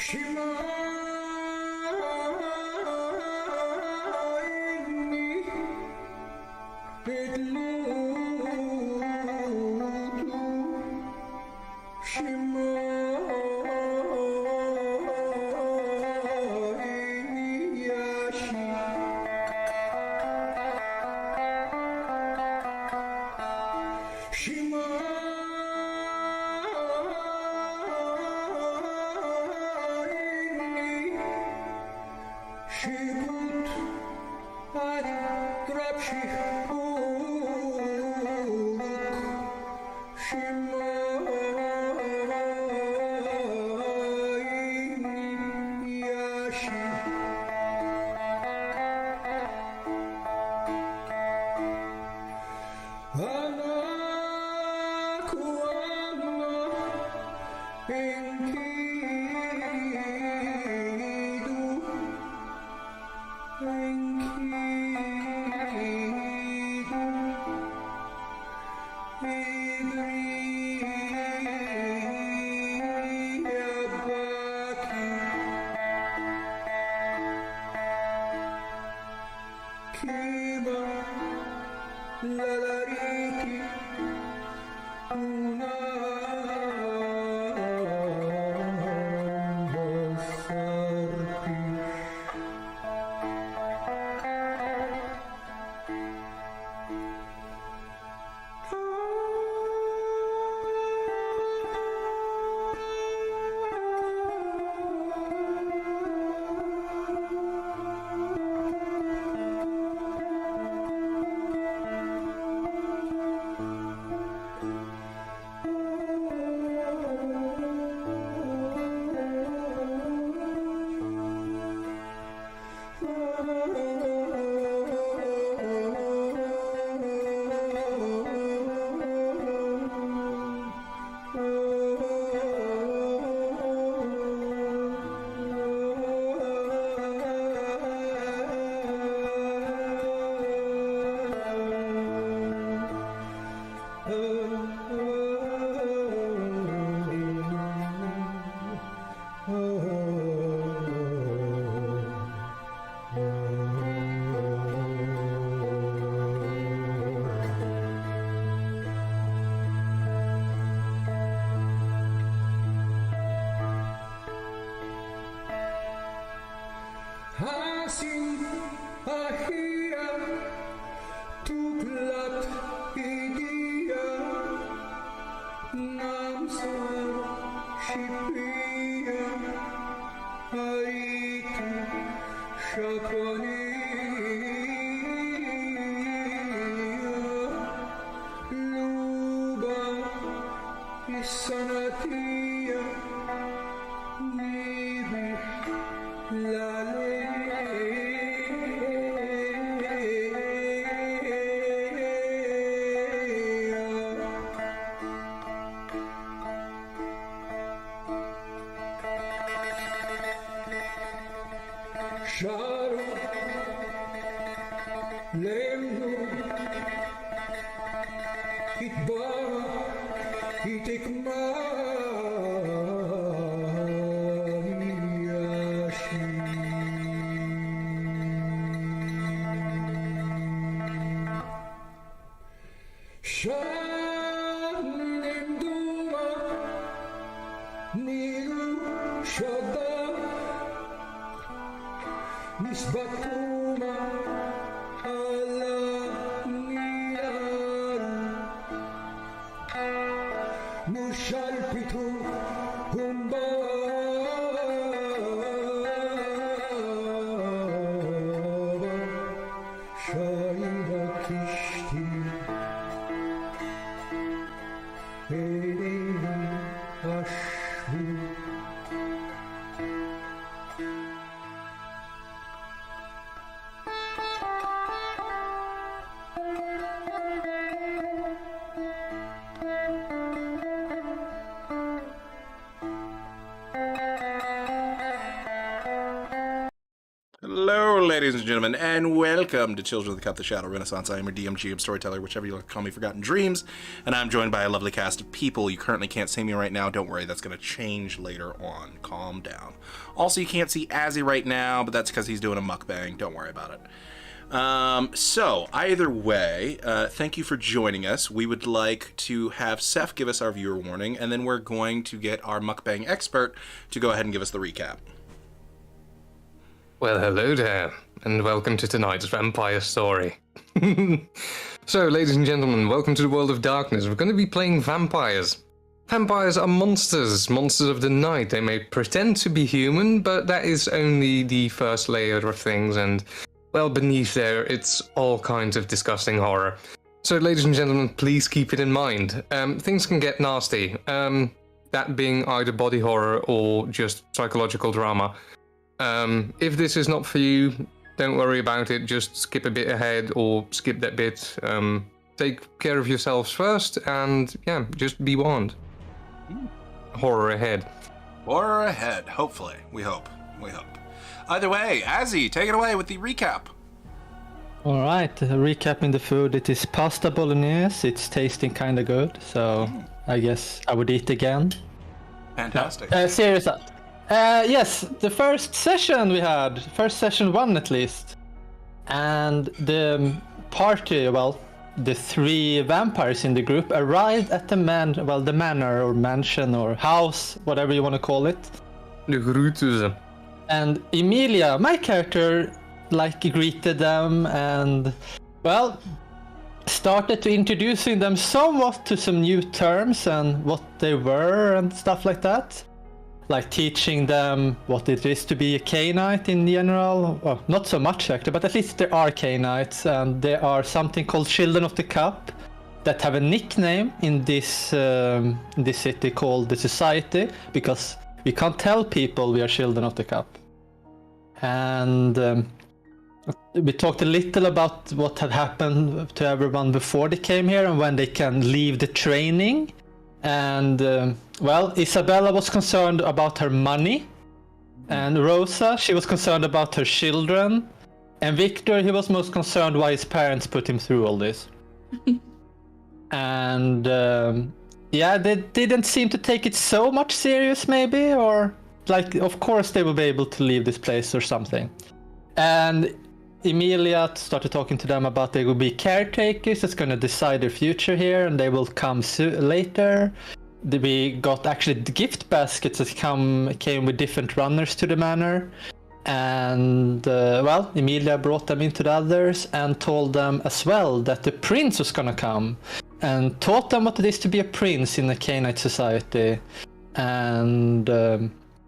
Și mai petlutu și mai iași și și put are trap și huc și mai iași Ana cu Ana închidu la lariti una sarti Hasin ahia tuklat idia namsar shipia haritu shakoniya luba isanatia nibi lale Sharu lemnu itba itikmayashi Shanem duma nilu shada Nisbatuma ala nilar Mushalpitu humba Şaira kişti Ereği aşkı ladies and gentlemen, and welcome to Children of the Cup, the Shadow Renaissance. I am your DM, GM, storyteller, whichever you like to call me, Forgotten Dreams, and I'm joined by a lovely cast of people. You currently can't see me right now. Don't worry, that's going to change later on. Calm down. Also, you can't see Azzy right now, but that's because he's doing a mukbang. Don't worry about it. So, either way, thank you for joining us. We would like to have Seth give us our viewer warning, and then we're going to get our mukbang expert to go ahead and give us the recap. Well, hello there, and welcome to tonight's vampire story. So, ladies and gentlemen, welcome to the world of darkness. We're going to be playing vampires. Vampires are monsters of the night. They may pretend to be human, but that is only the first layer of things, and, well, beneath there, it's all kinds of disgusting horror. So, ladies and gentlemen, please keep it in mind. Things can get nasty, that being either body horror or just psychological drama. If this is not for you, don't worry about it. Just skip a bit ahead or skip that bit. Take care of yourselves first, and yeah, just be warned. Horror ahead. Horror ahead, hopefully. We hope. Either way, Azzy, take it away with the recap. Alright, recapping the food. It is pasta bolognese. It's tasting kind of good, so I guess I would eat again. Fantastic. Serious. Yes, the first session we had, first session 1 at least, and the party, well, the 3 vampires in the group arrived at the manor or mansion or house, whatever you want to call it. The Gruthusen. And Emilia, my character, greeted them and, well, started to introducing them somewhat to some new terms and what they were and stuff like that. Like teaching them what it is to be a Cainite in general. Well, not so much actually, but at least there are Cainites, and there are something called Children of the Cup that have a nickname in this city called the Society, because we can't tell people we are Children of the Cup. And we talked a little about what had happened to everyone before they came here and when they can leave the training. And well, Isabella was concerned about her money, and Rosa, she was concerned about her children, and Victor, he was most concerned why his parents put him through all this. And yeah, they didn't seem to take it so much serious, maybe, or of course they will be able to leave this place or something. And Emilia started talking to them about they will be caretakers that's going to decide their future here, and they will come later. We got actually the gift baskets that came with different runners to the manor. And well, Emilia brought them into the others and told them as well that the prince was going to come, and taught them what it is to be a prince in the Cainite society. And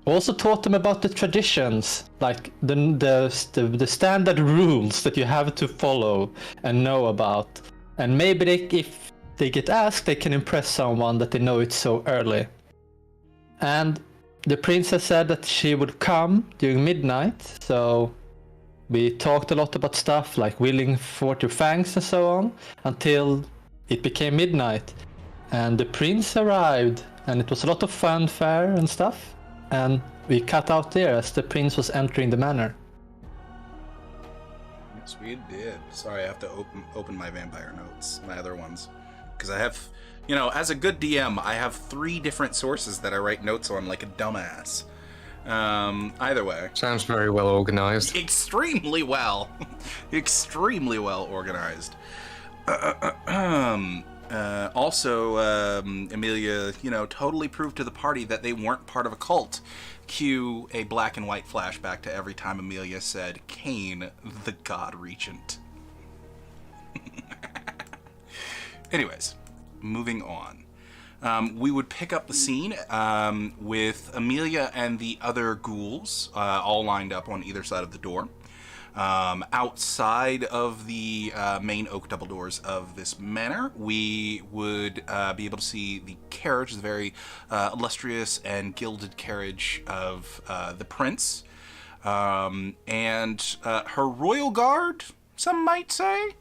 also taught them about the traditions, like the standard rules that you have to follow and know about. And maybe if they get asked, they can impress someone that they know it so early. And the princess said that she would come during midnight, so we talked a lot about stuff like willing for the fangs and so on, until it became midnight. And the prince arrived, and it was a lot of fanfare and stuff. And we cut out there as the prince was entering the manor. Yes, we did. Sorry, I have to open my vampire notes, my other ones. Because I have, as a good DM, I have 3 different sources that I write notes on like a dumbass. Either way. Sounds very well organized. Extremely well. Extremely well organized. Also, Emilia, totally proved to the party that they weren't part of a cult. Cue a black and white flashback to every time Emilia said, Cain, the God Regent. Anyways, moving on. We would pick up the scene with Emilia and the other ghouls all lined up on either side of the door. Outside of the main oak double doors of this manor, we would be able to see the carriage, the very illustrious and gilded carriage of the prince, and her royal guard, some might say,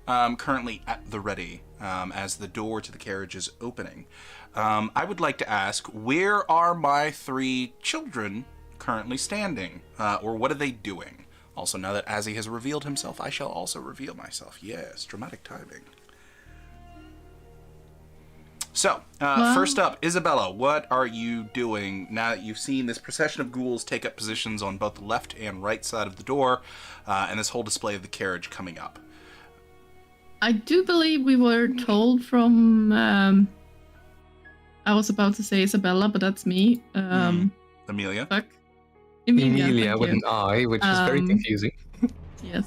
currently at the ready as the door to the carriage is opening. I would like to ask, where are my 3 children currently standing, or what are they doing? Also, now that Azzy has revealed himself, I shall also reveal myself. Yes, dramatic timing. So, first up, Isabella, what are you doing now that you've seen this procession of ghouls take up positions on both the left and right side of the door, and this whole display of the carriage coming up? I do believe we were told from... I was about to say Isabella, but that's me. Amelia? Fuck. Emilia with an I, which is very confusing. Yes.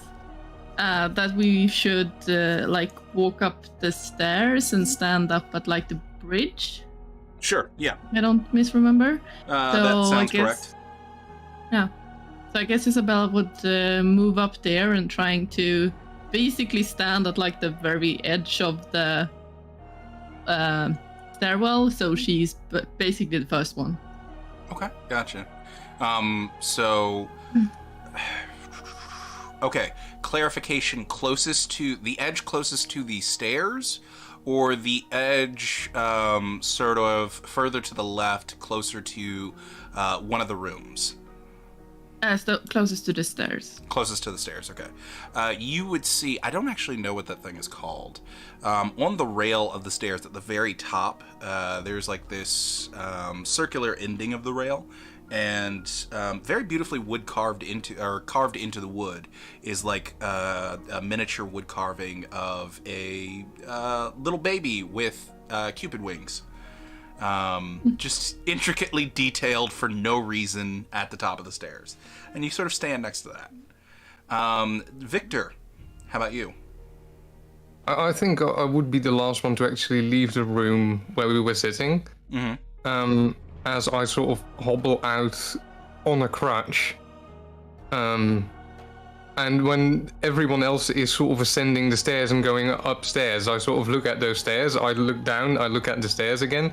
That we should walk up the stairs and stand up at the bridge. Sure, yeah. I don't misremember. That sounds correct. Yeah. So I guess Isabella would move up there and trying to basically stand at the very edge of the stairwell. So she's basically the first one. Okay, gotcha. Okay, clarification, closest to the edge closest to the stairs, or the edge sort of further to the left, closer to one of the rooms? Closest to the stairs. Closest to the stairs, okay. You would see, I don't actually know what that thing is called. On the rail of the stairs at the very top, there's this circular ending of the rail. And very beautifully carved into the wood is a miniature wood carving of a little baby with cupid wings. Just intricately detailed for no reason at the top of the stairs. And you sort of stand next to that. Victor, how about you? I think I would be the last one to actually leave the room where we were sitting. Mm-hmm. As I sort of hobble out on a crutch. And when everyone else is sort of ascending the stairs and going upstairs, I sort of look at those stairs, I look down, I look at the stairs again,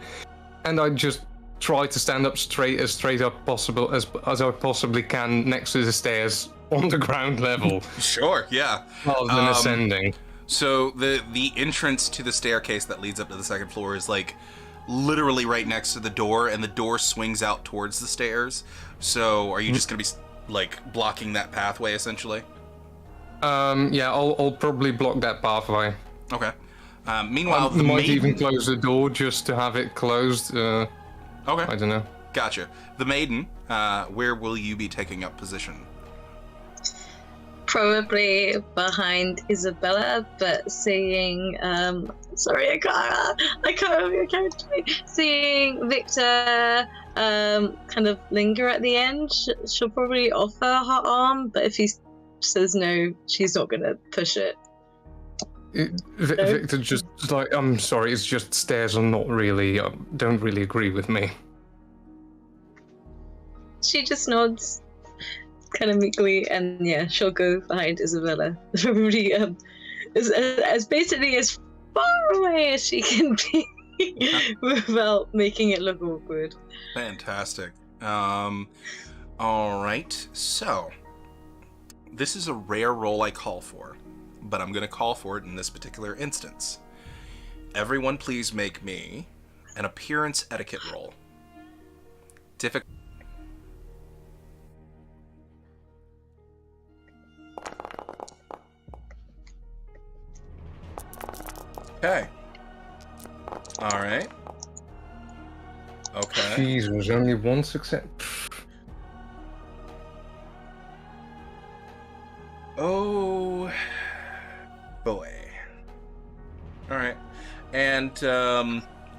and I just try to stand up as straight up possible as I possibly can next to the stairs on the ground level. Sure, yeah. Rather than ascending. So the entrance to the staircase that leads up to the second floor is literally right next to the door, and the door swings out towards the stairs. So are you just gonna be blocking that pathway essentially? Yeah, I'll probably block that pathway. Okay. Meanwhile, I might even close the door just to have it closed. Okay. I don't know. Gotcha. The maiden, where will you be taking up position? Probably behind Isabella, but seeing sorry, I can't remember your character name. Seeing Victor kind of linger at the end, she'll probably offer her arm, but if he says no, she's not gonna push it. Victor just I'm sorry, it's just stairs are not really don't really agree with me. She just nods kind of meekly, and yeah, she'll go behind Isabella. Really, as basically as far away as she can be without making it look awkward. Fantastic. All right. So this is a rare roll I call for, but I'm going to call for it in this particular instance. Everyone, please make me an appearance etiquette roll. Difficult. Okay. All right. Okay. Jeez, was only one success. Oh boy. All right. And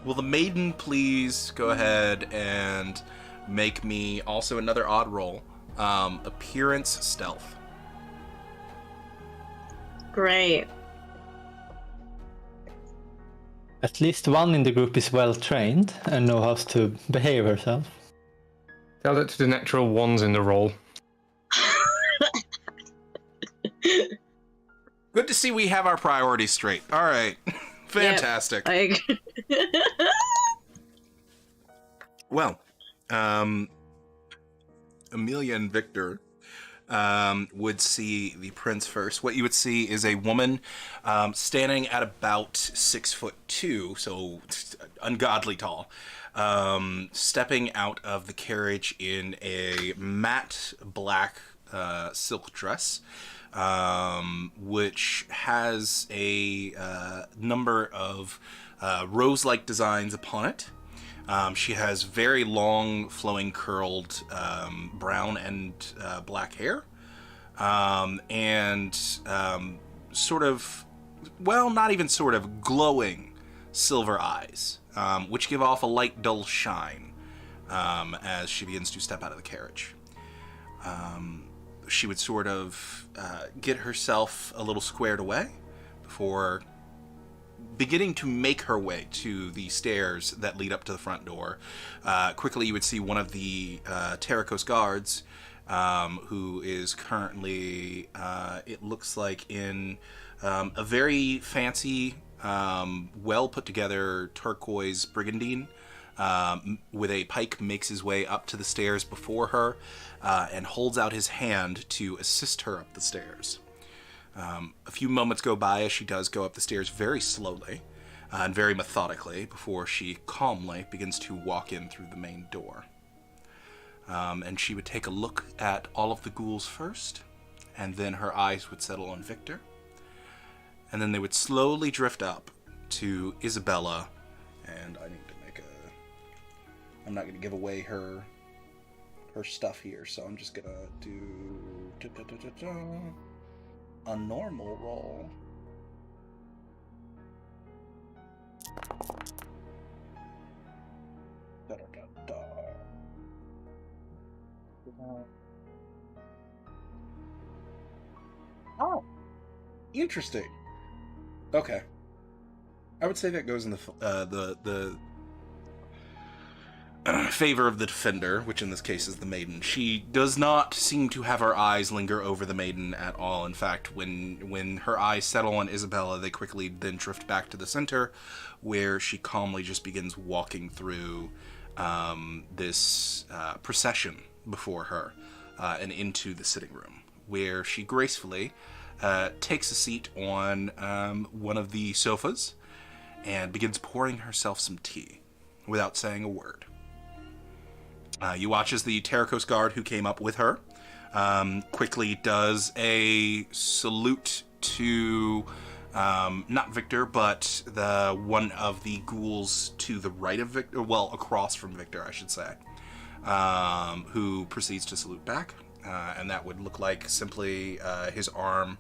will the maiden please go ahead and make me also another odd roll, appearance stealth. Great. At least one in the group is well trained and knows how to behave herself. Tell that to the natural ones in the roll. Good to see we have our priorities straight. All right. Fantastic. Yep, I agree. Well, Amelia and Victor would see the prince first. What you would see is a woman standing at about 6'2", so ungodly tall, stepping out of the carriage in a matte black silk dress, which has a number of rose-like designs upon it. She has very long, flowing, curled brown and black hair, and sort of, well, not even sort of, glowing silver eyes, which give off a light, dull shine as she begins to step out of the carriage. She would sort of get herself a little squared away before beginning to make her way to the stairs that lead up to the front door. Quickly, you would see one of the Terracos guards, who is currently, it looks like, in a very fancy, well put together turquoise brigandine, with a pike, makes his way up to the stairs before her, and holds out his hand to assist her up the stairs. A few moments go by as she does go up the stairs very slowly and very methodically before she calmly begins to walk in through the main door. And she would take a look at all of the ghouls first, and then her eyes would settle on Victor. And then they would slowly drift up to Isabella, and I need to make a... I'm not going to give away her stuff here, so I'm just going to do... a normal roll. Oh, interesting. Okay, I would say that goes in the favor of the defender, which in this case is the maiden. She does not seem to have her eyes linger over the maiden at all. In fact, when her eyes settle on Isabella, they quickly then drift back to the center, where she calmly just begins walking through this procession before her and into the sitting room, where she gracefully takes a seat on one of the sofas and begins pouring herself some tea without saying a word. You watch as the Terracos guard who came up with her quickly does a salute to not Victor, but the one of the ghouls to the right of Victor, well, across from Victor, I should say, who proceeds to salute back. And that would look like simply his arm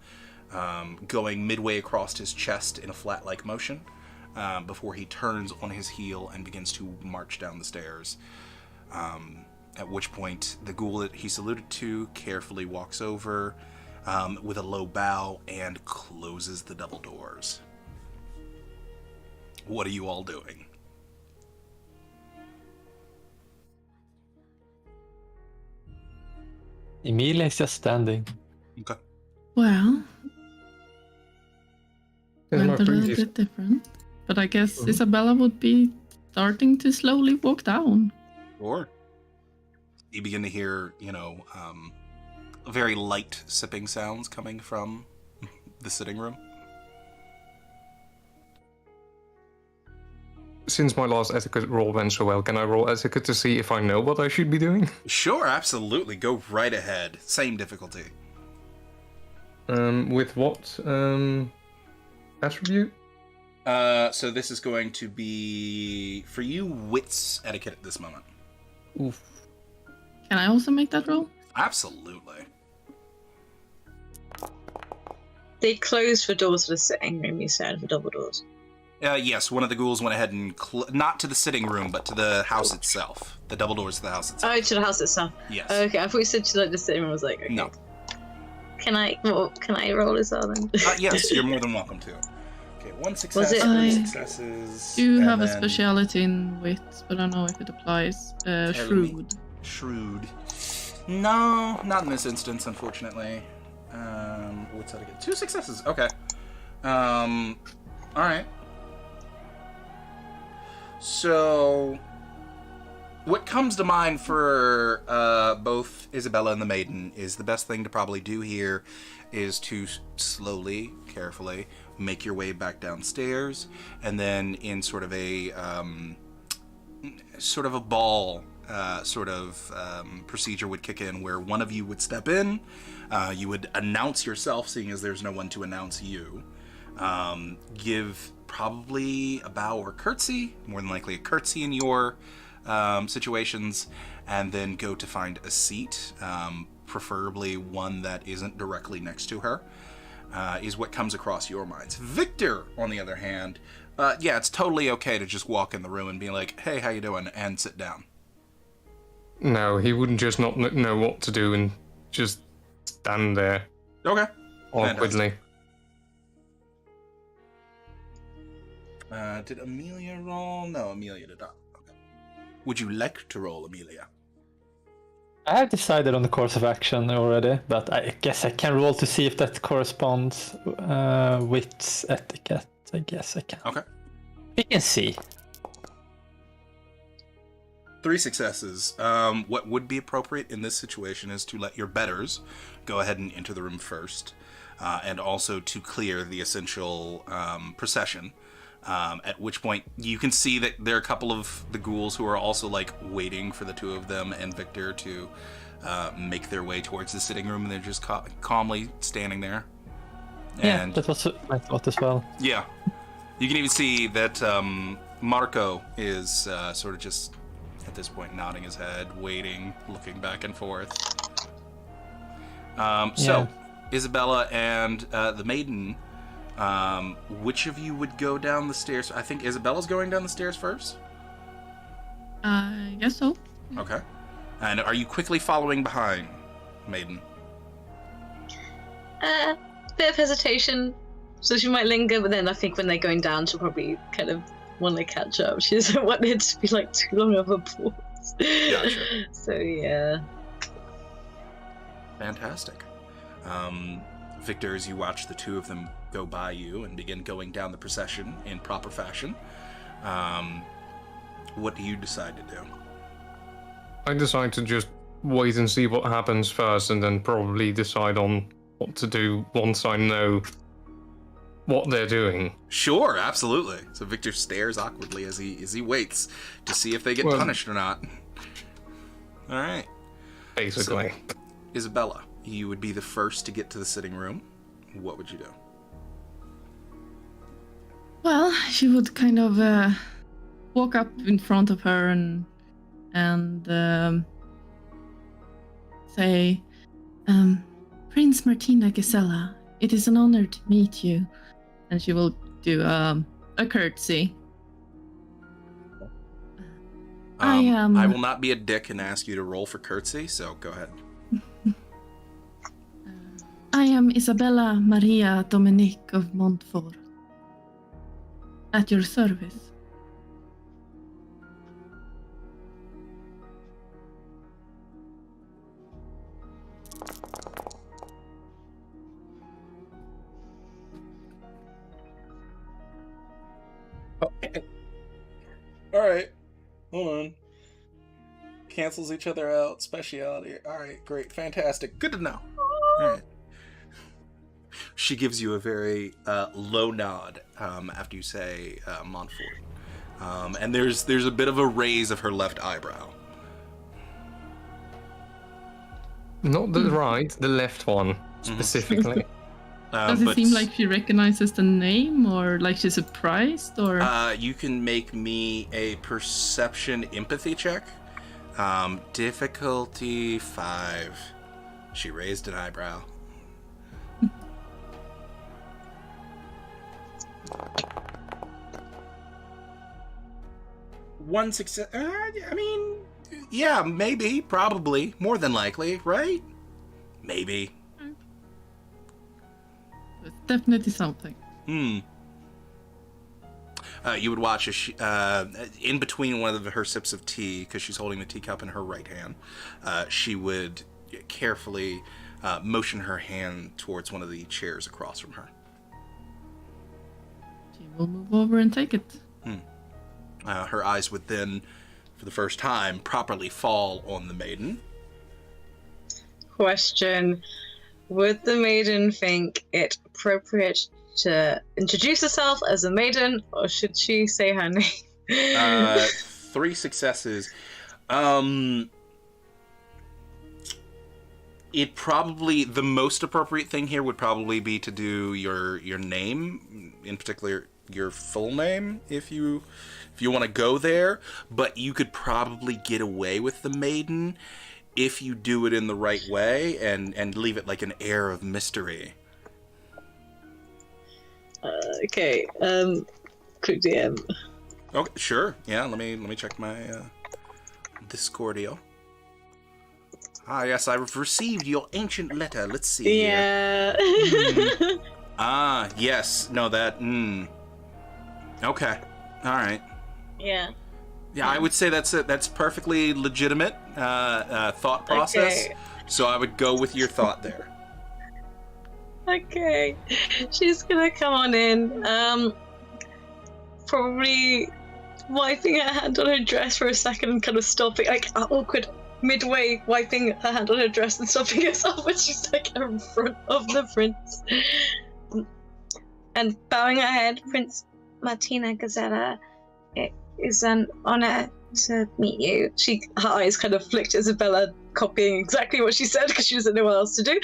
going midway across his chest in a flat-like motion before he turns on his heel and begins to march down the stairs. At which point, the ghoul that he saluted to carefully walks over with a low bow and closes the double doors. What are you all doing? Emilia is just standing. Okay. Well, Here's my went a little previous- bit different. But I guess Isabella would be starting to slowly walk down. Or you begin to hear, very light sipping sounds coming from the sitting room. Since my last etiquette roll went so well, can I roll etiquette to see if I know what I should be doing? Sure, absolutely. Go right ahead. Same difficulty. With what attribute? So this is going to be, for you, wits etiquette at this moment. Oof. Can I also make that roll? Absolutely. They closed the doors to the sitting room, you said, the double doors. Yes, one of the ghouls went ahead and, not to the sitting room, but to the house itself. The double doors to the house itself. Oh, to the house itself. Yes. Okay, I thought you said to like the sitting room. I was like, okay. No. Can I roll as well then? Yes, you're more than welcome to. Okay, one success, it- three I successes. Do and have a then speciality in wits, but I don't know if it applies. Shrewd. Shrewd. No, not in this instance, unfortunately. What's that again? 2 successes. Okay. Alright. So, what comes to mind for both Isabella and the maiden is the best thing to probably do here is to slowly, carefully make your way back downstairs, and then in sort of a ball sort of procedure would kick in where one of you would step in. You would announce yourself, seeing as there's no one to announce you. Give probably a bow or curtsy, more than likely a curtsy in your situations, and then go to find a seat, preferably one that isn't directly next to her, is what comes across your minds. Victor, on the other hand, yeah, it's totally okay to just walk in the room and be like, hey, how you doing, and sit down. No, he wouldn't just not know what to do and just stand there Okay. awkwardly. Did Amelia roll? No, Amelia did not. Okay. Would you like to roll, Amelia? I have decided on the course of action already, but I guess I can roll to see if that corresponds with etiquette. I guess I can. Okay. We can see. 3 successes. What would be appropriate in this situation is to let your betters go ahead and enter the room first, and also to clear the essential procession. At which point you can see that there are a couple of the ghouls who are also like waiting for the two of them and Victor to make their way towards the sitting room, and they're just calmly standing there. Yeah, And that was my thought as well. yeah, you can even see that Marco is sort of just at this point nodding his head, waiting, looking back and forth. So, Isabella and the maiden, which of you would go down the stairs? I think Isabella's going down the stairs first. I guess so. Okay. And are you quickly following behind, maiden? Bit of hesitation, so she might linger, but then I think when they're going down, she'll probably kind of want to catch up. She doesn't want it to be like too long of a pause. Gotcha. So yeah. Fantastic. Victor, as you watch the two of them go by you and begin going down the procession in proper fashion, what do you decide to do? I decide to just wait and see what happens first, and then probably decide on what to do once I know what they're doing. Sure, absolutely. So Victor stares awkwardly as he waits to see if they get punished or not. All right. Basically. So, Isabella, you would be the first to get to the sitting room. What would you do? Well, she would kind of walk up in front of her and say, Prince Martina Gisela, it is an honor to meet you. And she will do a curtsy. I will not be a dick and ask you to roll for curtsy, so go ahead. I am Isabella Maria Dominique of Montfort. At your service. Okay. Alright. Hold on. Cancels each other out. Speciality. Alright, great. Fantastic. Good to know. Alright. She gives you a very low nod after you say Montfort. And there's a bit of a raise of her left eyebrow. Not the right, the left one, specifically. Does it seem like she recognizes the name, or like she's surprised, or? You can make me a perception empathy check. Difficulty 5. She raised an eyebrow. One success. I mean, yeah, maybe, probably, more than likely, right? Maybe. It's definitely something. You would watch as in between one of her sips of tea, because she's holding the teacup in her right hand, she would carefully motion her hand towards one of the chairs across from her. She will move over and take it. Her eyes would then, for the first time, properly fall on the maiden. Question: would the maiden think it appropriate to introduce herself as a maiden, or should she say her name? 3 successes. It probably, the most appropriate thing here would probably be to do your name, in particular your full name, if you want to go there. But you could probably get away with the maiden if you do it in the right way and leave it like an air of mystery. Okay. Quick DM. Okay, sure. Yeah, let me check my Discordio. Ah, yes, I've received your ancient letter. Let's see here. Yeah. Ah, yes. No, that... Okay. All right. Yeah. Yeah, I would say that's perfectly legitimate thought process. Okay. So I would go with your thought there. Okay. She's gonna come on in. Probably wiping her hand on her dress for a second and kind of stopping, like awkward midway, wiping her hand on her dress and stopping herself when she's like in front of the prince. And bowing her head, Prince Martina Gazella, it is an honor to meet you. Her eyes kind of flicked at Isabella, copying exactly what she said because she doesn't know what else to do.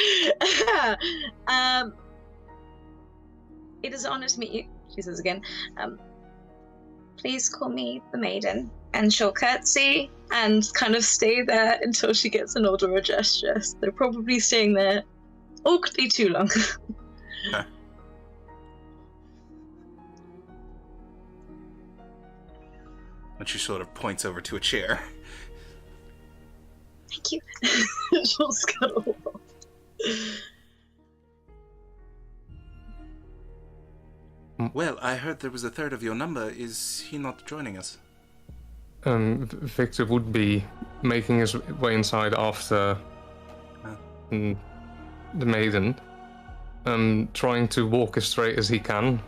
It is an honor to meet you, she says again. Please call me the maiden. And she'll curtsy and kind of stay there until she gets an order or gesture. So they're probably staying there awkwardly too long. Okay. And she sort of points over to a chair. Thank you. She'll scuttle off. Well, I heard there was a third of your number. Is he not joining us? Victor would be making his way inside after the maiden, trying to walk as straight as he can,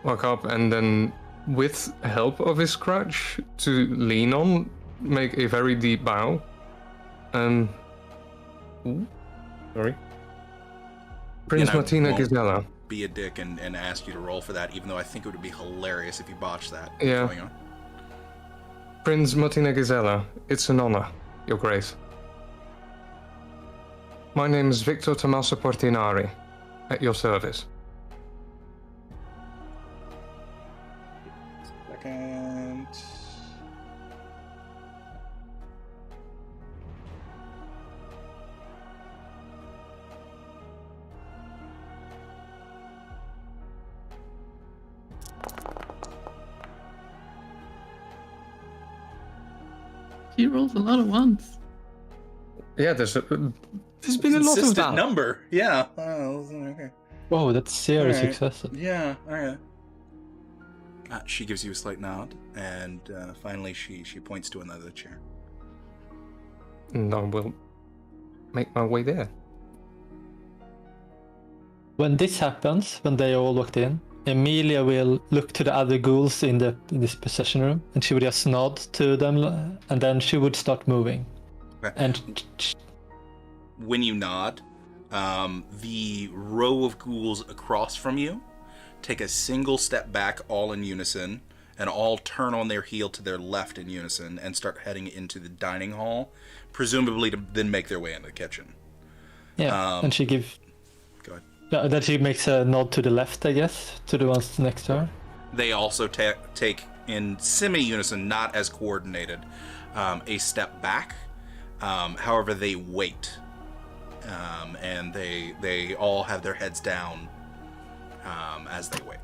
walk up, and then, with help of his crutch to lean on, make a very deep bow. Sorry. Prince Martina won't Gazella. be a dick and ask you to roll for that, even though I think it would be hilarious if you botched that. Yeah. Going on. Prince Martina Gazella, it's an honor, Your Grace. My name is Victor Tommaso Portinari, at your service. Second. She rolls a lot of ones. Yeah, there's been a lot of Consistent that. number. Yeah. Oh, okay. Whoa, that's serious Alright. success. Yeah. All right. She gives you a slight nod, and finally she points to another chair. And I will make my way there. When this happens, when they all walked in, Emilia will look to the other ghouls in this possession room, and she would just nod to them, and then she would start moving. Okay. And When you nod, the row of ghouls across from you take a single step back, all in unison, and all turn on their heel to their left in unison and start heading into the dining hall, presumably to then make their way into the kitchen. yeah, and she gives. Go ahead. Yeah, then she makes a nod to the left, I guess, to the ones next to her. They also take in semi-unison, not as coordinated, a step back. However, they wait, and they all have their heads down as they wait.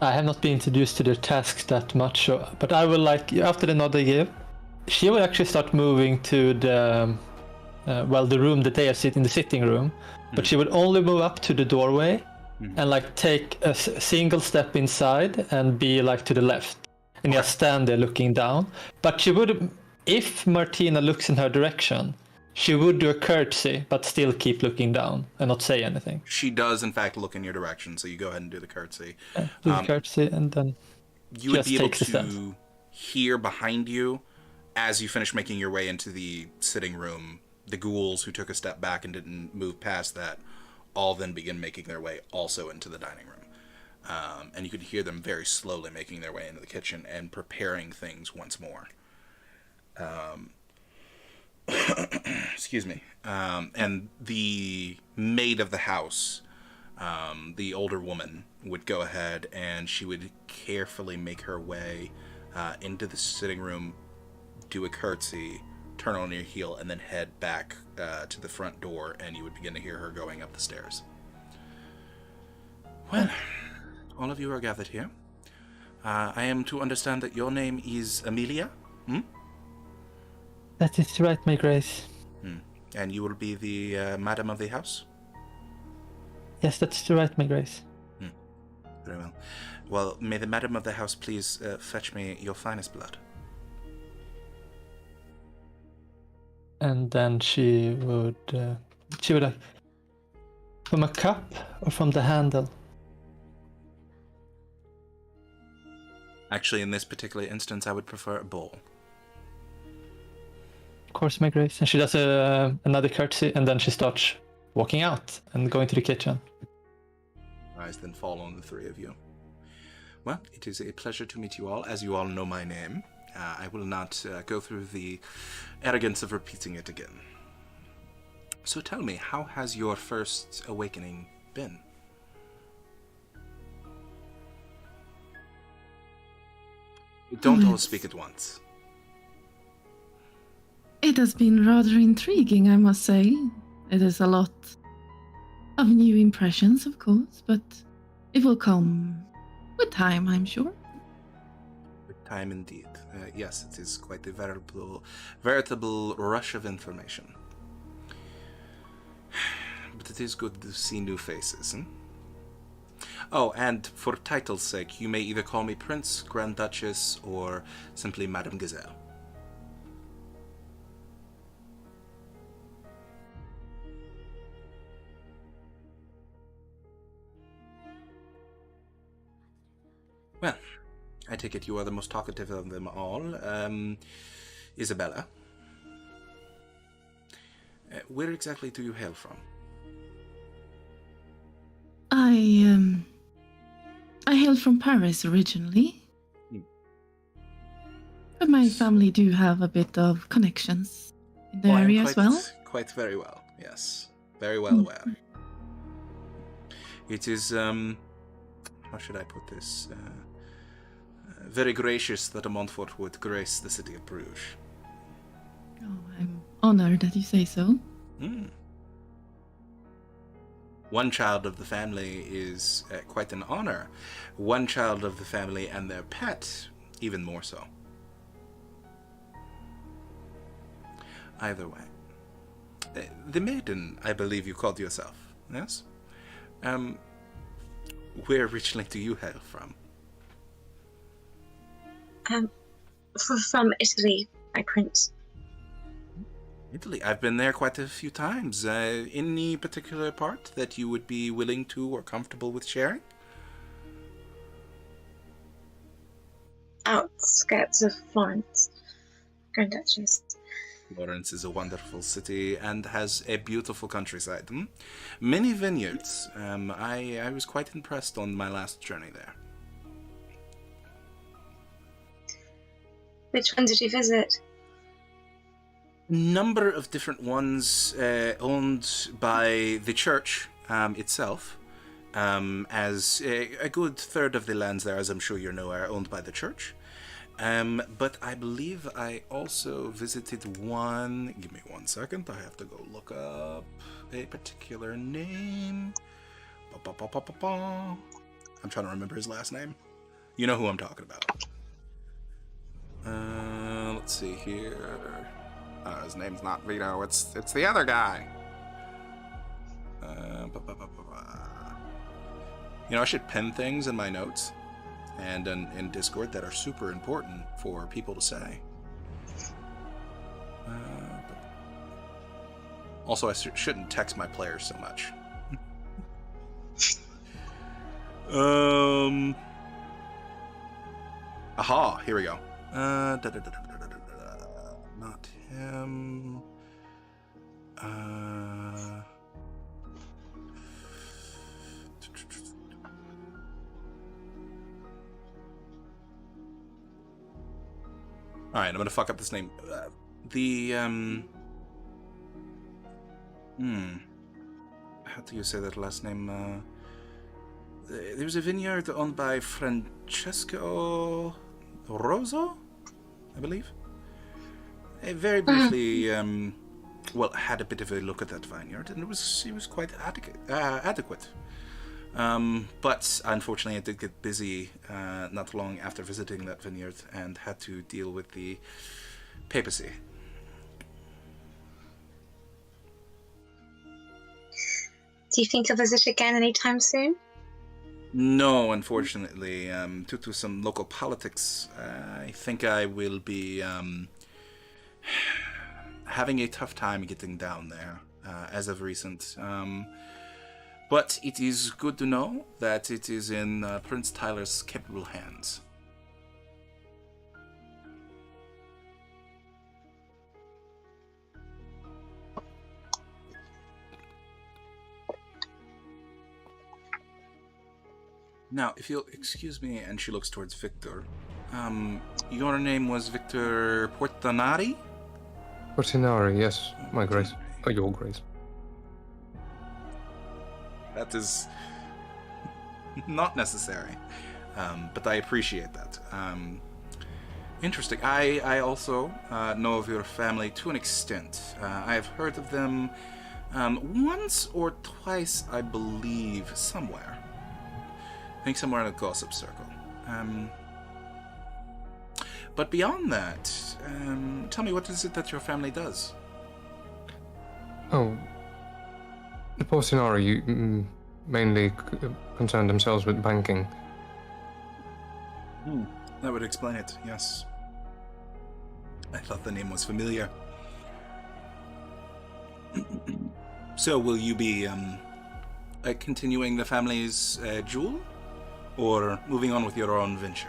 I have not been introduced to their tasks that much, but I will after the nod they give, she will actually start moving to the the room that they are sitting in, the sitting room, but she would only move up to the doorway and take a single step inside and be to the left and just stand there looking down. But she would, if Martina looks in her direction, she would do a curtsy but still keep looking down and not say anything. She does, in fact, look in your direction, so you go ahead and do the curtsy. Do the curtsy and then You would just be able takes a step. to hear behind you, as you finish making your way into the sitting room, the ghouls who took a step back and didn't move past that all then begin making their way also into the dining room. And you could hear them very slowly making their way into the kitchen and preparing things once more. Excuse me. And the maid of the house, the older woman, would go ahead and she would carefully make her way into the sitting room, do a curtsy, turn on your heel, and then head back to the front door, and you would begin to hear her going up the stairs. Well, all of you are gathered here. I am to understand that your name is Amelia? That is right, my grace. And you will be the madam of the house? Yes, that's right, my grace. Very well. Well, may the madam of the house please fetch me your finest blood. And then she would like, from a cup or from the handle? Actually, in this particular instance, I would prefer a bowl. Of course, my grace. And she does another curtsy, and then she starts walking out and going to the kitchen. Eyes then fall on the three of you. Well, it is a pleasure to meet you all. As you all know my name, I will not go through the arrogance of repeating it again. So tell me, how has your first awakening been? Don't all speak at once. It has been rather intriguing, I must say. It is a lot of new impressions, of course, but it will come with time, I'm sure. With time indeed. Yes, it is quite a veritable rush of information. But it is good to see new faces, Oh, and for title's sake, you may either call me Prince, Grand Duchess, or simply Madame Gazelle. Well, I take it you are the most talkative of them all. Isabella. Where exactly do you hail from? I hail from Paris originally. But my family do have a bit of connections in the area as well. Quite very well, yes. Very well aware. It is, how should I put this? Very gracious that a Montfort would grace the city of Bruges. Oh, I'm honored that you say so. One child of the family is quite an honor. One child of the family and their pet, even more so. Either way. The maiden, I believe you called yourself, yes? Where originally do you hail from? From Italy, my prince. Italy. I've been there quite a few times. Any particular part that you would be willing to or comfortable with sharing? Outskirts of Florence, Grand Duchess. Florence is a wonderful city and has a beautiful countryside. Many vineyards. I was quite impressed on my last journey there. Which one did you visit? Number of different ones owned by the church itself. As a good third of the lands there, as I'm sure you know, are owned by the church. But I believe I also visited one. Give me 1 second. I have to go look up a particular name. I'm trying to remember his last name. You know who I'm talking about. Let's see here. His name's not Vito. It's the other guy. You know, I should pen things in my notes and in Discord that are super important for people to say. Also, I shouldn't text my players so much. Aha, here we go. Not him. All right, I'm gonna fuck up this name. How do you say that last name? There's a vineyard owned by Francesco Rosso, I believe. I very briefly, had a bit of a look at that vineyard, and it was quite adequate. But unfortunately, I did get busy not long after visiting that vineyard and had to deal with the papacy. Do you think you'll visit again anytime soon? No, unfortunately, due to some local politics, I think I will be having a tough time getting down there as of recent. But it is good to know that it is in Prince Tyler's capable hands. Now, if you'll excuse me, and she looks towards Victor. Your name was Victor Portinari? Portinari, yes, my grace. Oh, your grace. That is not necessary, but I appreciate that. Interesting. I also know of your family to an extent. I have heard of them once or twice, I believe, somewhere. I think somewhere in a gossip circle. But beyond that, tell me, what is it that your family does? Oh, the Portinari mainly concern themselves with banking. That would explain it, yes. I thought the name was familiar. So, will you be continuing the family's jewel? Or moving on with your own venture?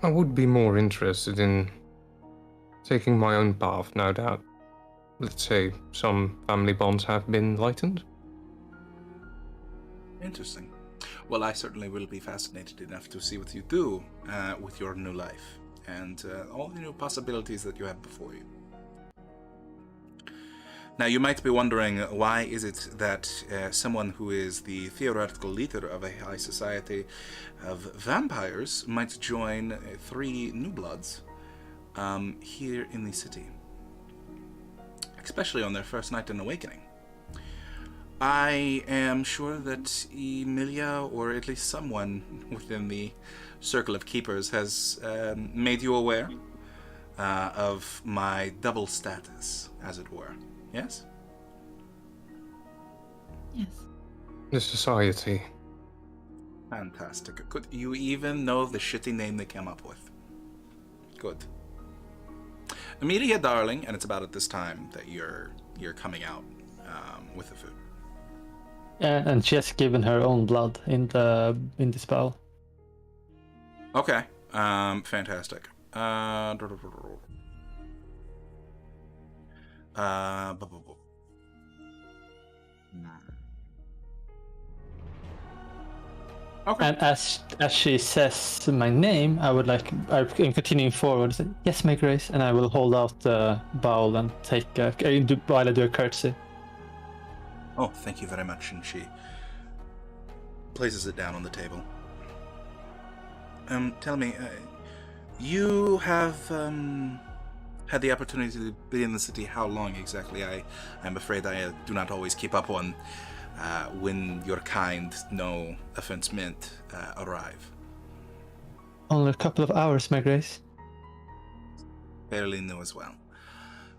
I would be more interested in taking my own path, no doubt. Let's say some family bonds have been lightened. Interesting. Well, I certainly will be fascinated enough to see what you do with your new life and all the new possibilities that you have before you. Now, you might be wondering, why is it that someone who is the theoretical leader of a high society of vampires might join 3 New Bloods here in the city, especially on their first night in Awakening? I am sure that Emilia, or at least someone within the Circle of Keepers, has made you aware of my double status, as it were. Yes? Yes. The society. Fantastic. Good. You even know the shitty name they came up with. Good. Amelia, darling, and it's about at this time that you're coming out with the food. And she has given her own blood in the spell. Okay. Fantastic. Okay. And as she says my name, I'm continuing forward. Say, yes, my grace, and I will hold out the bowl and take while I do a courtesy. Oh, thank you very much. And she places it down on the table. Tell me, you have had the opportunity to be in the city how long exactly? I'm afraid I do not always keep up on when your kind, no offense meant, arrive. Only a couple of hours, my grace. Fairly new as well.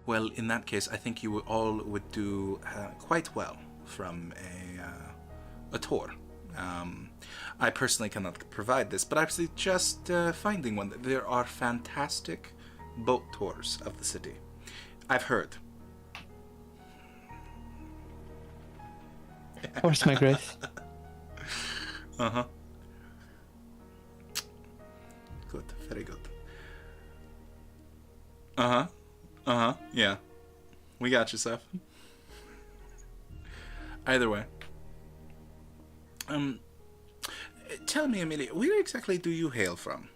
Well, in that case, I think you all would do quite well from a tour. I personally cannot provide this, but I suggest finding one. There are fantastic boat tours of the city. I've heard. Of course, my grace. Uh-huh. Good, very good. Uh-huh. Uh-huh, yeah. We got you, Seth. Either way. Tell me, Amelia, where exactly do you hail from?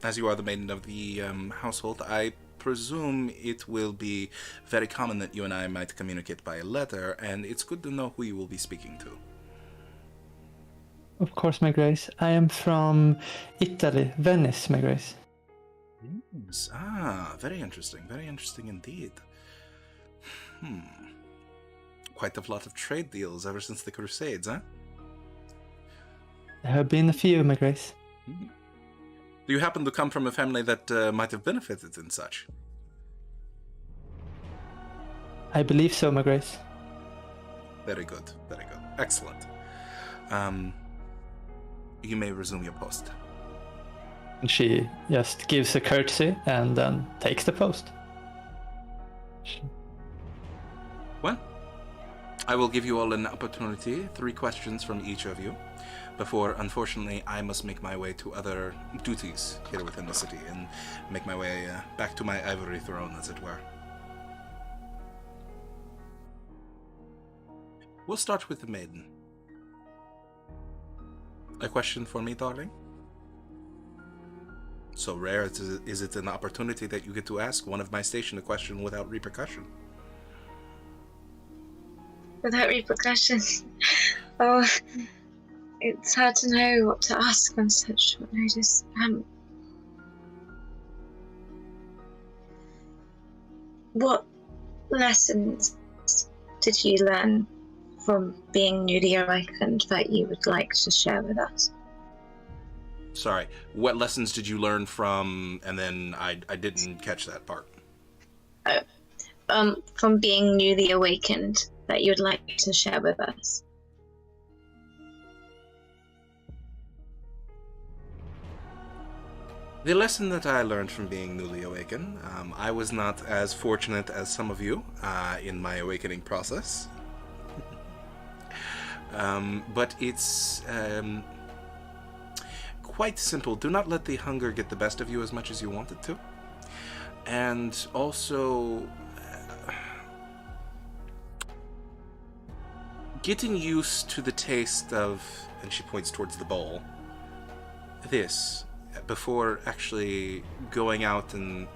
as you are the maiden of the household, I presume it will be very common that you and I might communicate by a letter, and it's good to know who you will be speaking to. Of course, my grace. I am from Italy, Venice, my grace. Yes. Very interesting indeed. Quite a lot of trade deals ever since the Crusades, huh? There have been a few, my grace. Do you happen to come from a family that might have benefited in such? I believe so, my grace. Very good. Excellent. You may resume your post. And she just gives a curtsy and then takes the post. Well, I will give you all an opportunity, 3 questions from each of you, before, unfortunately, I must make my way to other duties here within the city and make my way back to my ivory throne, as it were. We'll start with the maiden. A question for me, darling? So rare is it an opportunity that you get to ask one of my station a question without repercussion. Without repercussion. Oh, it's hard to know what to ask on such short notice. What lessons did you learn from being newly awakened that you would like to share with us? Sorry, what lessons did you learn from, and then I didn't catch that part. From being newly awakened that you would like to share with us. The lesson that I learned from being newly awakened, I was not as fortunate as some of you in my awakening process. But it's quite simple. Do not let the hunger get the best of you as much as you want it to. And also, getting used to the taste of, and she points towards the bowl, this, before actually going out and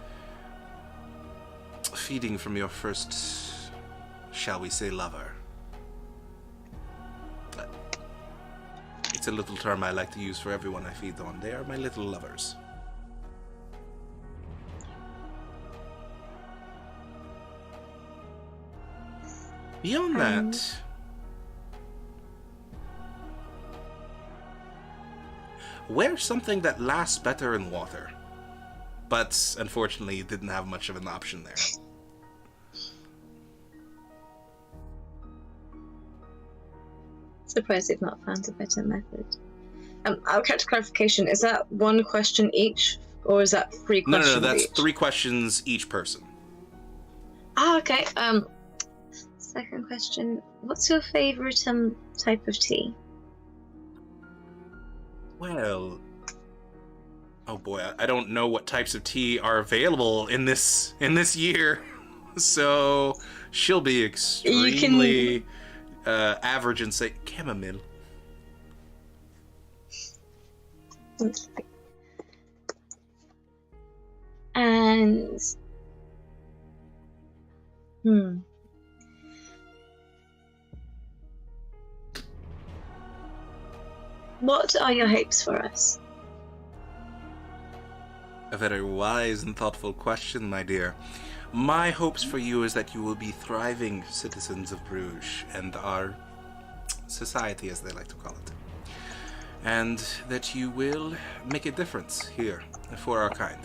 feeding from your first, shall we say, lover. It's a little term I like to use for everyone I feed on. They are my little lovers. Beyond that, wear something that lasts better in water. But unfortunately, you didn't have much of an option there. Surprised they've not found a better method. I'll catch clarification. Is that 1 question each, or is that 3 questions? No, that's each? 3 questions each person. Ah, okay. Second question. What's your favorite type of tea? Well, oh boy, I don't know what types of tea are available in this year, so she'll be extremely average and say chamomile. Okay. And what are your hopes for us? A very wise and thoughtful question, my dear. My hopes for you is that you will be thriving citizens of Bruges and our society, as they like to call it. And that you will make a difference here for our kind.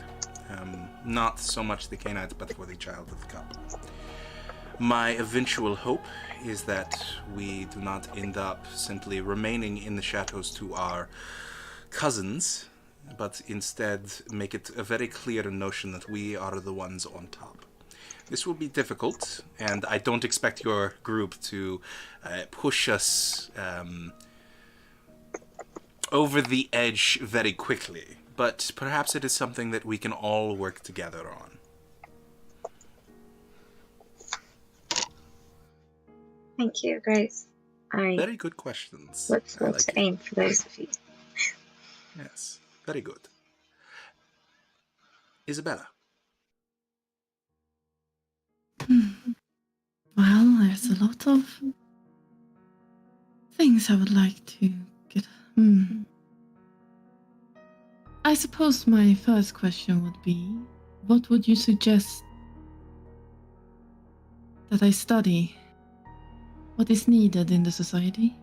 Not so much the Canaanites, but for the Child of the Cup. My eventual hope is that we do not end up simply remaining in the shadows to our cousins, but instead make it a very clear notion that we are the ones on top. This will be difficult, and I don't expect your group to push us over the edge very quickly, but perhaps it is something that we can all work together on. Thank you, Grace. I Very good questions. look forward to aim for those of you. Yes, very good. Isabella. Well, there's a lot of things I would like to get. I suppose my first question would be, what would you suggest that I study? What is needed in the society?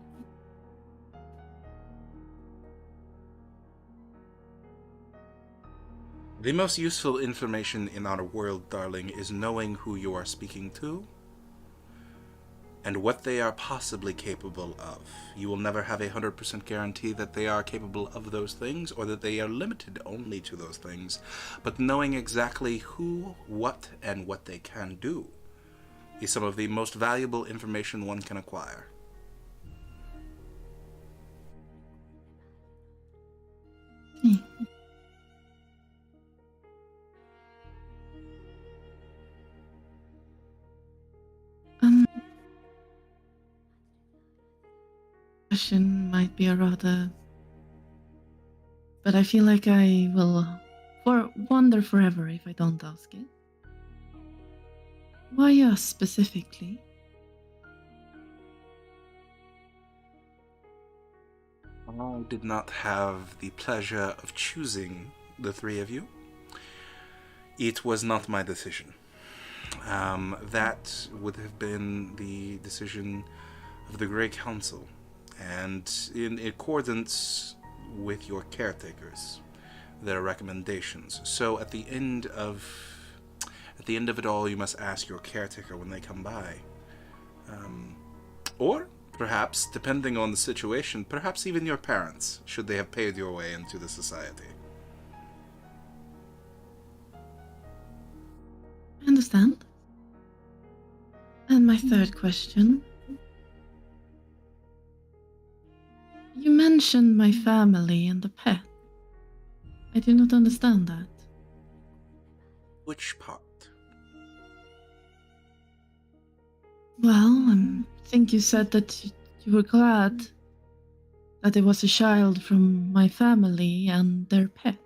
The most useful information in our world, darling, is knowing who you are speaking to and what they are possibly capable of. You will never have 100% guarantee that they are capable of those things or that they are limited only to those things, but knowing exactly who, what, and what they can do is some of the most valuable information one can acquire. Question might be a rather, but I feel like I will wonder forever if I don't ask it. Why us specifically? I did not have the pleasure of choosing the three of you. It was not my decision. That would have been the decision of the Grey Council, and in accordance with your caretakers, their recommendations. So at the end of it all, you must ask your caretaker when they come by, or perhaps, depending on the situation, perhaps even your parents, should they have paid your way into the society. I understand. And my third question. You mentioned my family and the pet. I do not understand that. Which part? Well, I think you said that you were glad that it was a child from my family and their pet.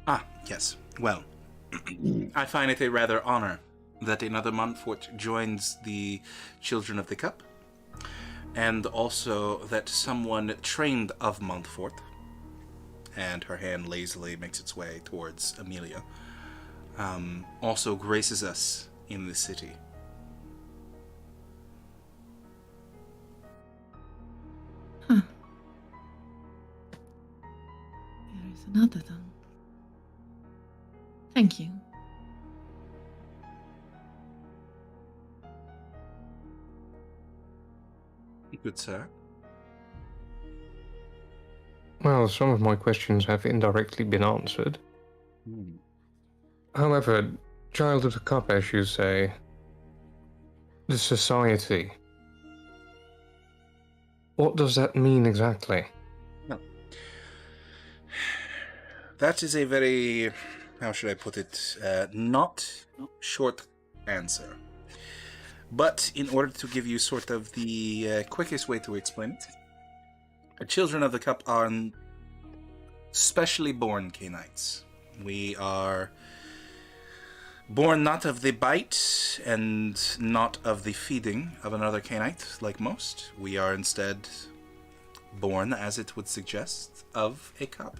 Ah, yes. Well, I find it a rather honor that another Montfort joins the Children of the Cup, and also that someone trained of Montfort, and her hand lazily makes its way towards Amelia, also graces us in the city. Huh. There is another then. Thank you. Good sir. Well, some of my questions have indirectly been answered. However, Child of the Cup, as you say, the society. What does that mean exactly? No. That is a very, how should I put it, not short answer. But in order to give you sort of the quickest way to explain it, the Children of the Cup are specially born Canaanites. We are born not of the bite and not of the feeding of another Canaanite, like most. We are instead born, as it would suggest, of a cup.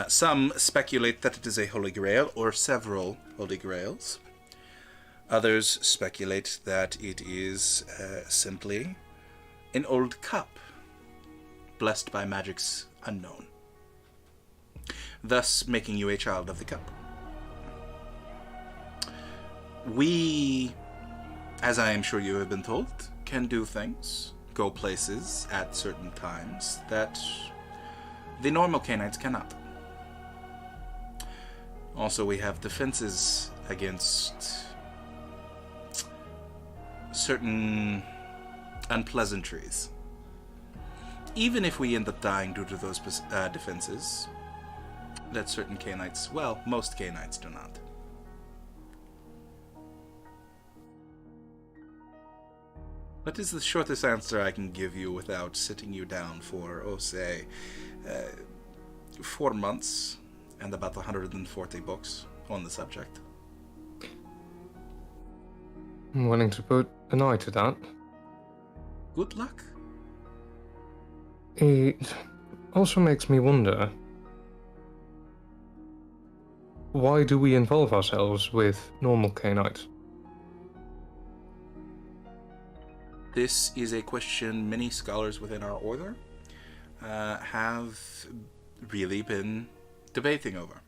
Some speculate that it is a Holy Grail or several Holy Grails. Others speculate that it is simply an old cup, blessed by magics unknown, thus making you a child of the cup. We, as I am sure you have been told, can do things, go places at certain times that the normal Canaanites cannot. Also, we have defenses against certain unpleasantries. Even if we end up dying due to those defenses, that certain Canaanites, well, most Canaanites do not. That is the shortest answer I can give you without sitting you down for, say, 4 months and about 140 books on the subject. I'm willing to put an eye to that. Good luck. It also makes me wonder, why do we involve ourselves with normal Canaanites? This is a question many scholars within our order have really been debating over.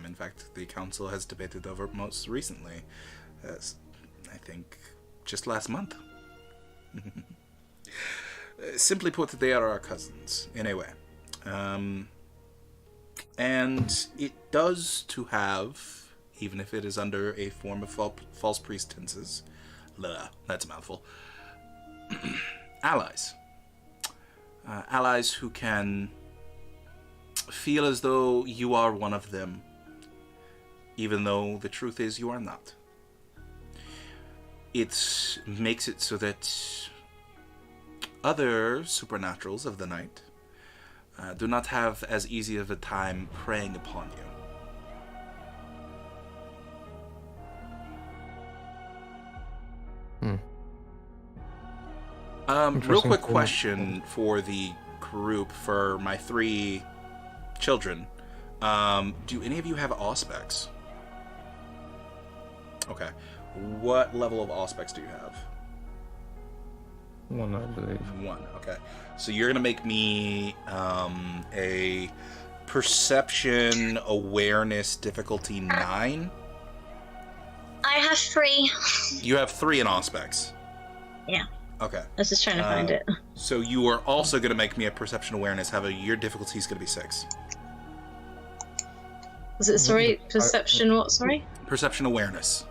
In fact, the council has debated over most recently, I think just last month. Simply put, they are our cousins, in a way. And it does to have, even if it is under a form of false pretenses, that's a mouthful, allies. Allies who can feel as though you are one of them, even though the truth is you are not. It makes it so that other supernaturals of the night do not have as easy of a time preying upon you. Real quick question for the group, for my 3 children. Do any of you have auspex? Okay. What level of auspex do you have? 1, I believe. 1, okay. So you're gonna make me a perception awareness difficulty 9. I have 3. You have 3 in auspex. Yeah. Okay. I was just trying to find it. So you are also gonna make me a perception awareness. Your difficulty is gonna be 6. Was it, sorry, perception what, sorry? Perception awareness.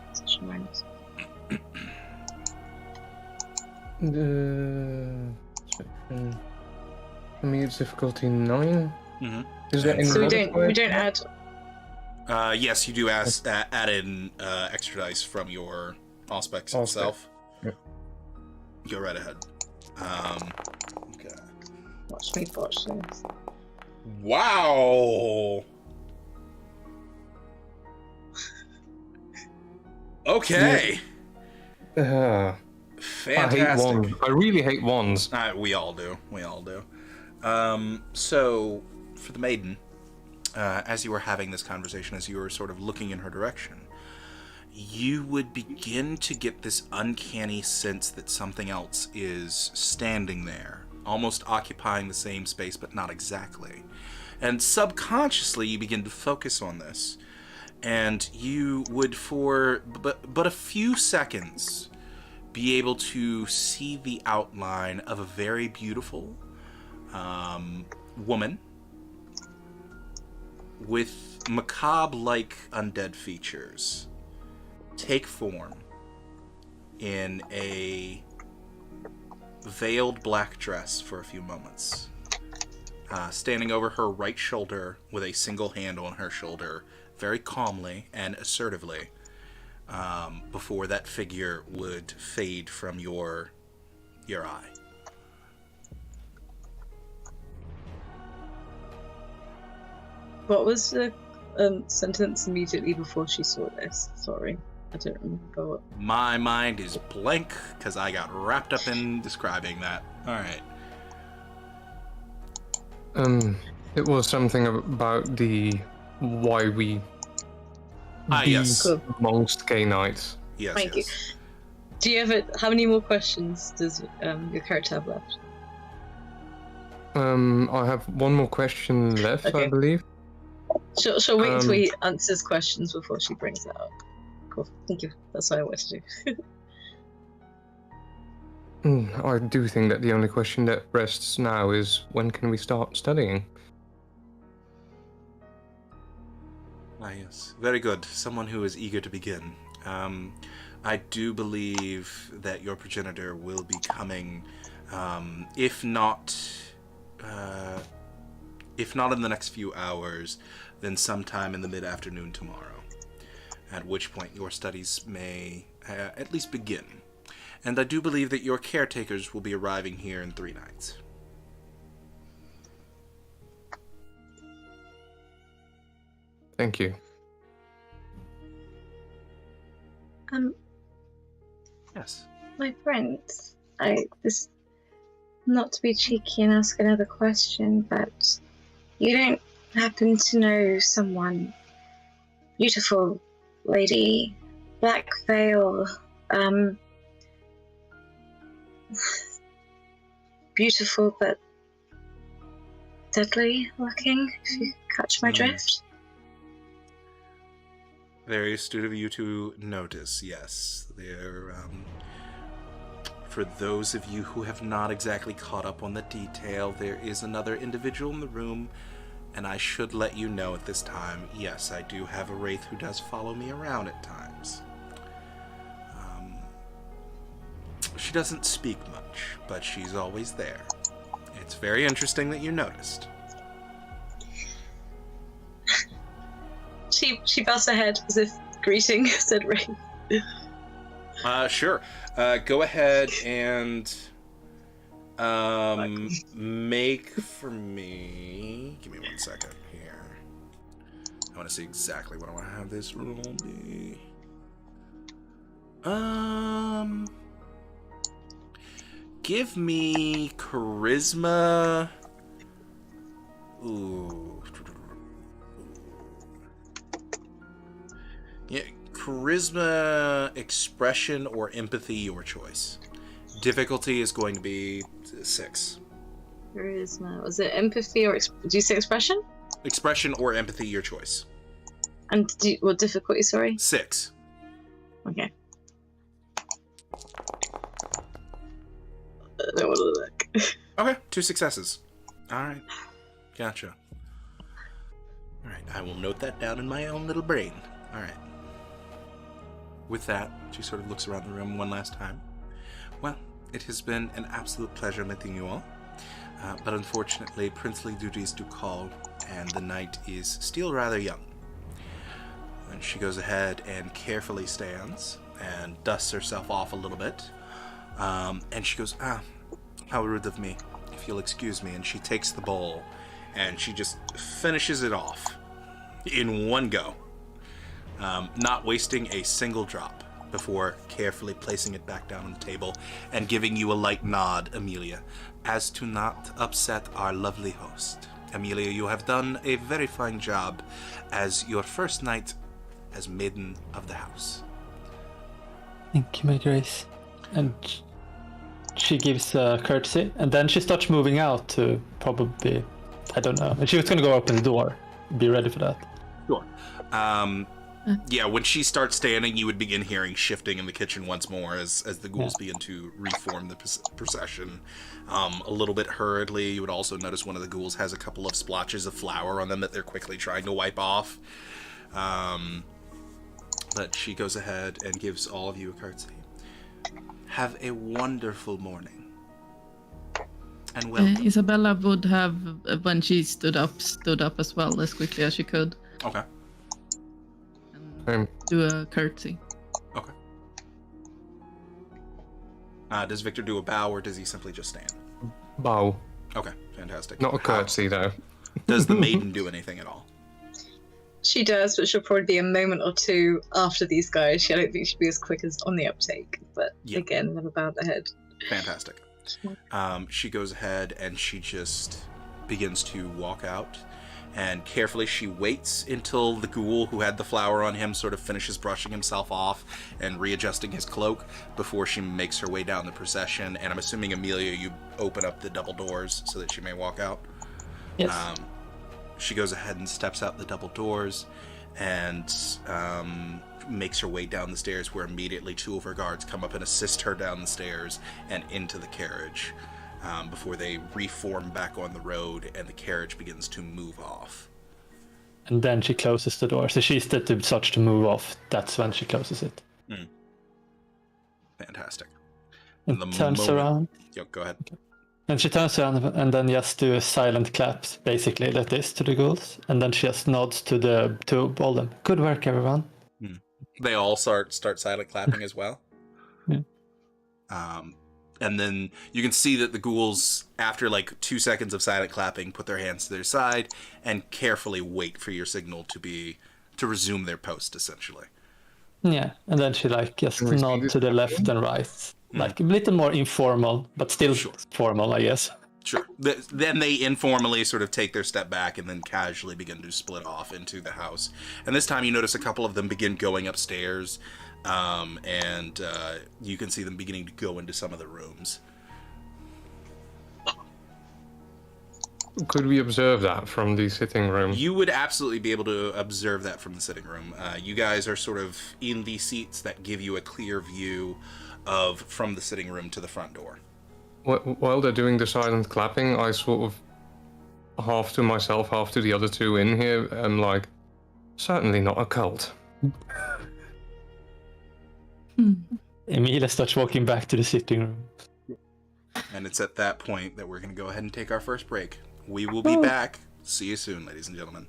Perception awareness. I mean, it's difficulty 9. Mm-hmm. Is that So we don't add. Yes, you do add in extra dice from your auspex itself. Yep. Go right ahead. Okay. Watch me watch this. Wow. Okay. Fantastic. I hate wands. I really hate wands. We all do. So, for the maiden, as you were having this conversation, as you were sort of looking in her direction, you would begin to get this uncanny sense that something else is standing there, almost occupying the same space, but not exactly. And subconsciously, you begin to focus on this. And you would, for but a few seconds, be able to see the outline of a very beautiful woman with macabre-like undead features take form in a veiled black dress for a few moments, standing over her right shoulder with a single hand on her shoulder, very calmly and assertively, before that figure would fade from your eye. What was the sentence immediately before she saw this? Sorry, I don't remember what. My mind is blank because I got wrapped up in describing that. All right. It was something about the why we yes. amongst gay knights. Yes. Thank yes. you. Do you have how many more questions does your character have left? I have one more question left, Okay. I believe. She'll wait until he answers questions before she brings that up. Cool. Thank you. That's what I wanted to do. I do think that the only question that rests now is when can we start studying? Ah, yes. Very good. Someone who is eager to begin. I do believe that your progenitor will be coming, if not in the next few hours, then sometime in the mid-afternoon tomorrow, at which point your studies may at least begin. And I do believe that your caretakers will be arriving here in 3 nights. Thank you. Yes. My friend, this not to be cheeky and ask another question, but you don't happen to know someone, beautiful lady, black veil, beautiful but deadly looking, if you catch my drift? Very astute of you to notice, yes. They're, for those of you who have not exactly caught up on the detail, there is another individual in the room, and I should let you know at this time, yes, I do have a wraith who does follow me around at times. She doesn't speak much, but she's always there. It's very interesting that you noticed. She bows her head as if greeting said Wraith. Sure. Go ahead and make for me. Give me 1 second here. I want to see exactly what I want to have this roll be. Give me charisma. Ooh. Yeah, charisma, expression, or empathy, your choice. Difficulty is going to be 6. Charisma. Was it empathy or do you say expression? Expression or empathy, your choice. And what difficulty? Sorry. 6. Okay. I don't want to look. Okay, 2 successes. All right, gotcha. All right, I will note that down in my own little brain. All right. With that, she sort of looks around the room one last time. Well, it has been an absolute pleasure meeting you all. But unfortunately, princely duties do call, and the night is still rather young. And she goes ahead and carefully stands and dusts herself off a little bit. And she goes, how rude of me, if you'll excuse me. And she takes the bowl, and she just finishes it off in one go. Not wasting a single drop before carefully placing it back down on the table and giving you a light nod, Amelia, as to not upset our lovely host. Amelia, you have done a very fine job as your first night as maiden of the house. Thank you, my grace. And she gives a courtesy, and then she starts moving out to probably, I don't know. She was going to go open the door. Be ready for that. Sure. Yeah, when she starts standing, you would begin hearing shifting in the kitchen once more as the ghouls begin to reform the procession. A little bit hurriedly, you would also notice one of the ghouls has a couple of splotches of flour on them that they're quickly trying to wipe off. But she goes ahead and gives all of you a courtesy. Have a wonderful morning. And welcome. Isabella would have, when she stood up as well as quickly as she could. Okay. And do a curtsy. Okay. Does Victor do a bow, or does he simply just stand? Bow. Okay, fantastic. Not a curtsy, though. Does the maiden do anything at all? She does, but she'll probably be a moment or two after these guys. I don't think she'll be as quick as on the uptake. But again, never bowed the head. Fantastic. She goes ahead and she just begins to walk out. And carefully she waits until the ghoul who had the flour on him sort of finishes brushing himself off and readjusting his cloak before she makes her way down the procession. And I'm assuming, Amelia, you open up the double doors so that she may walk out? Yes. She goes ahead and steps out the double doors and makes her way down the stairs, where immediately 2 of her guards come up and assist her down the stairs and into the carriage before they reform back on the road and the carriage begins to move off. And then she closes the door. So she's to such to move off. That's when she closes it. Fantastic. And turns around. Yo, go ahead. And she turns around and then just do a silent clap, basically, like this to the ghouls. And then she just nods to all them. Good work, everyone. They all start silent clapping as well. Yeah. And then you can see that the ghouls, after like 2 seconds of silent clapping, put their hands to their side and carefully wait for your signal to be to resume their post, essentially. Yeah, and then she like just nod to the left and right, like a little more informal, but still formal, I guess. Sure. Then they informally sort of take their step back and then casually begin to split off into the house. And this time you notice a couple of them begin going upstairs, and you can see them beginning to go into some of the rooms. Could we observe that from the sitting room? You would absolutely be able to observe that from the sitting room. You guys are sort of in the seats that give you a clear view of from the sitting room to the front door. While they're doing the silent clapping, I sort of, half to myself, half to the other two in here, am like, certainly not a cult. Emilia starts walking back to the sitting room. And it's at that point that we're going to go ahead and take our first break. We will be back. See you soon, ladies and gentlemen.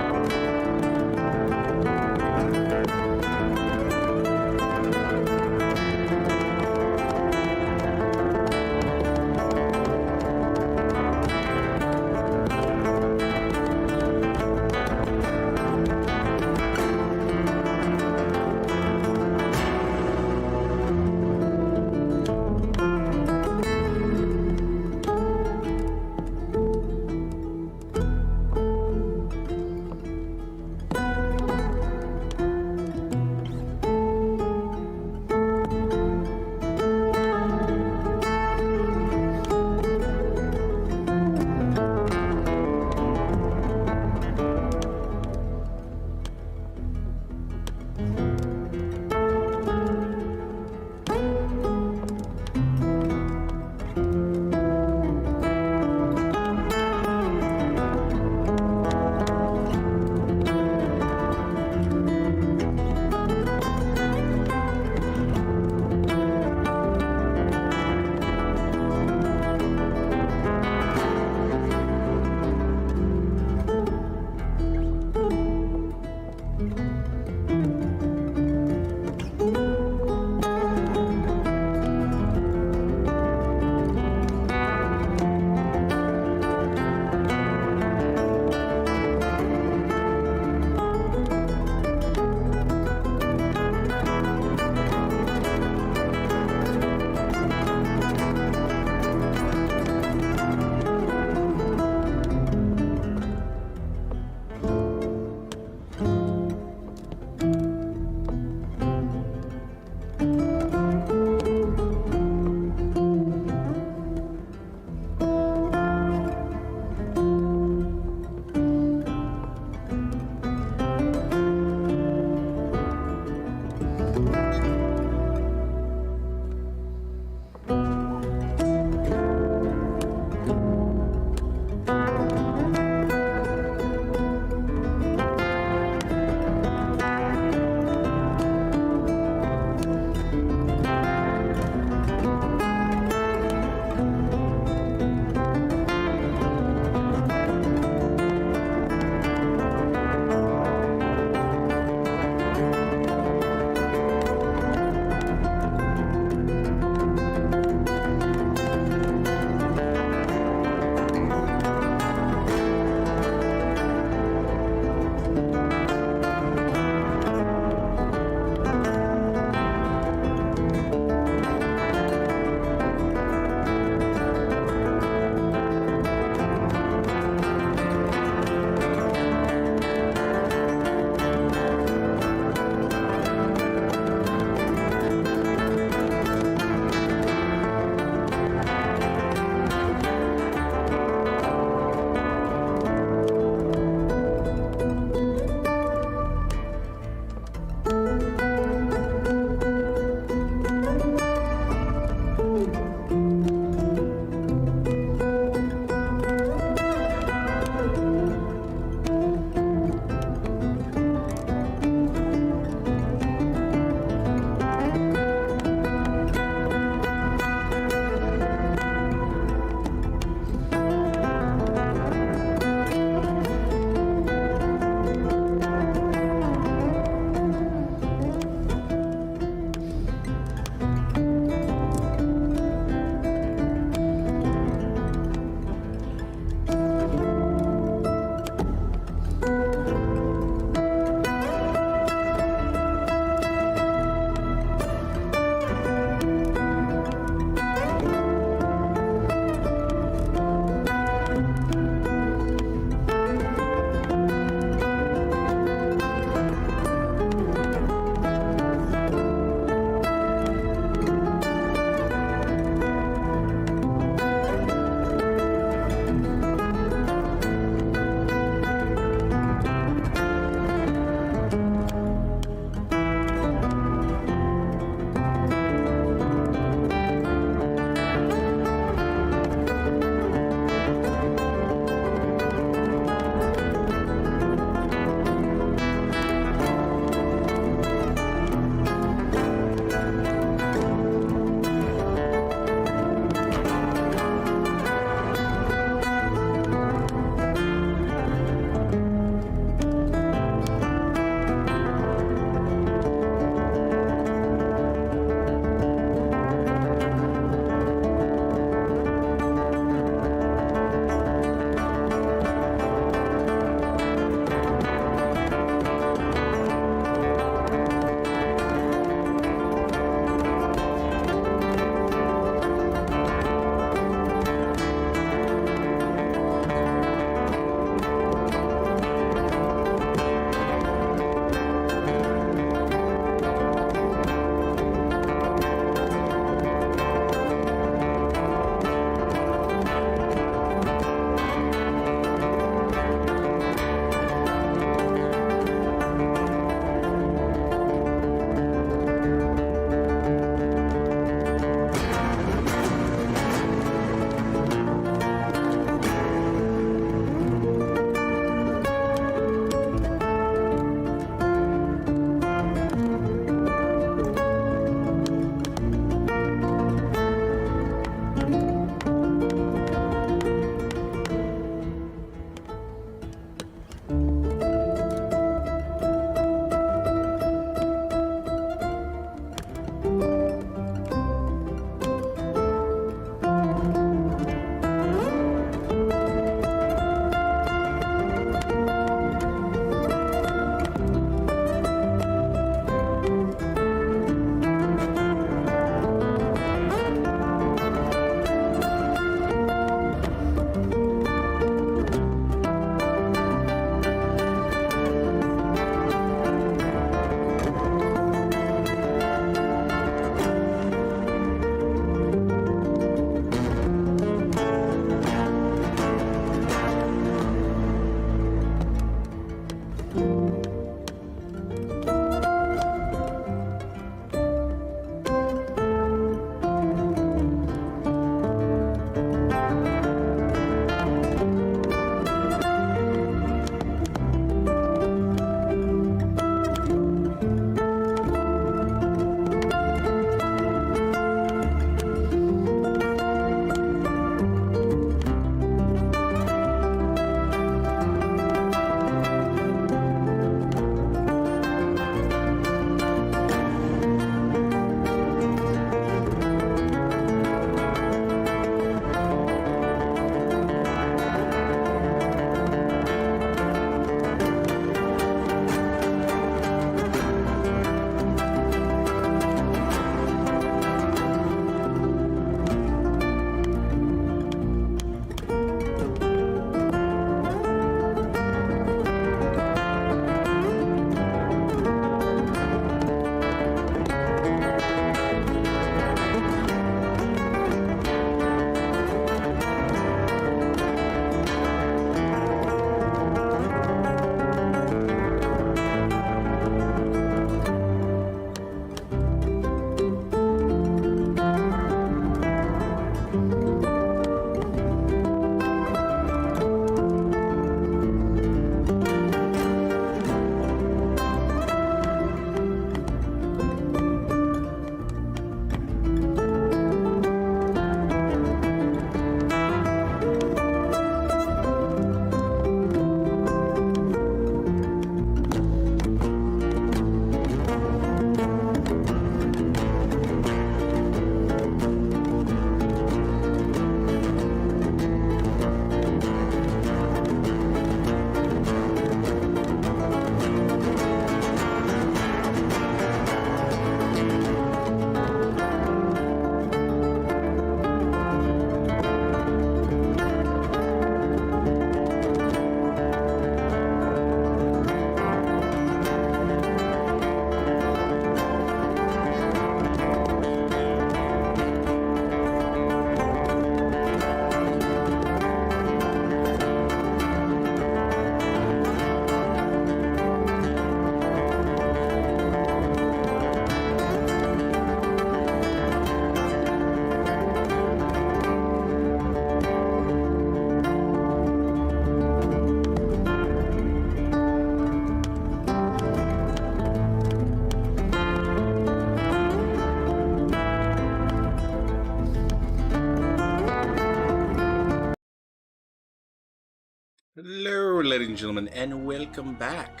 Hello, ladies and gentlemen, and welcome back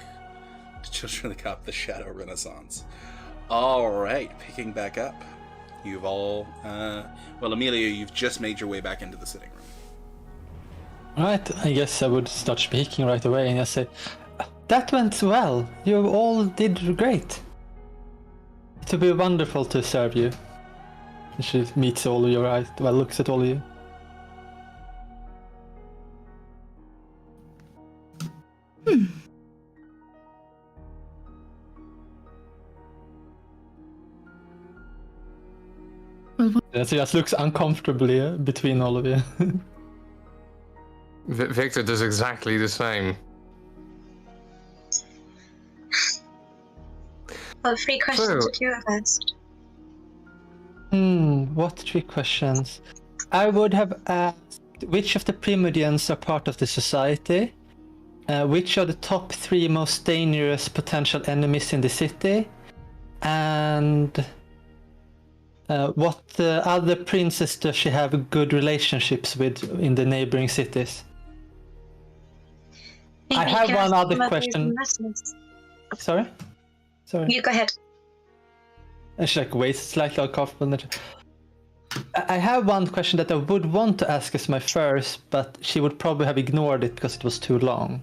to Children of the Cop, the Shadow Renaissance. Alright, picking back up. You've all, well, Amelia, you've just made your way back into the sitting room. Right, I guess I would start speaking right away and just say, that went well. You all did great. It would be wonderful to serve you. And she meets all of your eyes, well, looks at all of you. And she just looks uncomfortably between all of you. Victor does exactly the same. What 3 questions So- would you have asked? What 3 questions? I would have asked which of the Primogeans are part of the society, which are the top 3 most dangerous potential enemies in the city, and what other princes does she have good relationships with in the neighboring cities? I Maybe you have could one ask other some of those question. lessons. Sorry? You go ahead. And she like waits slightly uncomfortable. I have one question that I would want to ask as my first, but she would probably have ignored it because it was too long.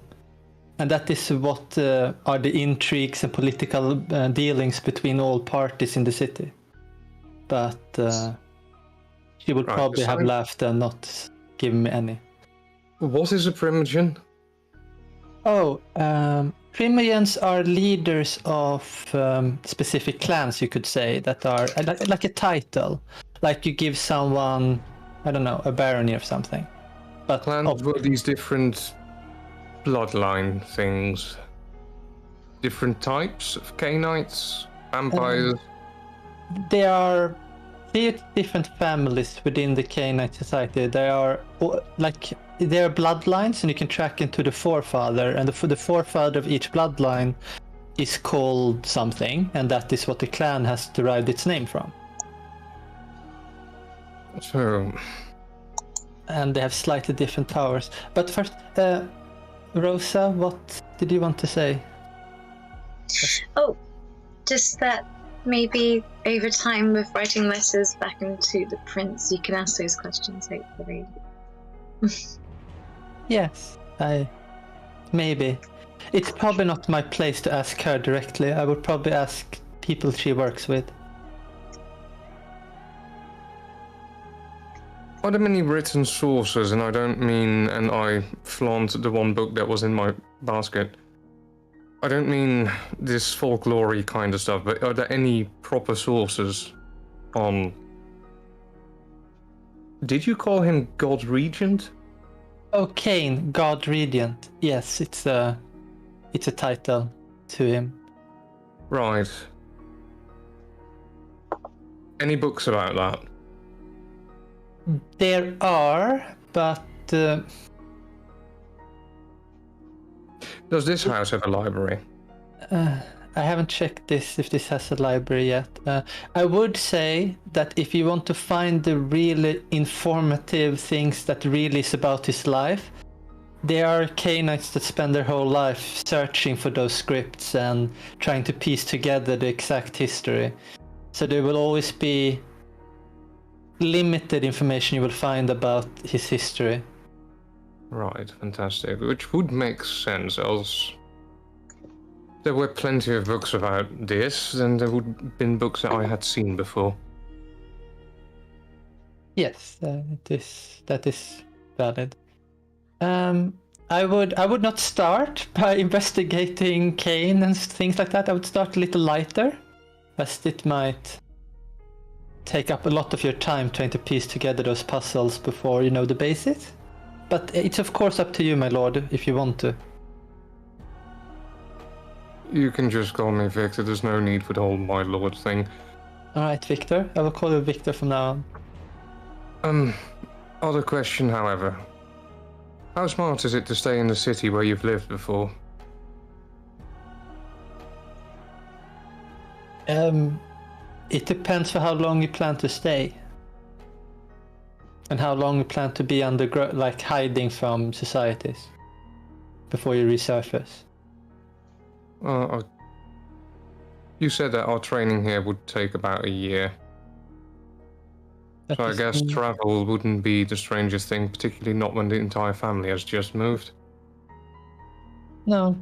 And that is what are the intrigues and political dealings between all parties in the city. But she would Right, probably have sorry. laughed and not given me any. What is a Primogen? Oh, Primogens are leaders of specific clans, you could say, that are like a title. Like you give someone, I don't know, a barony or something. But Clans were these different bloodline things. Different types of Cainites, vampires. there are 3 different families within the Cainite society. There are bloodlines, and you can track into the forefather, and the forefather of each bloodline is called something, and that is what the clan has derived its name from. So, And they have slightly different powers. But first, Rosa, what did you want to say? Oh, just that maybe over time with writing letters back into the prince, you can ask those questions, hopefully. Yes, maybe. It's probably not my place to ask her directly. I would probably ask people she works with. are there many written sources, and I don't mean, and I flaunt the one book that was in my basket. I don't mean this folklore kind of stuff, but are there any proper sources on... Did you call him God Regent? Oh, Cain, God Radiant. Yes, it's a title to him. Right. Any books about that? There are, but Does this house have a library? I haven't checked if this has a library yet. I would say that if you want to find the really informative things that really is about his life, there are Cainites that spend their whole life searching for those scripts and trying to piece together the exact history. So there will always be limited information you will find about his history. Right, fantastic. Which would make sense, else there were plenty of books about this, and there would have been books that I had seen before. Yes, that is valid. I would not start by investigating Cain and things like that. I would start a little lighter, as it might take up a lot of your time trying to piece together those puzzles before you know the basics. But it's of course up to you, my lord, if you want to. You can just call me Victor, there's no need for the whole my lord thing. Alright, Victor. I will call you Victor from now on. Other question, however. How smart is it to stay in the city where you've lived before? It depends for how long you plan to stay. And how long you plan to be underground, like hiding from societies. before you resurface. You said that our training here would take about a year. So I guess travel wouldn't be the strangest thing, particularly not when the entire family has just moved. No.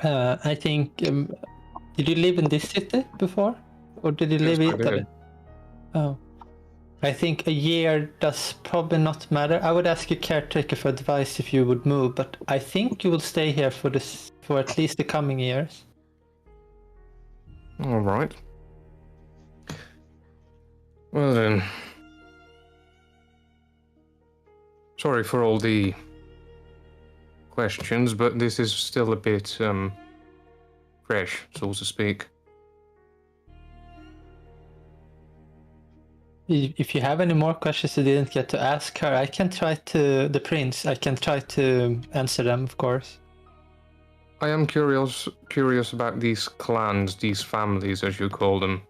I think... did you live in this city before? Or did you live in I Italy? did. Oh. I think a year does probably not matter. I would ask your caretaker for advice if you would move, but I think you will stay here for at least the coming years. All right. Well then. Sorry for all the questions, but this is still a bit fresh, so to speak. If you have any more questions you didn't get to ask her, I can try to... The prince, I can try to answer them, of course. I am curious about these clans, these families, as you call them.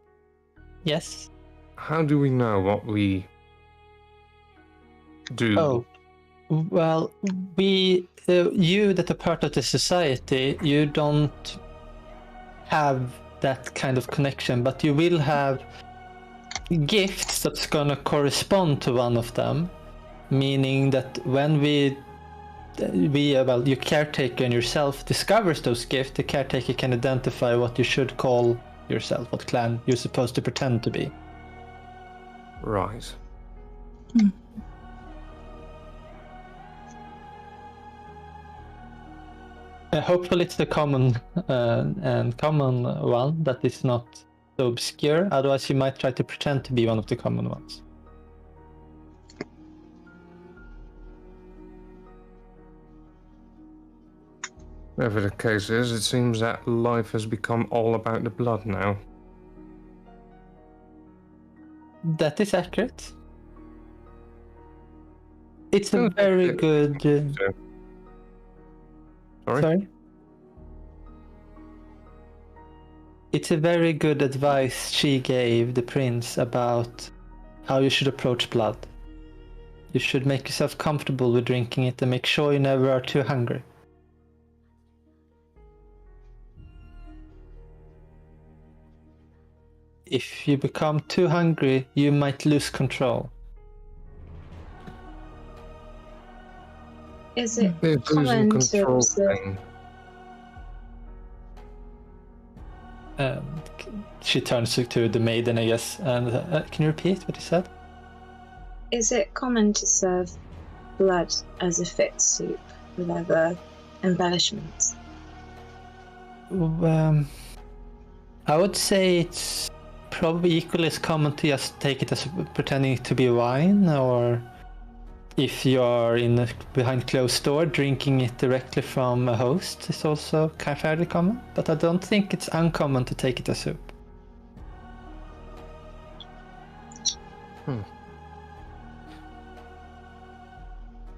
Yes? How do we know what we do? Oh, well, you that are part of the society, you don't have that kind of connection, but you will have gifts that's gonna correspond to one of them, meaning that when your caretaker and yourself discovers those gifts, the caretaker can identify what you should call yourself, what clan you're supposed to pretend to be. Right. Hopefully it's the common one that is not so obscure, otherwise you might try to pretend to be one of the common ones. Whatever the case is, it seems that life has become all about the blood now. That is accurate. It's a very good... Sorry? It's a very good advice she gave the prince about how you should approach blood. You should make yourself comfortable with drinking it and make sure you never are too hungry. If you become too hungry, you might lose control. Is it The losing common to control observe? thing. She turns to the maiden, I guess, and can you repeat what you said? Is it common to serve blood as a fit soup with other embellishments? I would say it's probably equally as common to just take it as pretending to be wine, or if you're behind closed door drinking it directly from a host is also kind of fairly common, but I don't think it's uncommon to take it as soup.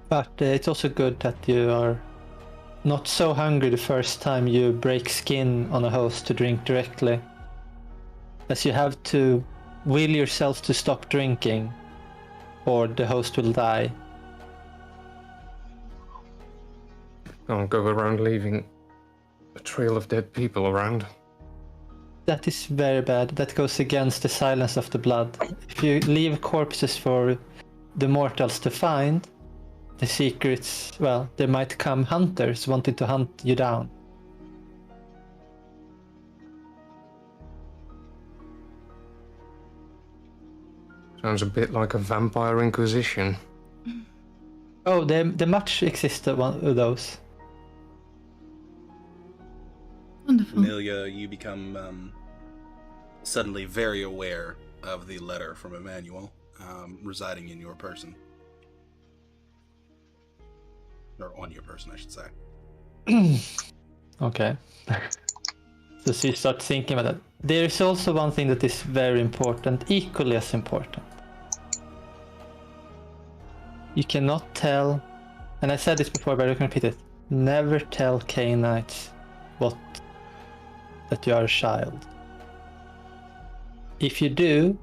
But it's also good that you are not so hungry the first time you break skin on a host to drink directly, as you have to will yourself to stop drinking or the host will die. Don't go around leaving a trail of dead people around. That is very bad. That goes against the silence of the blood. If you leave corpses for the mortals to find, the secrets, well, there might come hunters wanting to hunt you down. Sounds a bit like a vampire inquisition. Oh, there much existed one of those. Wonderful. Amelia, you become suddenly very aware of the letter from Emmanuel residing in your person. Or on your person, I should say. Okay. So she starts thinking about that. There is also one thing that is very important, equally as important. You cannot tell, and I said this before, but I can repeat it. Never tell Cainites that you are a child. If you do,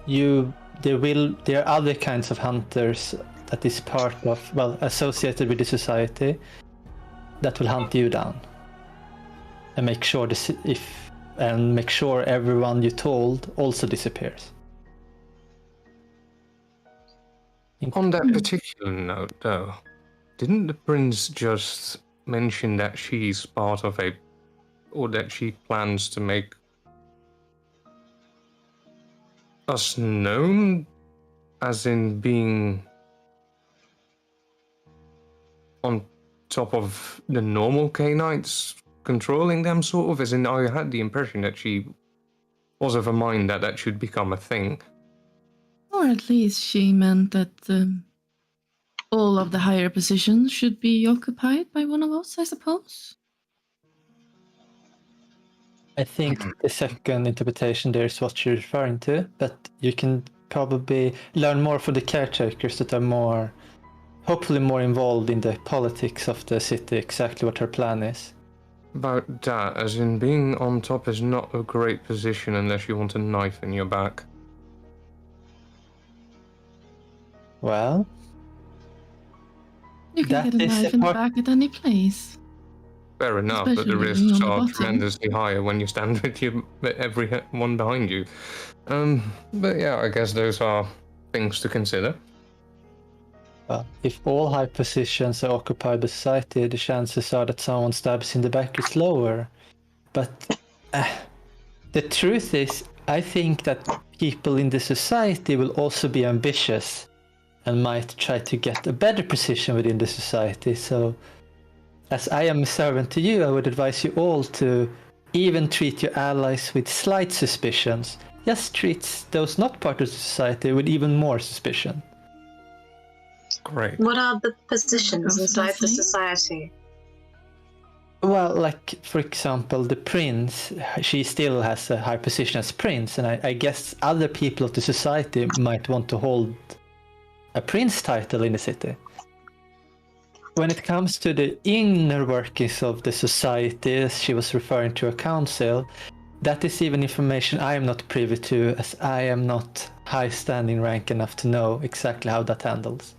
there are other kinds of hunters that is part of, well, associated with the society that will hunt you down and make sure make sure everyone you told also disappears. On that particular note, though, didn't the prince just mention that she's part of or that she plans to make us known, as in being on top of the normal K-Knights, controlling them, sort of? As in, I had the impression that she was of a mind that should become a thing. Or at least she meant that all of the higher positions should be occupied by one of us, I suppose. I think the second interpretation there is what you're referring to, but you can probably learn more from the caretakers that are hopefully more involved in the politics of the city, exactly what her plan is. About that, as in being on top is not a great position unless you want a knife in your back. Well, You can That get a is knife a in the part- back at any place. Fair enough, but the Especially risks being on the are bottom. tremendously higher when you stand with everyone behind you. But yeah, I guess those are things to consider. well, if all high positions are occupied by society, the chances are that someone stabs in the back is lower. But the truth is, I think that people in the society will also be ambitious and might try to get a better position within the society. So, as I am a servant to you, I would advise you all to even treat your allies with slight suspicions. Just treat those not part of the society with even more suspicion. Great. What are the positions Goes inside the nothing. society? Well, like, for example, the prince, she still has a high position as prince, and I guess other people of the society might want to hold a prince title in the city. When it comes to the inner workings of the society, as she was referring to a council, that is even information I am not privy to, as I am not high standing rank enough to know exactly how that handles.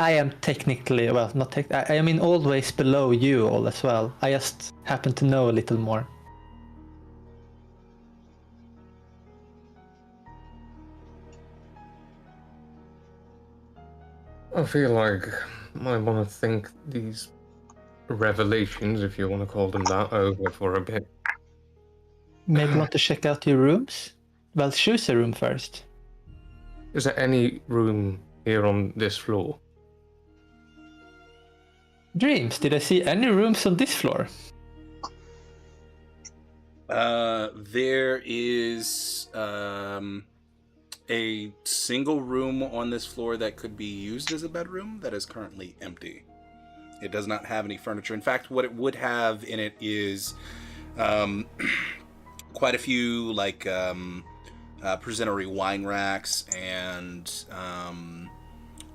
I am technically, well, not I am in all ways below you all as well. I just happen to know a little more. I feel like I want to think these revelations, if you want to call them that, over for a bit. Maybe want to check out your rooms? Well, choose a room first. Is there any room here on this floor? Dreams, did I see any rooms on this floor? There is a single room on this floor that could be used as a bedroom that is currently empty. It does not have any furniture. In fact, what it would have in it is quite a few presentery wine racks and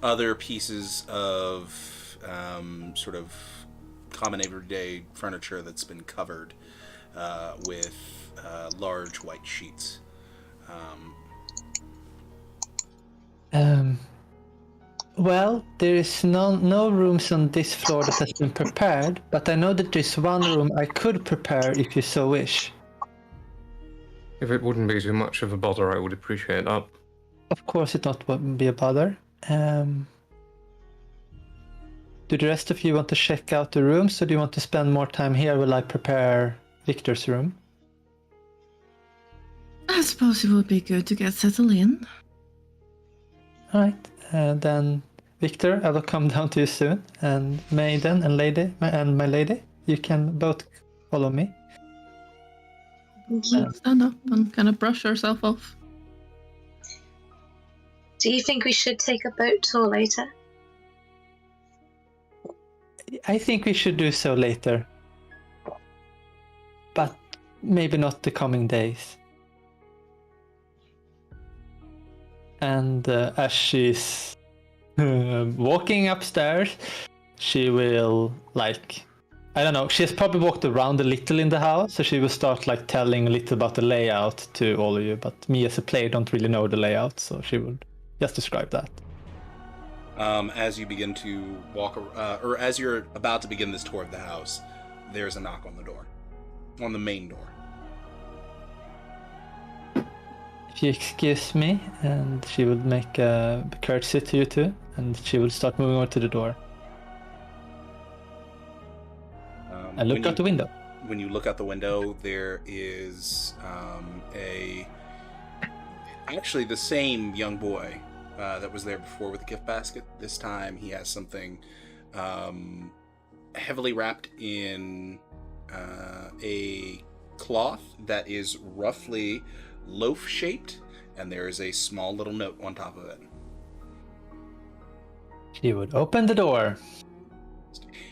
other pieces of sort of common everyday furniture that's been covered with large white sheets. Well, there is no rooms on this floor that has been prepared, but I know that there's one room I could prepare if you so wish. If it wouldn't be too much of a bother, I would appreciate that. Of course, it not wouldn't be a bother. Do the rest of you want to check out the rooms, or do you want to spend more time here while I prepare Victor's room? I suppose it would be good to get settled in. Alright, then Victor, I will come down to you soon, and Maiden and Lady, and my lady, you can both follow me. Stand up and kind of brush yourself off. Do you think we should take a boat tour later? I think we should do so later. But maybe not the coming days. And as she's walking upstairs, she will, I don't know, she has probably walked around a little in the house, so she will start telling a little about the layout to all of you, but me as a player don't really know the layout, so she would Just describe that. As you begin to walk, or as you're about to begin this tour of the house, there's a knock on the door, on the main door. If you excuse me, and she would make a courtesy to you two, and she will start moving over to the door. And look out the window. When you look out the window, there is actually the same young boy that was there before with the gift basket. This time he has something heavily wrapped in a cloth that is roughly loaf-shaped, and there is a small little note on top of it. She would open the door.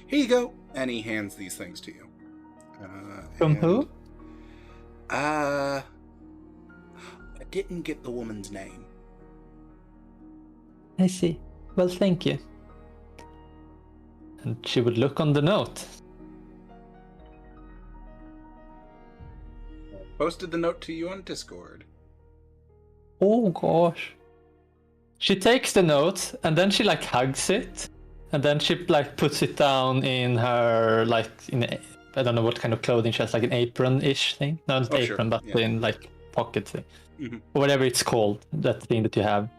Here you go. And he hands these things to you. From who? I didn't get the woman's name. I see. Well, thank you. And she would look on the note. Posted the note to you on Discord. Oh gosh. She takes the note and then she like hugs it, and then she like puts it down in her I don't know what kind of clothing she has, like an apron-ish thing. No, not apron, but in like pocket thing, or whatever it's called, that thing that you have.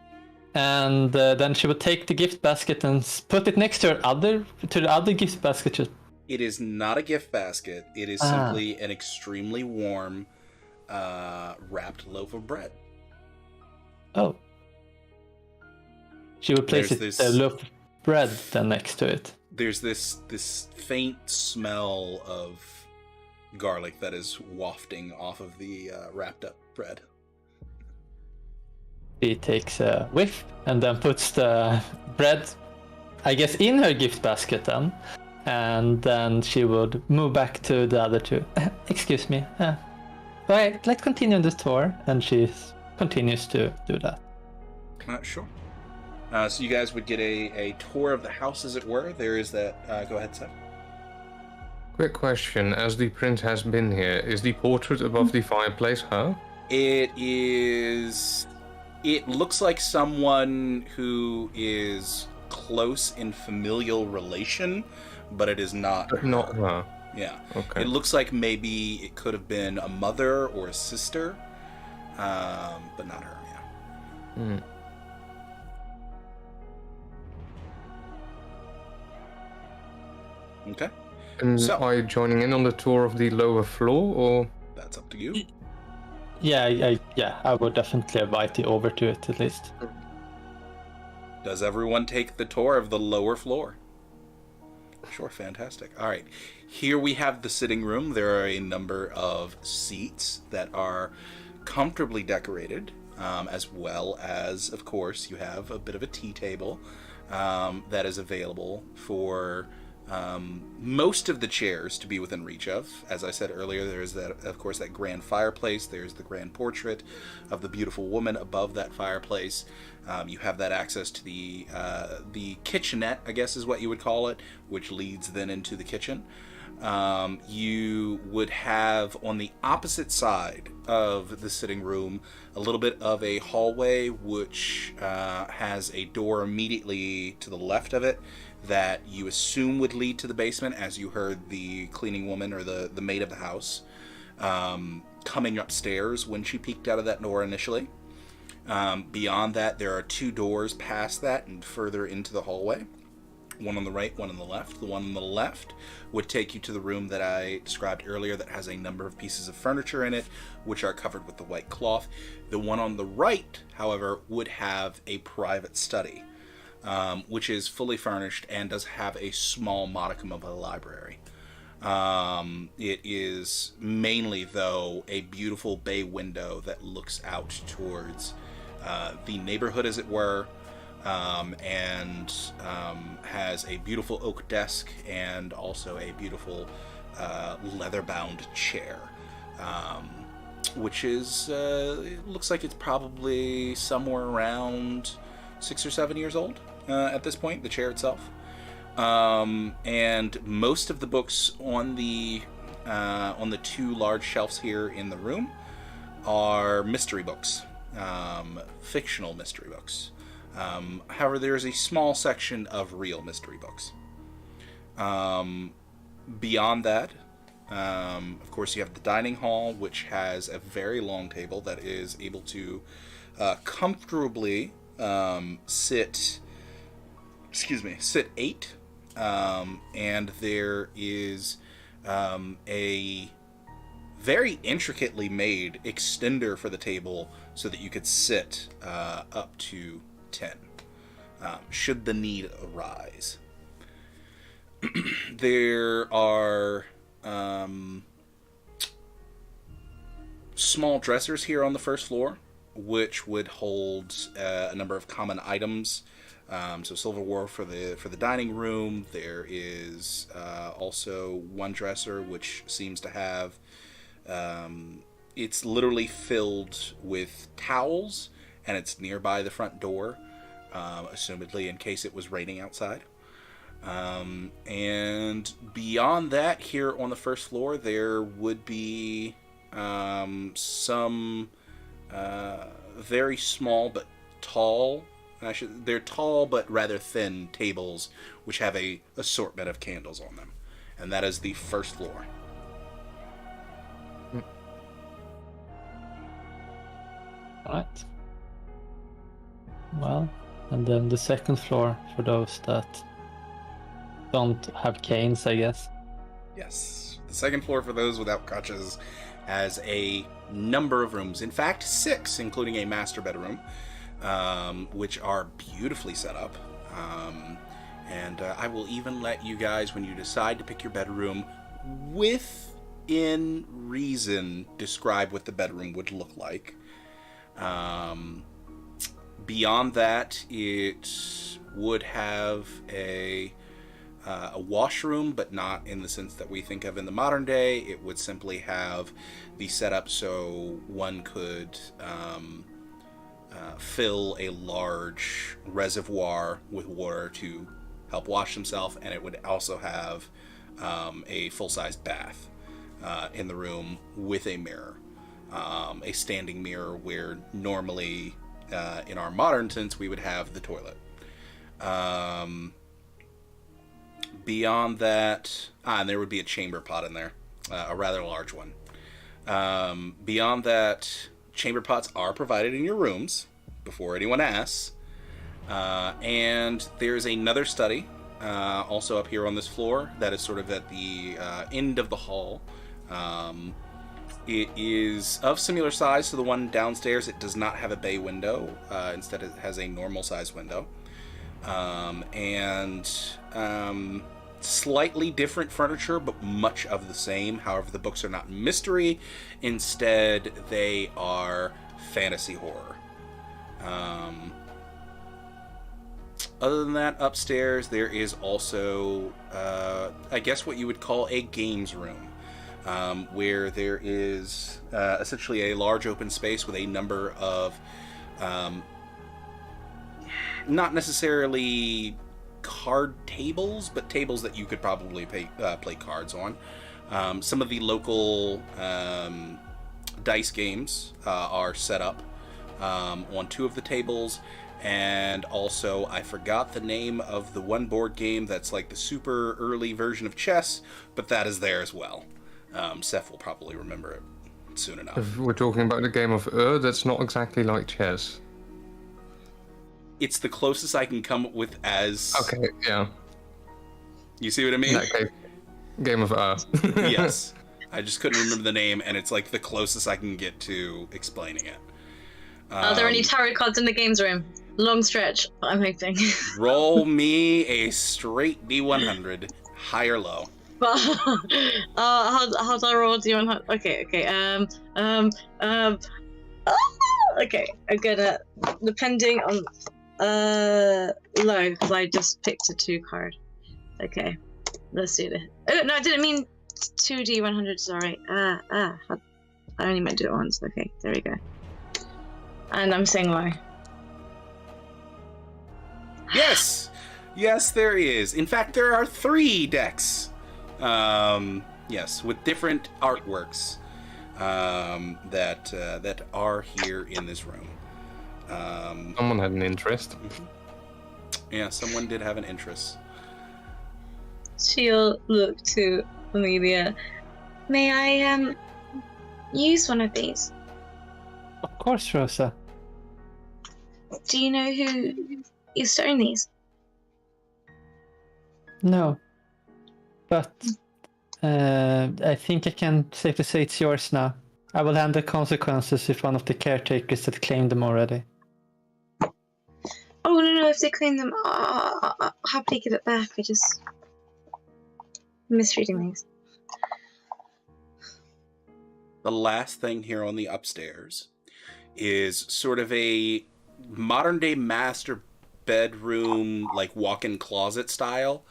And then she would take the gift basket and put it next to the other gift basket. It is not a gift basket. It is simply an extremely warm, wrapped loaf of bread. Oh. She would place the loaf of bread then next to it. There's this faint smell of garlic that is wafting off of the wrapped up bread. She takes a whiff and then puts the bread, I guess, in her gift basket then. And then she would move back to the other two. Excuse me. Alright, let's continue this tour. And she continues to do that. Sure. So you guys would get a tour of the house, as it were. There is that... go ahead, Seth. Quick question. As the prince has been here, is the portrait above the fireplace her? It is... It looks like someone who is close in familial relation, but it is not her. Not her. Yeah. Okay. It looks like maybe it could have been a mother or a sister, but not her, yeah. Okay. And So- are you joining in on the tour of the lower floor, or...? That's up to you. Yeah, I would definitely invite you over to it at least. Does everyone take the tour of the lower floor? Sure, fantastic. All right. Here we have the sitting room. There are a number of seats that are comfortably decorated, as well as, of course, you have a bit of a tea table that is available for most of the chairs to be within reach of. As I said earlier, there is that, of course, that grand fireplace. There's the grand portrait of the beautiful woman above that fireplace. You have that access to the kitchenette, I guess is what you would call it, which leads then into the kitchen. You would have on the opposite side of the sitting room a little bit of a hallway, which has a door immediately to the left of it that you assume would lead to the basement, as you heard the cleaning woman or the maid of the house coming upstairs when she peeked out of that door initially. Beyond that, there are two doors past that and further into the hallway. One on the right, one on the left. The one on the left would take you to the room that I described earlier that has a number of pieces of furniture in it, which are covered with the white cloth. The one on the right, however, would have a private study, which is fully furnished and does have a small modicum of a library. It is mainly, though, a beautiful bay window that looks out towards the neighborhood, as it were, and has a beautiful oak desk and also a beautiful leather-bound chair, which is, it looks like it's probably somewhere around 6 or 7 years old at this point, the chair itself. And most of the books on the two large shelves here in the room are mystery books, fictional mystery books. However, there is a small section of real mystery books. Beyond that, of course, you have the dining hall, which has a very long table that is able to comfortably sit 8. And there is a very intricately made extender for the table so that you could sit up to 10, should the need arise. There are small dressers here on the first floor, which would hold a number of common items. So silverware for the dining room. There is also one dresser which seems to have it's literally filled with towels, and it's nearby the front door, assumedly in case it was raining outside. And beyond that, here on the first floor, there would be some very small but tall, they're tall but rather thin tables which have a assortment of candles on them. And that is the first floor. Alright. Well, and then the second floor for those that don't have canes, I guess. Yes. The second floor for those without crutches has a number of rooms. In fact, 6, including a master bedroom, which are beautifully set up. And I will even let you guys, when you decide to pick your bedroom, within reason, describe what the bedroom would look like. Beyond that, it would have a washroom, but not in the sense that we think of in the modern day. It would simply have the setup so one could fill a large reservoir with water to help wash themselves, and it would also have a full-size bath in the room with a mirror, a standing mirror where normally in our modern sense we would have the toilet. Beyond that, and there would be a chamber pot in there, a rather large one. Beyond that, chamber pots are provided in your rooms, before anyone asks. And there's another study, also up here on this floor, that is sort of at the end of the hall. It is of similar size to the one downstairs. It does not have a bay window. Instead, it has a normal size window. And slightly different furniture, but much of the same. However, the books are not mystery. Instead, they are fantasy horror. Other than that, upstairs there is also, I guess what you would call a games room, where there is essentially a large open space with a number of not necessarily card tables, but tables that you could probably play cards on. Some of the local dice games are set up on 2 of the tables, and also I forgot the name of the one board game that's like the super early version of chess, but that is there as well. Seth will probably remember it soon enough. If we're talking about the game of that's not exactly like chess. It's the closest I can come up with as... Okay, yeah. You see what I mean? Okay. Game of Yes. I just couldn't remember the name, and it's like the closest I can get to explaining it. Are there any tarot cards in the games room? Long stretch, I'm hoping. Roll me a straight D100, high or low. How do I roll D100? Okay. Okay, I'm gonna, depending on low, because I just picked a 2 card. Okay, let's do this. Oh no, I didn't mean 2D100. Sorry. I only meant to do it once. Okay, there we go. And I'm saying low. Yes, there is. In fact, there are 3 decks. Yes, with different artworks that are here in this room. Someone had an interest. Yeah, someone did have an interest. She'll look to Amelia. May I use one of these? Of course, Rosa. Do you know who is storing these? No. But I think I can safely say it's yours now. I will handle consequences if one of the caretakers had claimed them already. Oh, no, if they claim them, I'll happily give it back. I just... misreading these. The last thing here on the upstairs is sort of a modern day master bedroom, like walk-in closet style.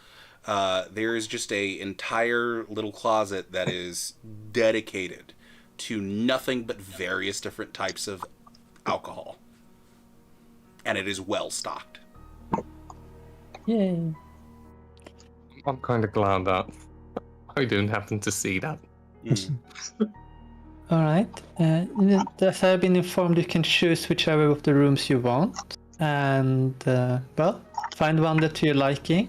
There is just a entire little closet that is dedicated to nothing but various different types of alcohol. And it is well stocked. Yay. I'm kind of glad that I didn't happen to see that. Alright. As I've been informed, you can choose whichever of the rooms you want. And, well, find one that you're liking.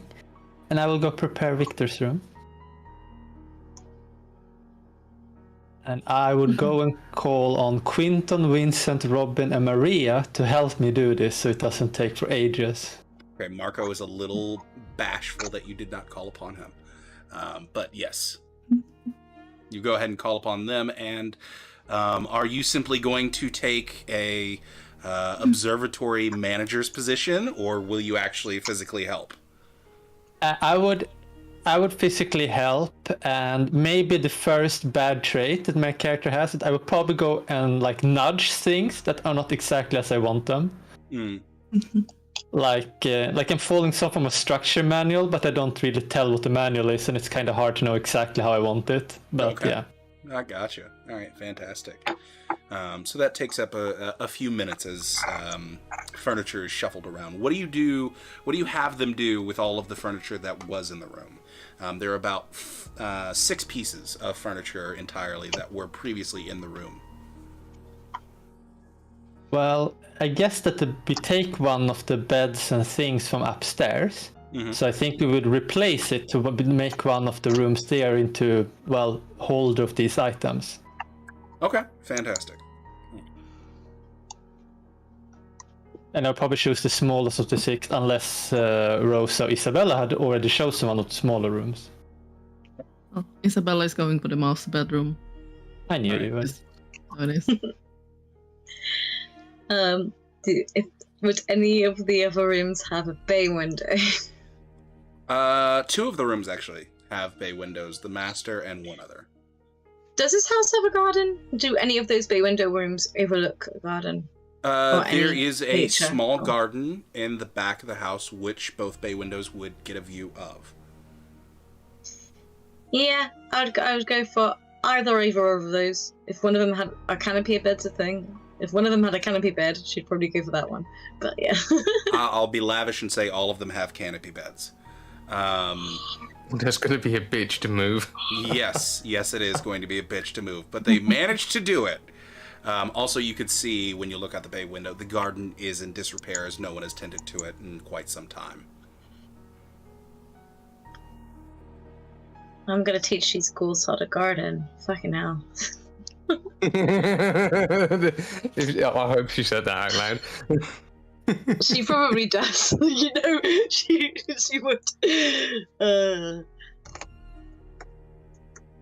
And I will go prepare Victor's room. And I would go and call on Quinton, Vincent, Robin, and Maria to help me do this so it doesn't take for ages. Okay, Marco is a little bashful that you did not call upon him. But yes. You go ahead and call upon them, and are you simply going to take a observatory manager's position, or will you actually physically help? I would physically help, and maybe the first bad trait that my character has, I would probably go and like nudge things that are not exactly as I want them. Like I'm following some from a structure manual, but I don't really tell what the manual is, and it's kind of hard to know exactly how I want it. But Okay. yeah. I gotcha. All right, fantastic. So that takes up a few minutes as furniture is shuffled around. What do you do? What do you have them do with all of the furniture that was in the room? There are about 6 pieces of furniture entirely that were previously in the room. Well, I guess that we take one of the beds and things from upstairs. So I think we would replace it to make one of the rooms there into, well, holder of these items. Okay, fantastic. And I'll probably choose the smallest of the 6 unless Rosa or Isabella had already chosen one of the smaller rooms. Oh, Isabella is going for the master bedroom. I knew you would. So it is. Would any of the other rooms have a bay window? 2 of the rooms actually have bay windows, the master and one other. Does this house have a garden? Do any of those bay window rooms overlook a garden? There is a nature. small garden in the back of the house, which both bay windows would get a view of. Yeah, I would go for either of those. If one of them had a canopy bed's a thing. If one of them had a canopy bed, she'd probably go for that one. But yeah. I'll be lavish and say all of them have canopy beds. There's going to be a bitch to move. Yes, it is going to be a bitch to move, but they managed to do it. Also, you could see when you look out the bay window, the garden is in disrepair as no one has tended to it in quite some time. I'm gonna teach these ghouls how to garden. Fucking hell. I hope she said that out loud. She probably does. She would.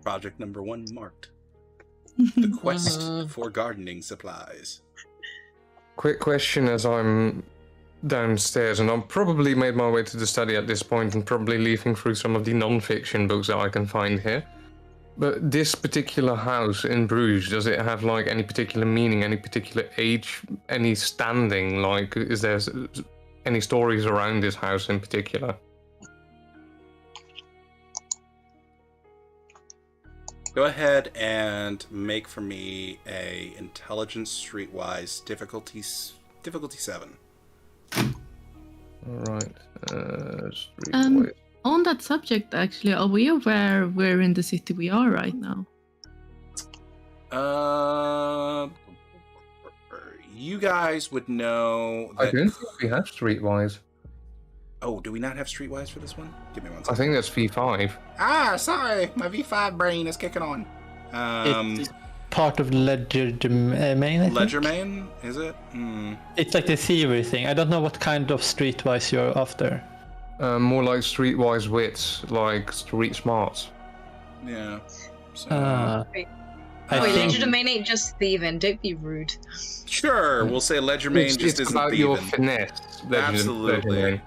Project number 1 marked. The quest for gardening supplies. Quick question as I'm downstairs, and I've probably made my way to the study at this point and probably leafing through some of the non-fiction books that I can find here. But this particular house in Bruges, does it have like any particular meaning, any particular age, any standing? Like, is there any stories around this house in particular? Go ahead and make for me a intelligence streetwise difficulty 7. Alright. On that subject, actually, are we aware where in the city we are you guys would know I that... don't think we have Streetwise. Oh, do we not have Streetwise for this one? Give me one I second. think that's V5. Ah, sorry. My V5 brain is kicking on. It's part of Legerdemain, I think. Legerdemain, is it? It's like the thievery thing. I don't know what kind of Streetwise you're after. More like Streetwise wits, like Street smarts. Yeah. So, Wait, I think Legerdemain ain't just thieving. Don't be rude. sure, we'll say Legerdemain just It's isn't about your thieving. finesse. Absolutely.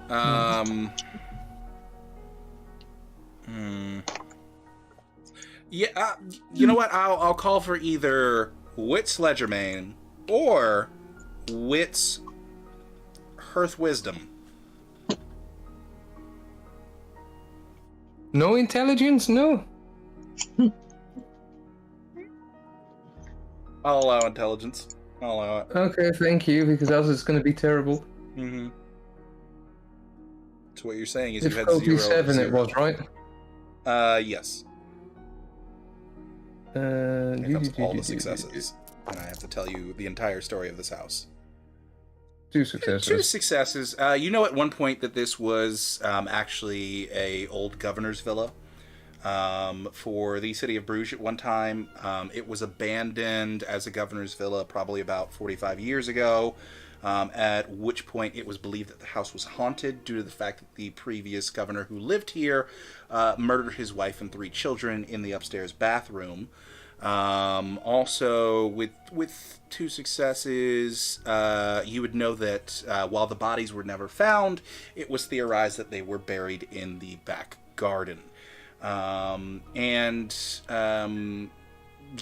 Legerdemain. Yeah, you know what? I'll call for either Wits Legerdemain or Wits Hearth Wisdom. No intelligence? No. I'll allow intelligence. I'll allow it. Okay, thank you, because else it's going to be terrible. Mm-hmm. So what you're saying is you had Difficulty 0. 7 it was, right? Yes. Here comes all the successes. And I have to tell you the entire story of this house. 2 successes. 2 successes. You know at one point that this was actually a old governor's villa for the city of Bruges at one time. It was abandoned as a governor's villa probably about 45 years ago, at which point it was believed that the house was haunted due to the fact that the previous governor who lived here murdered his wife and 3 children in the upstairs bathroom. Also, with 2 successes, you would know that while the bodies were never found, it was theorized that they were buried in the back garden.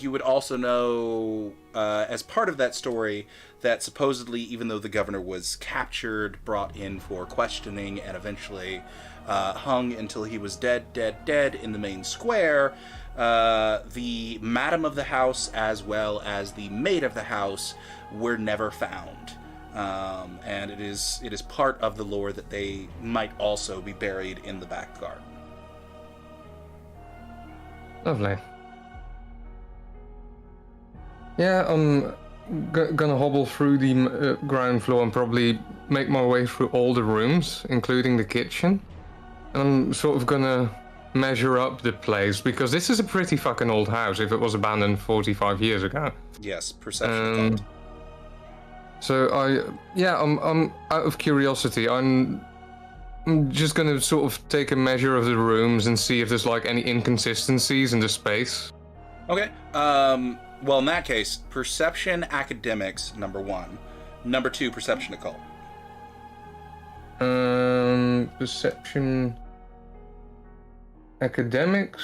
You would also know, as part of that story, that supposedly, even though the governor was captured, brought in for questioning, and eventually hung until he was dead in the main square, the madam of the house as well as the maid of the house were never found. And it is part of the lore that they might also be buried in the back garden. Lovely. Yeah, I'm gonna hobble through the ground floor and probably make my way through all the rooms, including the kitchen. And I'm sort of gonna measure up the place, because this is a pretty fucking old house if it was abandoned 45 years ago. Yes, perception. So I'm out of curiosity. I'm just gonna sort of take a measure of the rooms and see if there's like any inconsistencies in the space. Okay. Well, in that case, perception academics, number 1. Number 2, perception occult. Perception academics.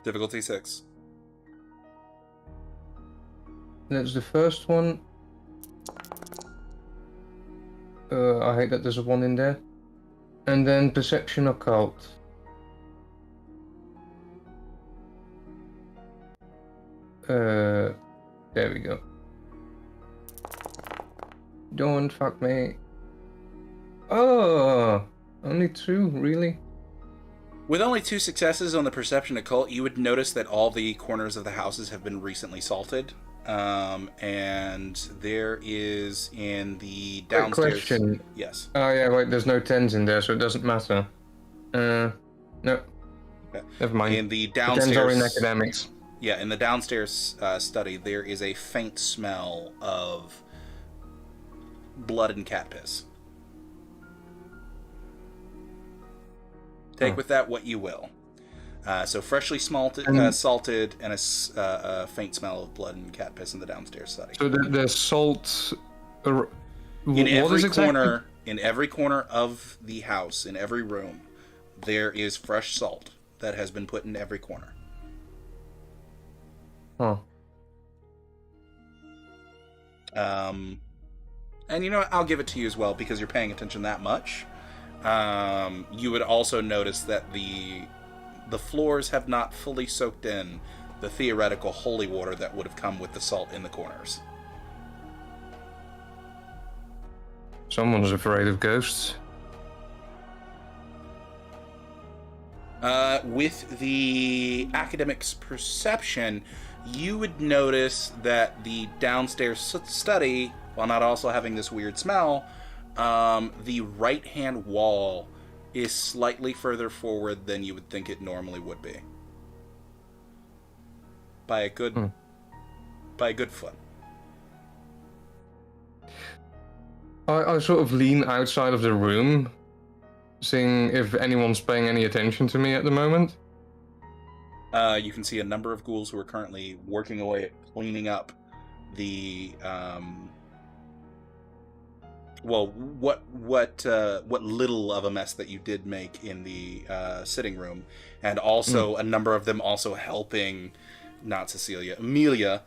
Difficulty 6. That's the first one. I hate that there's a 1 in there. And then perception occult. There we go. Don't fuck me. Oh, only 2, really? With only 2 successes on the perception occult, you would notice that all the corners of the houses have been recently salted. And there is in the downstairs... Question. Yes. Oh yeah, wait, there's no 10s in there, so it doesn't matter. No. Okay. Never mind. In the The 10s downstairs... are in academics. Yeah, in the downstairs study, there is a faint smell of blood and cat piss. Take with that what you will. So freshly salted and a faint smell of blood and cat piss in the downstairs study. So the salt... In every corner of the house, in every room, there is fresh salt that has been put in every corner. Huh. And you know what? I'll give it to you as well because you're paying attention that much. You would also notice that the floors have not fully soaked in the theoretical holy water that would have come with the salt in the corners. Someone's afraid of ghosts. With the academic's perception, you would notice that the downstairs study while not also having this weird smell, the right-hand wall is slightly further forward than you would think it normally would be. By a good foot. I sort of lean outside of the room, seeing if anyone's paying any attention to me at the moment. You can see a number of ghouls who are currently working away at cleaning up the what little of a mess that you did make in the sitting room, and also a number of them also helping, not Cecilia, Amelia,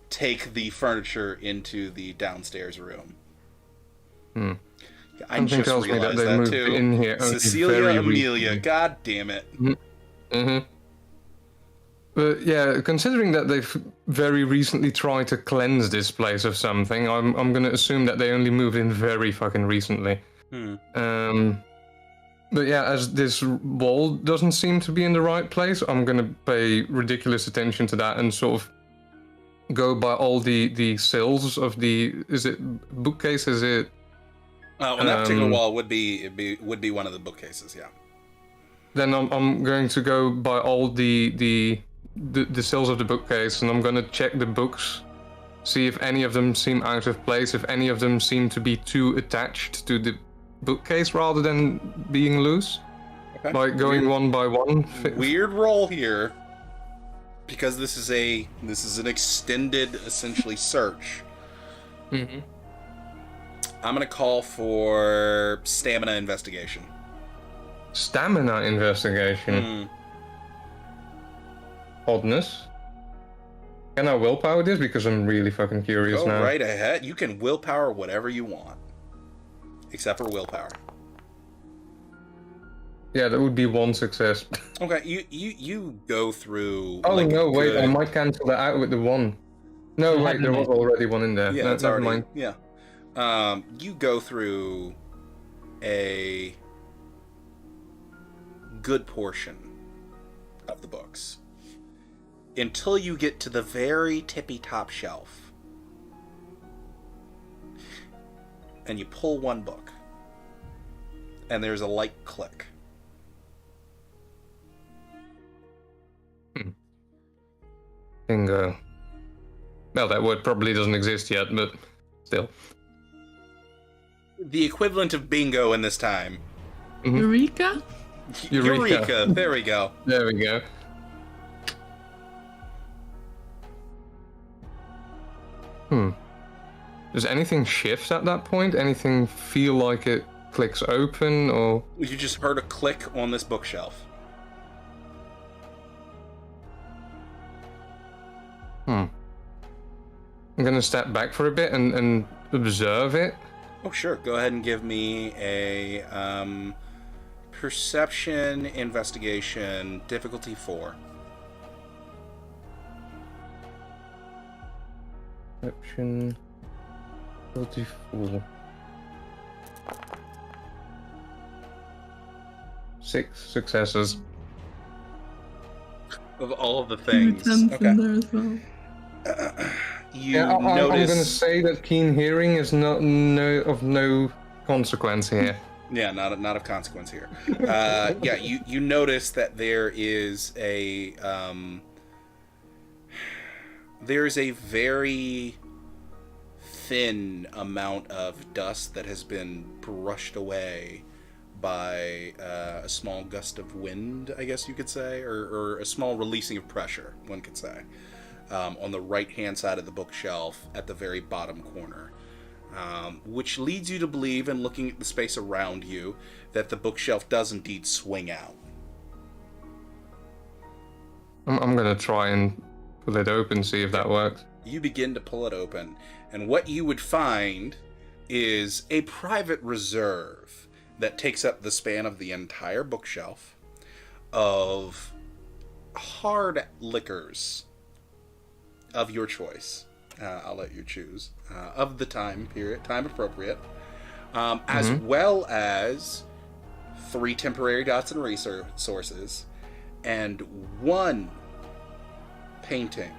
take the furniture into the downstairs room. I Something just tells me that realized they that moved too. in here only Cecilia, very Amelia, recently. god damn it. But yeah, considering that they've very recently tried to cleanse this place of something, I'm gonna assume that they only moved in very fucking recently. But yeah, as this wall doesn't seem to be in the right place, I'm gonna pay ridiculous attention to that and sort of go by all the sills of the, is it bookcase? Is it? On that particular wall would be one of the bookcases, yeah. Then I'm going to go by all the sills of the bookcase, and I'm going to check the books, see if any of them seem out of place, if any of them seem to be too attached to the bookcase rather than being loose. Okay. Like going one by one. Weird roll here, because this is an extended, essentially, search. Mm-hmm. I'm gonna call for stamina investigation. Stamina investigation. Oddness. Can I willpower this? Because I'm really fucking curious Go now. right ahead. You can willpower whatever you want, except for willpower. Yeah, that would be one success. Okay, you go through. Oh like, no, wait, I good- might cancel that out with the one. No, wait, there was already one in there. Yeah, No, it's never already. mind. Yeah. You go through a good portion of the books until you get to the very tippy top shelf, and you pull one book, and there's a light click. Bingo. Well, that word probably doesn't exist yet, but still. The equivalent of bingo in this time. Eureka? Eureka. There we go. There we go. Does anything shift at that point? Anything feel like it clicks open, or? You just heard a click on this bookshelf. I'm gonna step back for a bit and observe it. Oh, sure. Go ahead and give me a perception investigation, difficulty 4. Perception 44. 6 successes. Of all of the Two things. tens Okay. in there as well. You Yeah, I'm notice. gonna say that keen hearing is of no consequence here. Yeah, not of consequence here. Yeah, you notice that there is a very thin amount of dust that has been brushed away by a small gust of wind, I guess you could say, or a small releasing of pressure, one could say, on the right-hand side of the bookshelf at the very bottom corner. Which leads you to believe, in looking at the space around you, that the bookshelf does indeed swing out. I'm gonna try and pull it open, see if that works. You begin to pull it open, and what you would find is a private reserve that takes up the span of the entire bookshelf of hard liquors of your choice. I'll let you choose. Of the time appropriate, as well as 3 temporary dots and resources, and 1 painting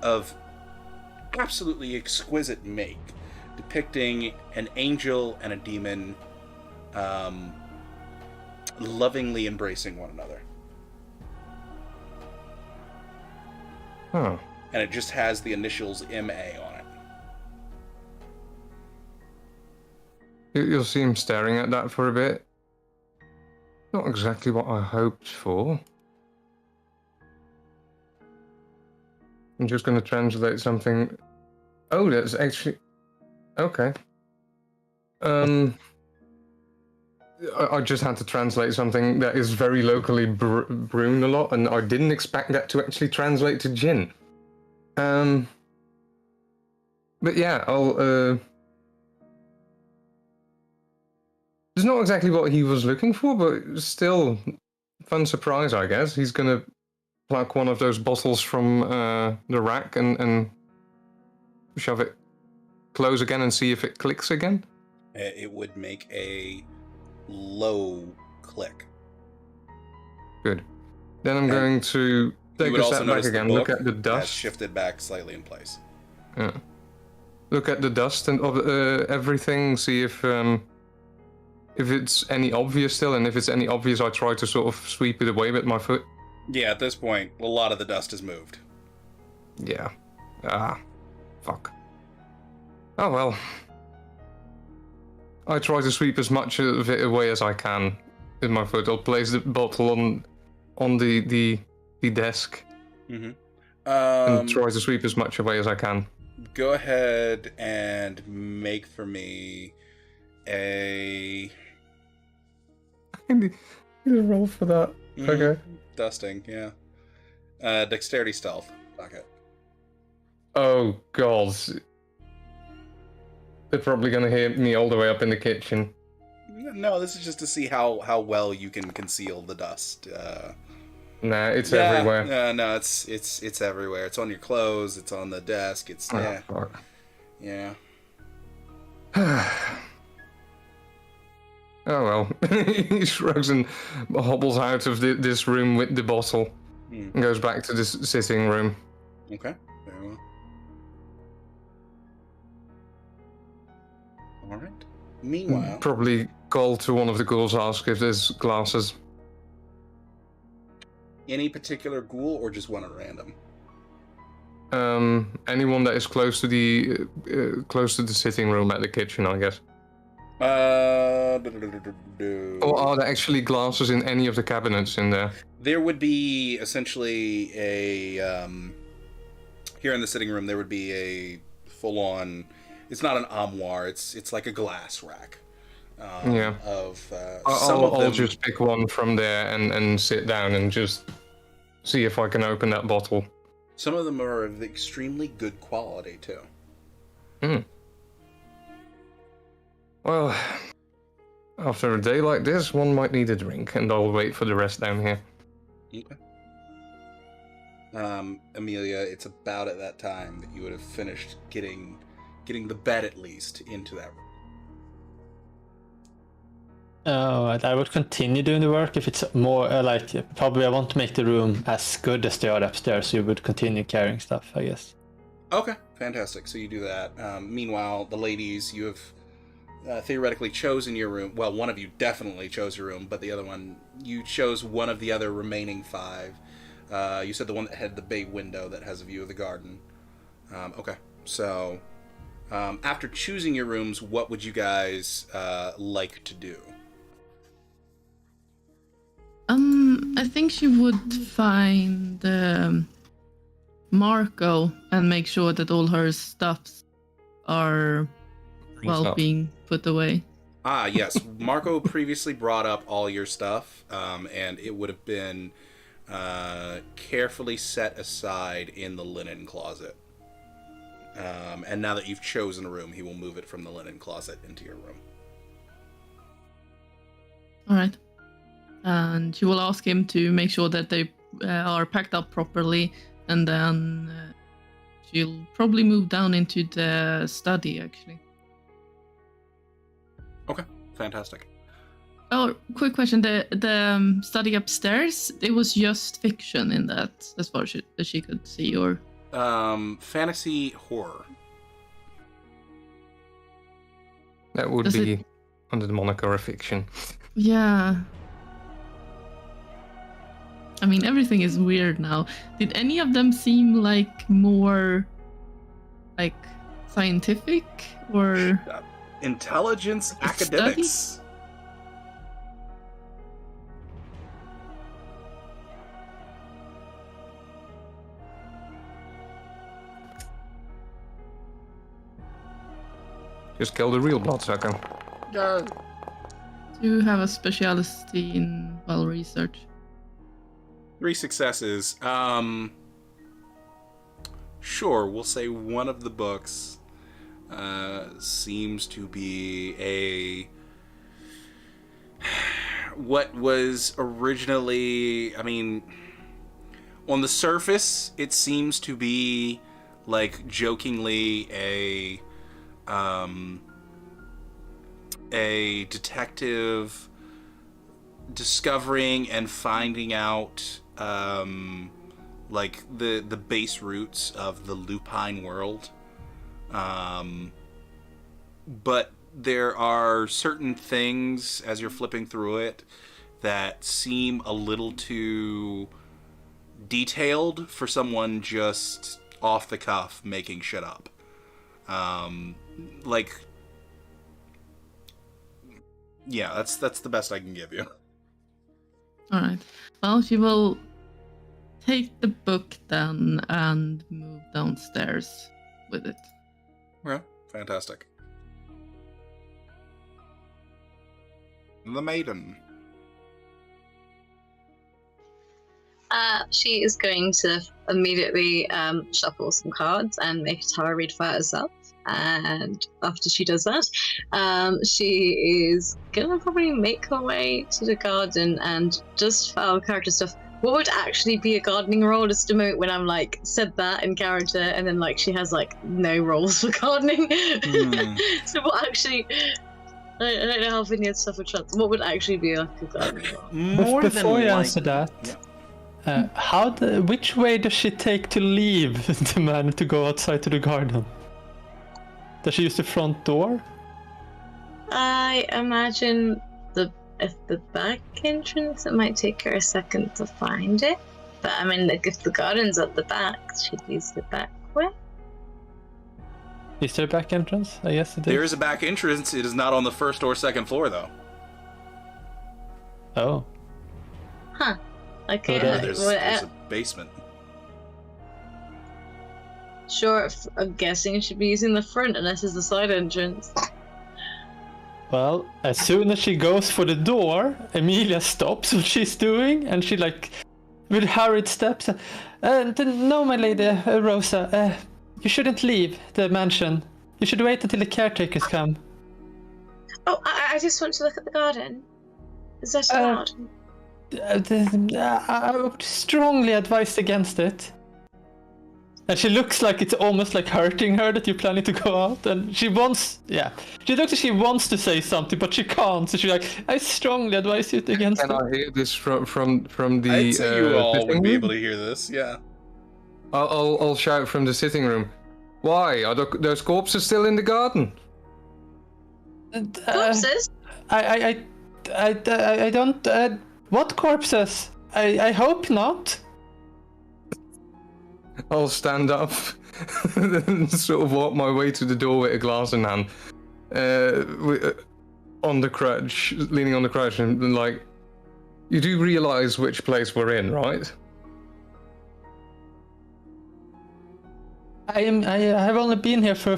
of absolutely exquisite make, depicting an angel and a demon lovingly embracing one another. Huh. And it just has the initials MA on it. You'll see him staring at that for a bit. Not exactly what I hoped for. I'm just going to translate something. Oh, that's actually... Okay. I just had to translate something that is very locally brune a lot, and I didn't expect that to actually translate to gin. But yeah, I'll... It's not exactly what he was looking for, but still fun surprise, I guess. He's gonna pluck one of those bottles from the rack and shove it close again and see if it clicks again. It would make a low click. Good. Then I'm going to take a step back again, look at the dust. Shifted back slightly in place. Yeah. Look at the dust and everything, see if it's any obvious still, and if it's any obvious, I try to sort of sweep it away with my foot. Yeah, at this point, a lot of the dust has moved. Yeah. Fuck. Oh well. I try to sweep as much of it away as I can with my foot. I'll place the bottle on the desk. Mm-hmm. And try to sweep as much away as I can. Go ahead and make for me a... I need a roll for that. Mm-hmm. Okay. Dusting, yeah. Dexterity stealth. Fuck it. Oh, God. They're probably going to hear me all the way up in the kitchen. No, this is just to see how well you can conceal the dust. Nah, it's everywhere. No, it's everywhere. It's on your clothes. It's on the desk. It's Fuck. Yeah. Oh well. He shrugs and hobbles out of this room with the bottle and goes back to this sitting room. Okay, very well. All right. Meanwhile, Probably call to one of the ghouls, ask if there's glasses. any particular ghoul or just one at random? Anyone that is close to the sitting room at the kitchen, I guess. Or are there actually glasses in any of the cabinets in there? There would be essentially a here in the sitting room. There would be a full-on. It's not an armoire. It's like a glass rack. Yeah. I'll just pick one from there and sit down and just see if I can open that bottle. Some of them are of extremely good quality too. Well, after a day like this, one might need a drink, and I'll wait for the rest down here. Okay. Amelia, it's about at that time that you would have finished getting the bed at least into that room. I would continue doing the work if it's more probably I want to make the room as good as they are upstairs, so you would continue carrying stuff, I guess. Okay, fantastic. So you do that. Meanwhile, the ladies, you have theoretically chosen your room. Well, one of you definitely chose your room, but the other one, you chose one of the other remaining 5. You said the one that had the bay window that has a view of the garden. Okay, so after choosing your rooms, what would you guys like to do? I think she would find Marco and make sure that all her stuffs are being put away. Ah, yes. Marco previously brought up all your stuff, and it would have been carefully set aside in the linen closet. And now that you've chosen a room, he will move it from the linen closet into your room. All right. And she will ask him to make sure that they are packed up properly, and then she'll probably move down into the study, actually. Okay, fantastic. Oh, quick question. The study upstairs, it was just fiction in that, as far as she could see, or... fantasy horror. That would Does be it- under the moniker of fiction. Yeah. I mean, everything is weird now. Did any of them seem like more like scientific or Intelligence A academics. Just kill the real bloodsucker. Uh, do you have a specialty in well research? 3 successes. Sure, we'll say one of the books seems to be a what was originally, I mean, on the surface, it seems to be like jokingly a detective discovering and finding out like the base roots of the lupine world, but there are certain things as you're flipping through it that seem a little too detailed for someone just off the cuff making shit up. Like, yeah, that's the best I can give you. Alright. Well, she will take the book then and move downstairs with it. Yeah, fantastic. The maiden. She is going to immediately shuffle some cards and make a tarot read for herself. And after she does that, she is gonna probably make her way to the garden and just for our character stuff. What would actually be a gardening role? Just a moment when I'm like said that in character, and then like she has like no roles for gardening. So what actually? I don't know how Vineyard stuff would trans. What would actually be like a gardening role? More Before than you like- answer that, which way does she take to leave the man to go outside to the garden? Does she use the front door? I imagine if the back entrance, it might take her a second to find it. But I mean, like if the garden's at the back, she'd use the back way. Is there a back entrance? I guess it is. There is a back entrance. It is not on the first or second floor, though. Oh. Huh. Okay. Oh, There's well, a basement. sure, I'm guessing she'd be using the front unless it's the side entrance. Well, as soon as she goes for the door, Emilia stops what she's doing, and she like, with hurried steps, no, my lady, Rosa, you shouldn't leave the mansion. You should wait until the caretakers come. Oh, I just want to look at the garden. Is that allowed? I would strongly advise against it. And she looks like it's almost like hurting her that you're planning to go out, and she wants, she looks like she wants to say something, but she can't. So she's like, I strongly advise you against Can it. I hear this from the? I'd say you all sitting would be room? able to hear this. Yeah. I'll shout from the sitting room. Why are those corpses still in the garden? Corpses? I don't. What corpses? I hope not. I'll stand up and sort of walk my way to the door with a glass in hand, on the crutch, leaning on the crutch, and like, you do realize which place we're in, right? I have only been here for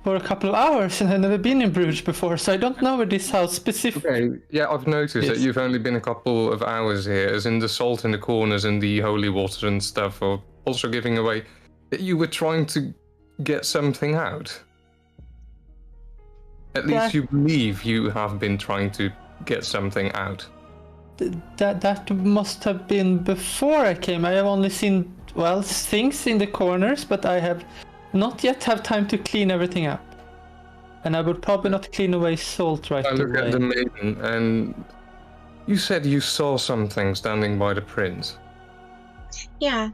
a couple of hours, and I've never been in Bruges before, so I don't know where this house specifically. Okay, yeah, I've noticed that Yes. you've only been a couple of hours here, as in the salt in the corners and the holy water and stuff are also giving away that you were trying to get something out. At least Yeah. you believe you have been trying to get something out. That must have been before I came. I have only seen things in the corners, but I have not yet have time to clean everything up. And I would probably not clean away salt right I look away. at the maiden, and you said you saw something standing by the prince. Yeah.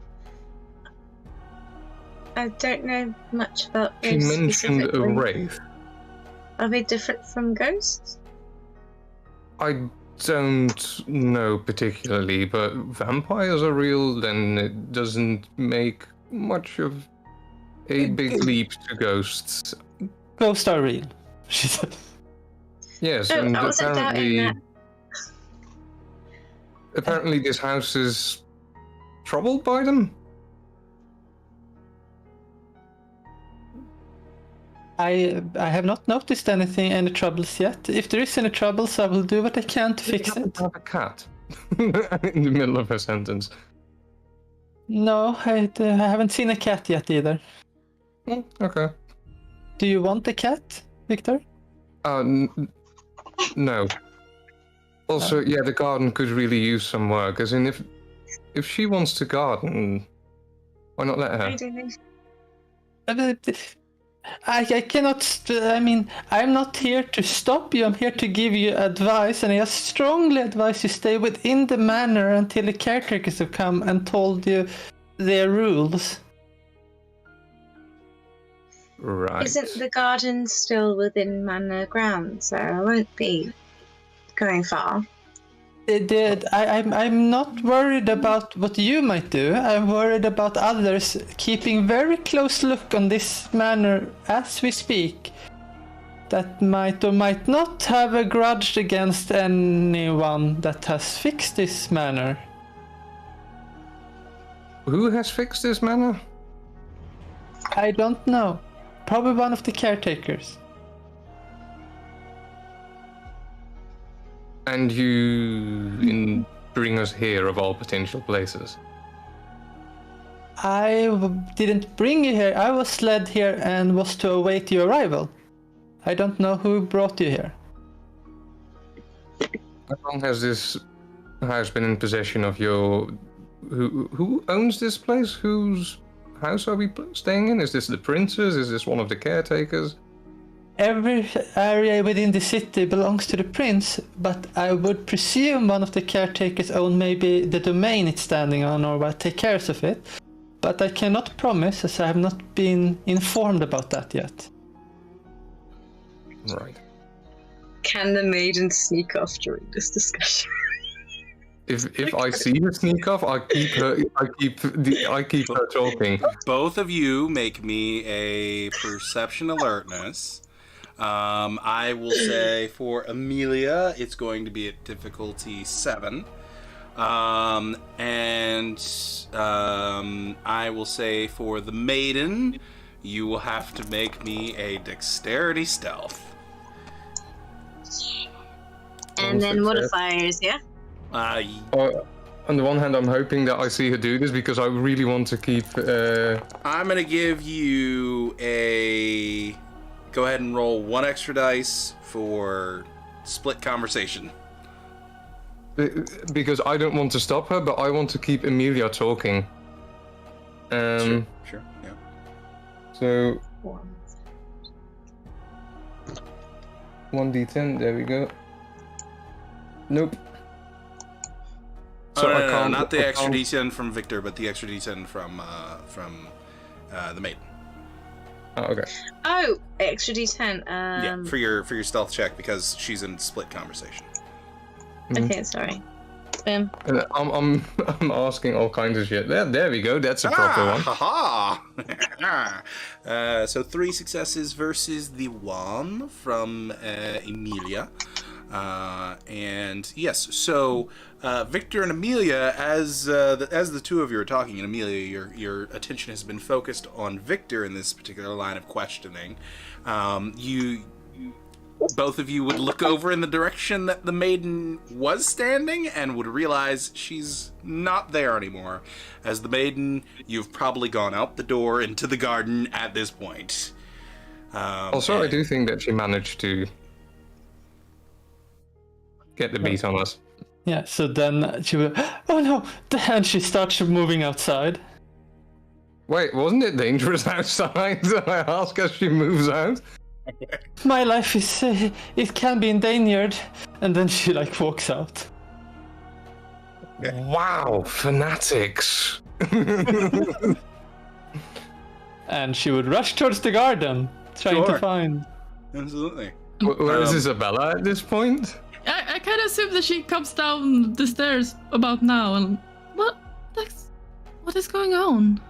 I don't know much about She those mentioned a specifically. wraith. Are they different from ghosts? I don't know particularly, but vampires are real, then it doesn't make much of a big leap to ghosts. Ghosts are real, she said. Yes, Oh, and I wasn't doubting that. apparently this house is troubled by them. I have not noticed any troubles yet. If there is any troubles, I will do what I can to fix it. Have a cat in the middle of her sentence. No, I haven't seen a cat yet either. Okay. Do you want a cat, Victor? No. Also, yeah, the garden could really use some work. As in, if she wants to garden, why not let her? I don't know. I cannot. I mean, I'm not here to stop you. I'm here to give you advice, and I strongly advise you stay within the manor until the caretakers have come and told you their rules. Right. Isn't the garden still within manor grounds? So I won't be going far. I'm not worried about what you might do. I'm worried about others keeping very close look on this manor as we speak. That might or might not have a grudge against anyone that has fixed this manor. Who has fixed this manor? I don't know. Probably one of the caretakers. And you bring us here of all potential places. Didn't bring you here. I was led here and was to await your arrival. I don't know who brought you here. How long has this house been in possession of your... Who owns this place? Whose house are we staying in? Is this the prince's? Is this one of the caretakers? Every area within the city belongs to the prince, but I would presume one of the caretakers own maybe the domain it's standing on or will take care of it. But I cannot promise, as I have not been informed about that yet. Right. Can the maiden sneak off during this discussion? If I see her sneak off, I keep her talking. Both of you make me a perception alertness. I will say for Amelia, it's going to be at difficulty 7. I will say for the maiden, you will have to make me a dexterity stealth. And then modifiers, yeah? On the one hand, I'm hoping that I see her do this because I really want to keep... I'm going to give you a... Go ahead and roll 1 extra dice for split conversation. Because I don't want to stop her, but I want to keep Amelia talking. Sure, yeah. So... 1d10, there we go. Nope. So no, not the extra d10 from Victor, but the extra d10 from the maiden. Oh, okay. Oh, extra d10. Yeah, for your stealth check because she's in split conversation. Okay, sorry. And I'm asking all kinds of shit. There we go. That's a proper one. Ha! So 3 successes versus the 1 from Emilia. And yes, so Victor and Amelia, as the two of you are talking, and Amelia, your attention has been focused on Victor in this particular line of questioning. Both of you would look over in the direction that the maiden was standing and would realize she's not there anymore. As the maiden, you've probably gone out the door into the garden at this point. Also, I do think that she managed to get the beat on us. Yeah, so then she will... Oh no! And she starts moving outside. Wait, wasn't it dangerous outside? I ask as she moves out. My life is... it can be endangered. And then she walks out. Wow, fanatics. and she would rush towards the garden, trying Sure. to find. Absolutely. Where is Isabella at this point? I kind of assume that she comes down the stairs about now, and what is going on?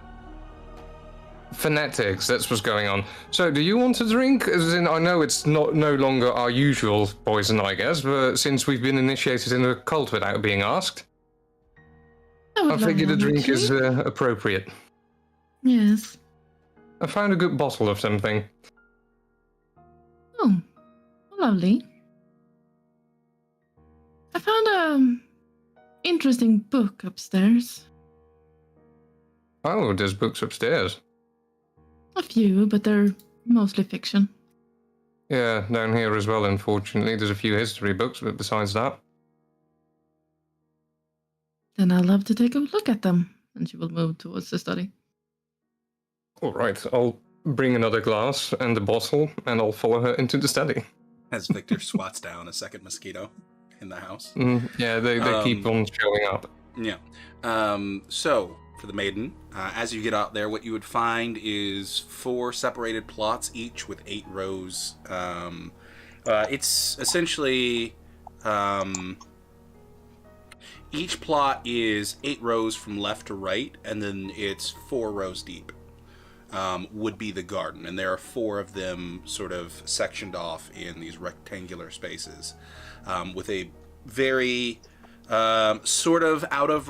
Phonetics, that's what's going on. So, do you want a drink? As in, I know it's no longer our usual poison, I guess, but since we've been initiated in a cult without being asked, I figured a drink is appropriate. Yes. I found a good bottle of something. Oh, lovely. I found a interesting book upstairs. Oh, there's books upstairs. A few, but they're mostly fiction. Yeah, down here as well, unfortunately. There's a few history books, but besides that... Then I'll love to take a look at them. And she will move towards the study. Alright, I'll bring another glass and a bottle, and I'll follow her into the study. As Victor swats down a second mosquito in the house. Yeah, they keep on showing up. Yeah. So, for the maiden, as you get out there, what you would find is 4 separated plots, each with 8 rows. It's essentially... each plot is 8 rows from left to right, and then it's 4 rows deep. Would be the garden, and there are 4 of them sort of sectioned off in these rectangular spaces, with a very sort of out of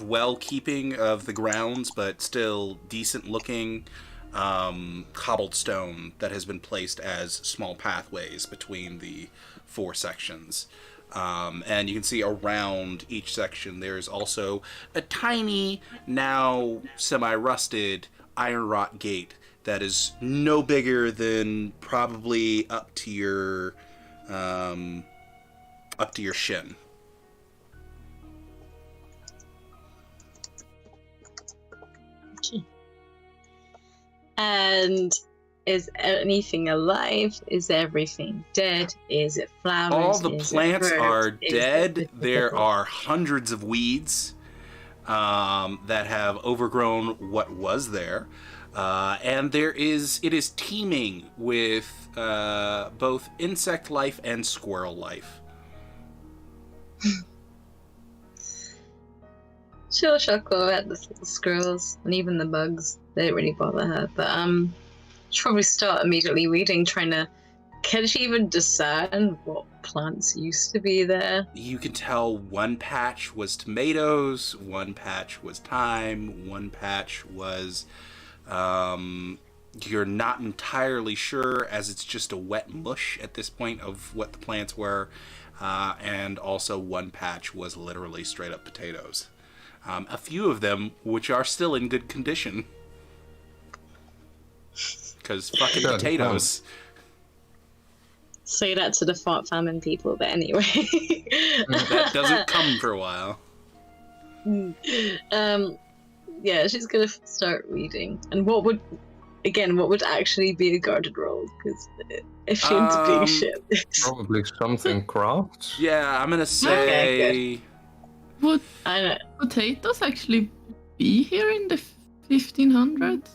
well keeping of the grounds, but still decent looking cobbled stone that has been placed as small pathways between the 4 sections. And you can see around each section there's also a tiny, now semi-rusted iron wrought gate that is no bigger than probably up to your shin. Okay. And is anything alive? Is everything dead? Is it flowers? All the Is it plants birds? are Is dead. it- There are hundreds of weeds that have overgrown what was there. And it is teeming with both insect life and squirrel life. She'll chuckle at the little squirrels and even the bugs. They don't really bother her, but she'll probably start immediately reading, trying to. Can she even discern what plants used to be there? You can tell one patch was tomatoes, one patch was thyme, one patch was you're not entirely sure, as it's just a wet mush at this point of what the plants were, and also one patch was literally straight up potatoes. A few of them which are still in good condition, because fucking Good. potatoes. Say that to the famine people, but anyway. That doesn't come for a while. Yeah, she's gonna start reading. And what would actually be a guarded role? Because if she ends up being shit. Probably something crafts. Yeah, I'm gonna say... Would I know. potatoes actually be here in the 1500s?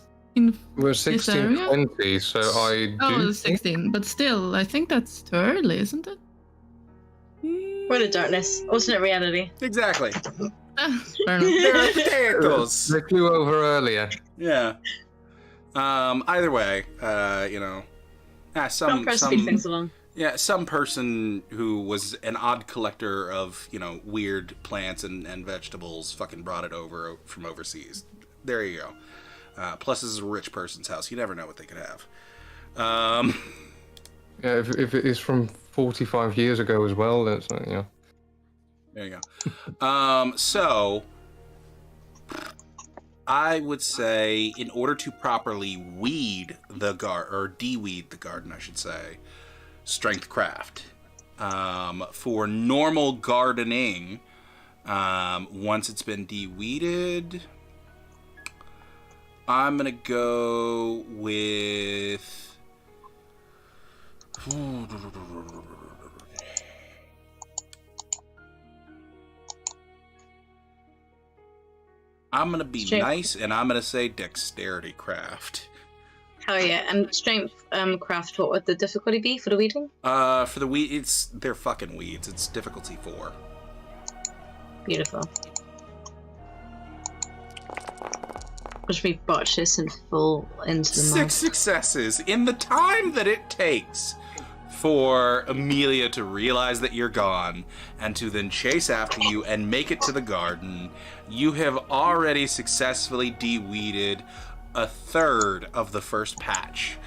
We're This area? 1620, so I do Oh, think 16. But still, I think that's too early, isn't it? We're the darkness. Alternate reality. Exactly. Fair enough. They're potatoes. they flew over earlier. Yeah. Either way, Don't press speed things along. some person who was an odd collector of, weird plants and vegetables fucking brought it over from overseas. There you go. Plus, this is a rich person's house. You never know what they could have. Yeah, if it is from 45 years ago as well, that's yeah. There you go. So, I would say, in order to properly weed the de-weed the garden, I should say, strength craft. For normal gardening, once it's been de-weeded, I'm gonna go with... I'm gonna be Strength. nice, and I'm gonna say dexterity craft. Oh yeah, and strength craft. What would the difficulty be for the weeding? For the they're fucking weeds. It's difficulty 4. Beautiful. Watch me botch this and fall into the 6 successes in the time that it takes for Amelia to realize that you're gone and to then chase after you and make it to the garden. You have already successfully de-weeded a third of the first patch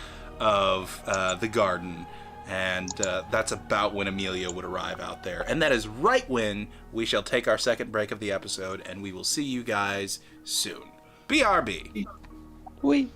of the garden, and that's about when Amelia would arrive out there. And that is right when we shall take our second break of the episode, and we will see you guys soon. BRB. We.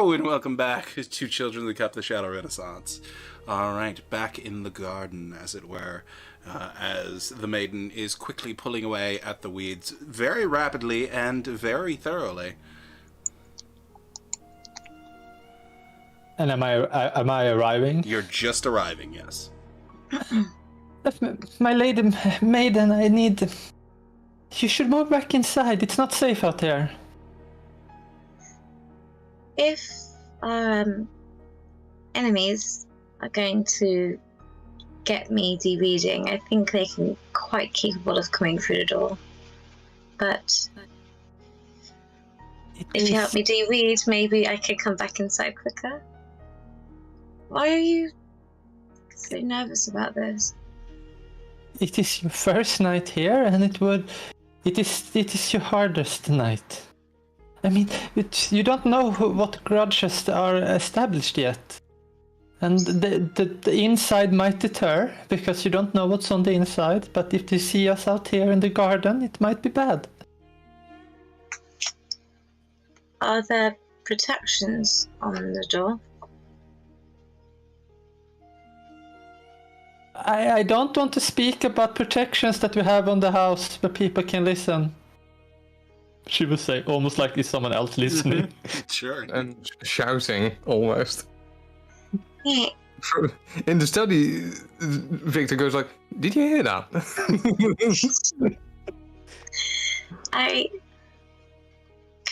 Hello and welcome back to Children of the Cup, the Shadow Renaissance. Alright, back in the garden, as it were, as the maiden is quickly pulling away at the weeds very rapidly and very thoroughly. And am I arriving? You're just arriving, yes. My lady maiden, I need. You should move back inside. It's not safe out there. If enemies are going to get me de-weeding, I think they can quite capable of coming through the door. But if you help me de-weed, maybe I could come back inside quicker. Why are you so nervous about this? It is your first night here, and it is your hardest night. I mean, you don't know what grudges are established yet. And the inside might deter, because you don't know what's on the inside, but if they see us out here in the garden, it might be bad. Are there protections on the door? I don't want to speak about protections that we have on the house where people can listen. She would say, almost like it's someone else listening. Sure. And shouting, almost. Yeah. In the study, Victor goes like, "Did you hear that?" Can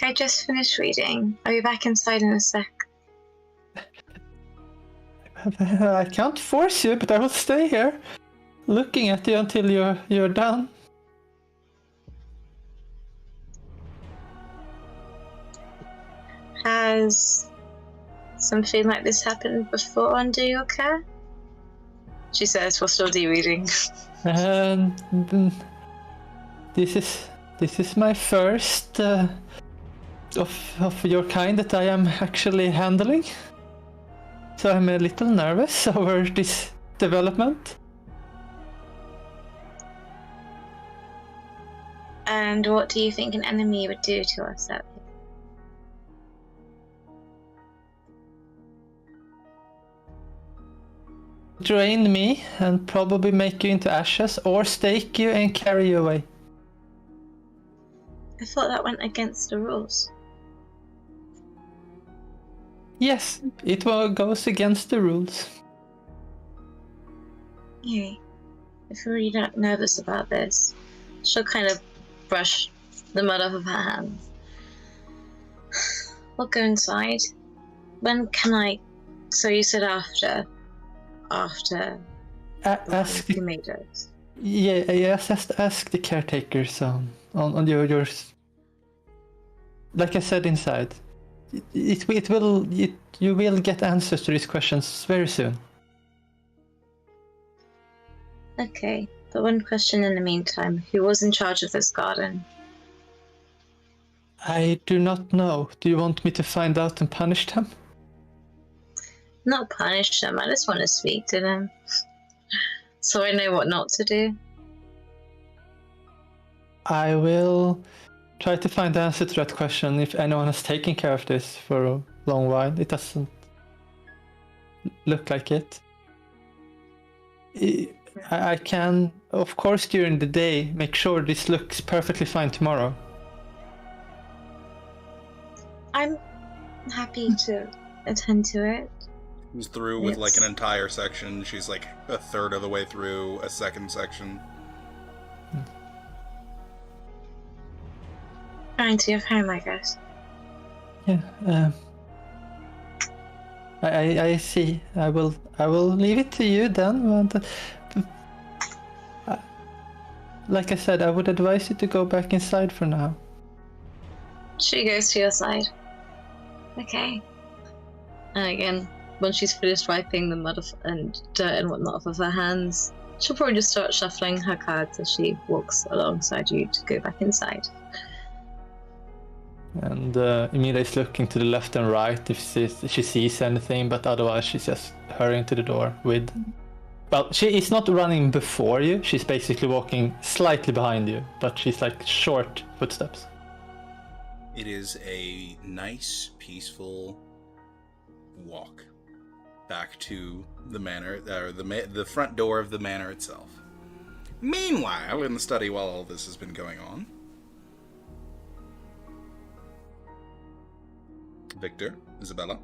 I just finish reading? I'll be back inside in a sec. I can't force you, but I will stay here, looking at you until you're done. Has something like this happened before under your care? She says while still de-reading. And this is my first of your kind that I am actually handling. So I'm a little nervous over this development. And what do you think an enemy would do to us out here? Drain me and probably make you into ashes, or stake you and carry you away. I thought that went against the rules. Yes, it goes against the rules. Yeah. If you're really not nervous about this, she'll kind of brush the mud off of her hands. We'll go inside. When can I... So you said after Ask the, tomatoes. yes, ask the caretakers on your. Like I said, inside. You will get answers to these questions very soon. Okay, but one question in the meantime. Who was in charge of this garden? I do not know. Do you want me to find out and punish them? Not punish them, I just want to speak to them. So I know what not to do. I will try to find the answer to that question if anyone has taken care of this for a long while. It doesn't look like it. I can, of course, during the day, make sure this looks perfectly fine tomorrow. I'm happy to attend to it. He's through with like an entire section. She's like a third of the way through a second section. Trying to get home, I guess. Yeah. I see. I will leave it to you then. But, like I said, I would advise you to go back inside for now. She goes to your side. Okay. And again, once she's finished wiping the mud and dirt and whatnot off of her hands, she'll probably just start shuffling her cards as she walks alongside you to go back inside. And Emilia is looking to the left and right if she sees anything, but otherwise she's just hurrying to the door with... Well, she is not running before you, she's basically walking slightly behind you, but she's like short footsteps. It is a nice, peaceful walk back to the manor, or the front door of the manor itself. Meanwhile, in the study while all this has been going on, Victor, Isabella.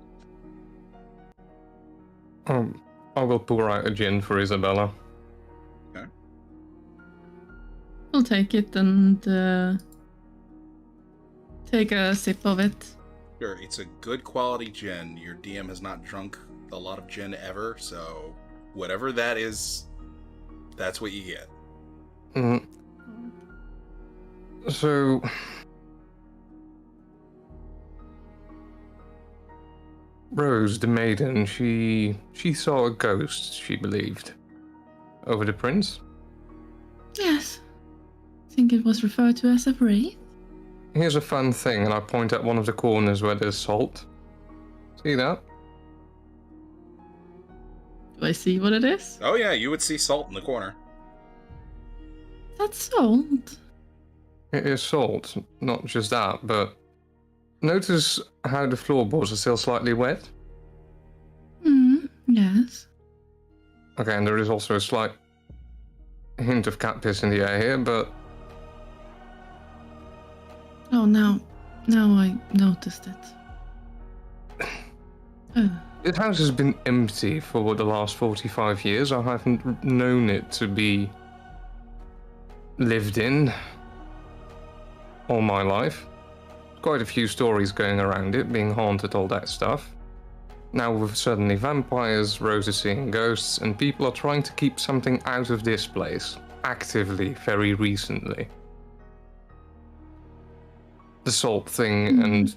I will pour out a gin for Isabella. Okay. I'll take it and take a sip of it. Sure, it's a good quality gin. Your DM has not drunk a lot of gin ever, so whatever that is, that's what you get. Mm. So, Rose, the maiden, she saw a ghost, she believed, over the prince. Yes. I think it was referred to as a wraith. Here's a fun thing, and I point at one of the corners where there's salt. See that? Do I see what it is? Oh yeah, you would see salt in the corner. That's salt. It is salt, not just that, but notice how the floorboards are still slightly wet? Yes. Okay, and there is also a slight hint of cat piss in the air here, but Oh, now I noticed it. this house has been empty for the last 45 years. I haven't known it to be lived in all my life. Quite a few stories going around it, being haunted, all that stuff. Now with suddenly vampires, Rose is seeing ghosts, and people are trying to keep something out of this place, actively, very recently. The salt thing and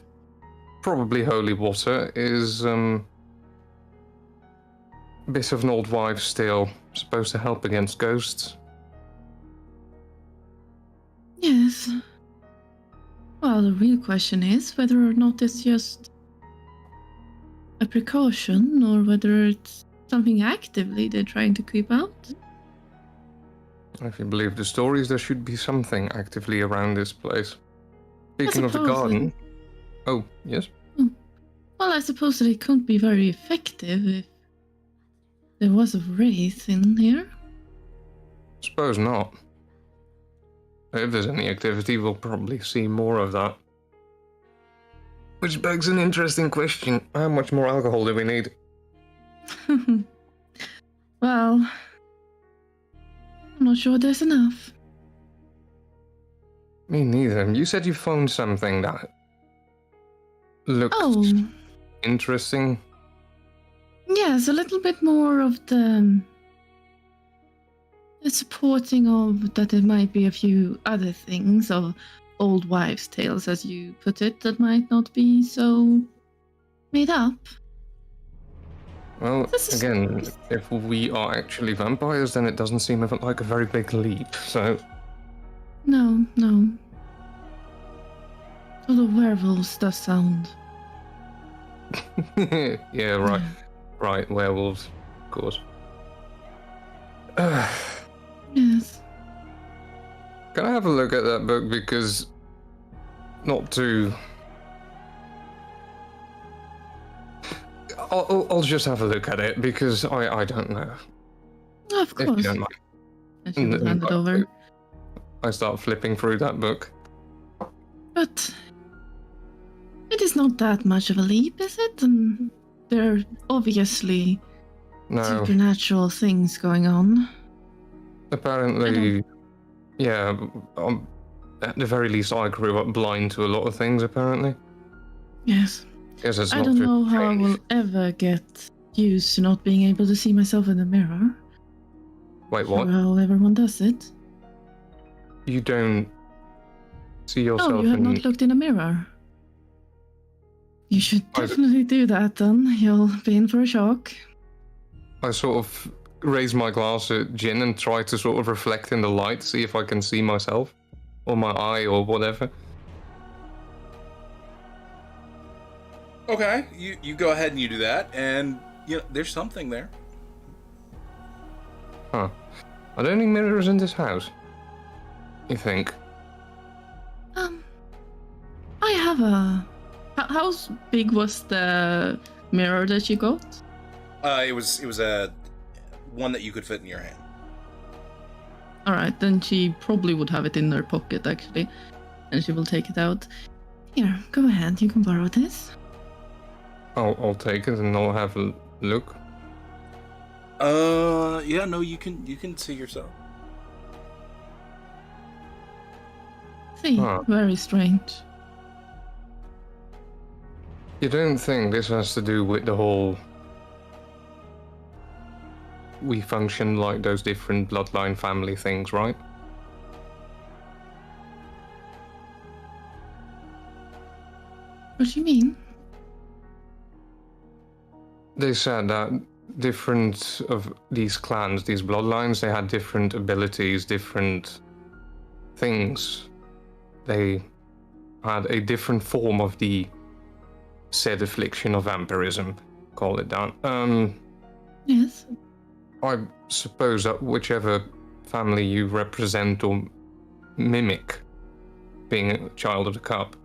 probably holy water is a bit of an old wives' tale, supposed to help against ghosts. Yes. Well, the real question is whether or not it's just a precaution or whether it's something actively they're trying to keep out. If you believe the stories, there should be something actively around this place. Speaking of the suppose garden... Oh, yes? Well, I suppose that it couldn't be very effective if there was a wraith in here. Suppose not. If there's any activity, we'll probably see more of that. Which begs an interesting question. How much more alcohol do we need? Well, I'm not sure there's enough. Me neither. You said you found something that looked interesting. Yes, a little bit more of the supporting of that there might be a few other things of old wives' tales, as you put it, that might not be so made up. Well, again, if we are actually vampires, then it doesn't seem like a very big leap, so... No. Although werewolves does sound... Yeah, right. Right, werewolves, of course. Yes. Can I have a look at that book? Because... Not to... I'll just have a look at it, because I don't know. Of course. If you don't mind. And she will hand it over. I start flipping through that book. But... it is not that much of a leap, is it? And there are obviously supernatural things going on. Apparently, yeah, at the very least I grew up blind to a lot of things, apparently. Yes. Yes, it's I not don't too know how I strange. will ever get used to not being able to see myself in the mirror. Wait, what? How everyone does it. You don't see yourself No, you have in... not looked in a mirror. You should definitely do that then. You'll be in for a shock. I sort of raise my glass at gin and try to sort of reflect in the light, see if I can see myself. Or my eye, or whatever. Okay, you go ahead and you do that, and there's something there. Huh. Are there any mirrors in this house? You think? I have a... How big was the mirror that you got? It was a one that you could fit in your hand. All right, then she probably would have it in her pocket actually, and she will take it out. Here, go ahead. You can borrow this. I'll take it and I'll have a look. Yeah, no, you can see yourself. See, Huh. very strange. You don't think this has to do with the whole... We function like those different bloodline family things, right? What do you mean? They said that different of these clans, these bloodlines, they had different abilities, different things. They had a different form of the said affliction of vampirism, call it that. Yes. I suppose that whichever family you represent or mimic, being a child of the cup,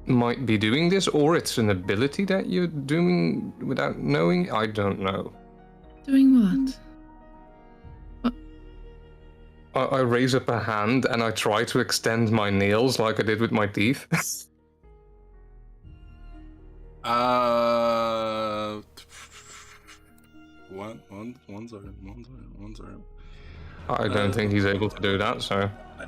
might be doing this, or it's an ability that you're doing without knowing. I don't know. Doing what? I raise up a hand and I try to extend my nails like I did with my teeth. One's arm. I don't think he's able to do that, so I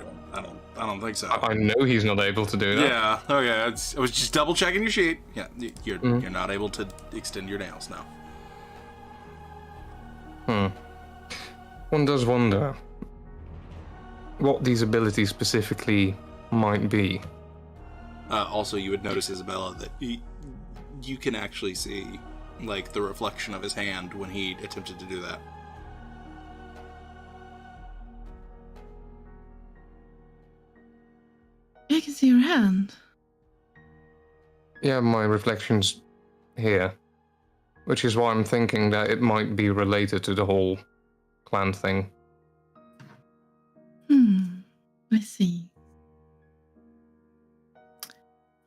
don't think so. I know he's not able to do that. Yeah. Okay. I was just double checking your sheet. Yeah. You're not able to extend your nails now. One does wonder what these abilities specifically might be. Also, you would notice, Isabella, that you can actually see like the reflection of his hand when he attempted to do that. I can see your hand. Yeah, my reflection's here. Which is why I'm thinking that it might be related to the whole clan thing. I see.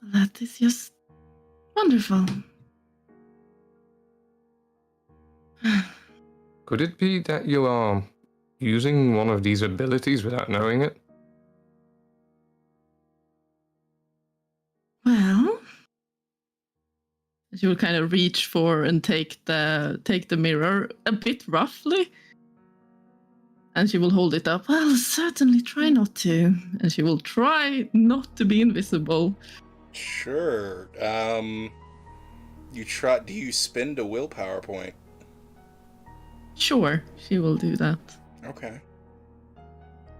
That is just wonderful. Could it be that you are using one of these abilities without knowing it? Well, she will kind of reach for and take the mirror a bit roughly, and she will hold it up. Well, certainly try not to, and she will try not to be invisible. Sure. You try. Do you spend a willpower point? Sure, she will do that. Okay.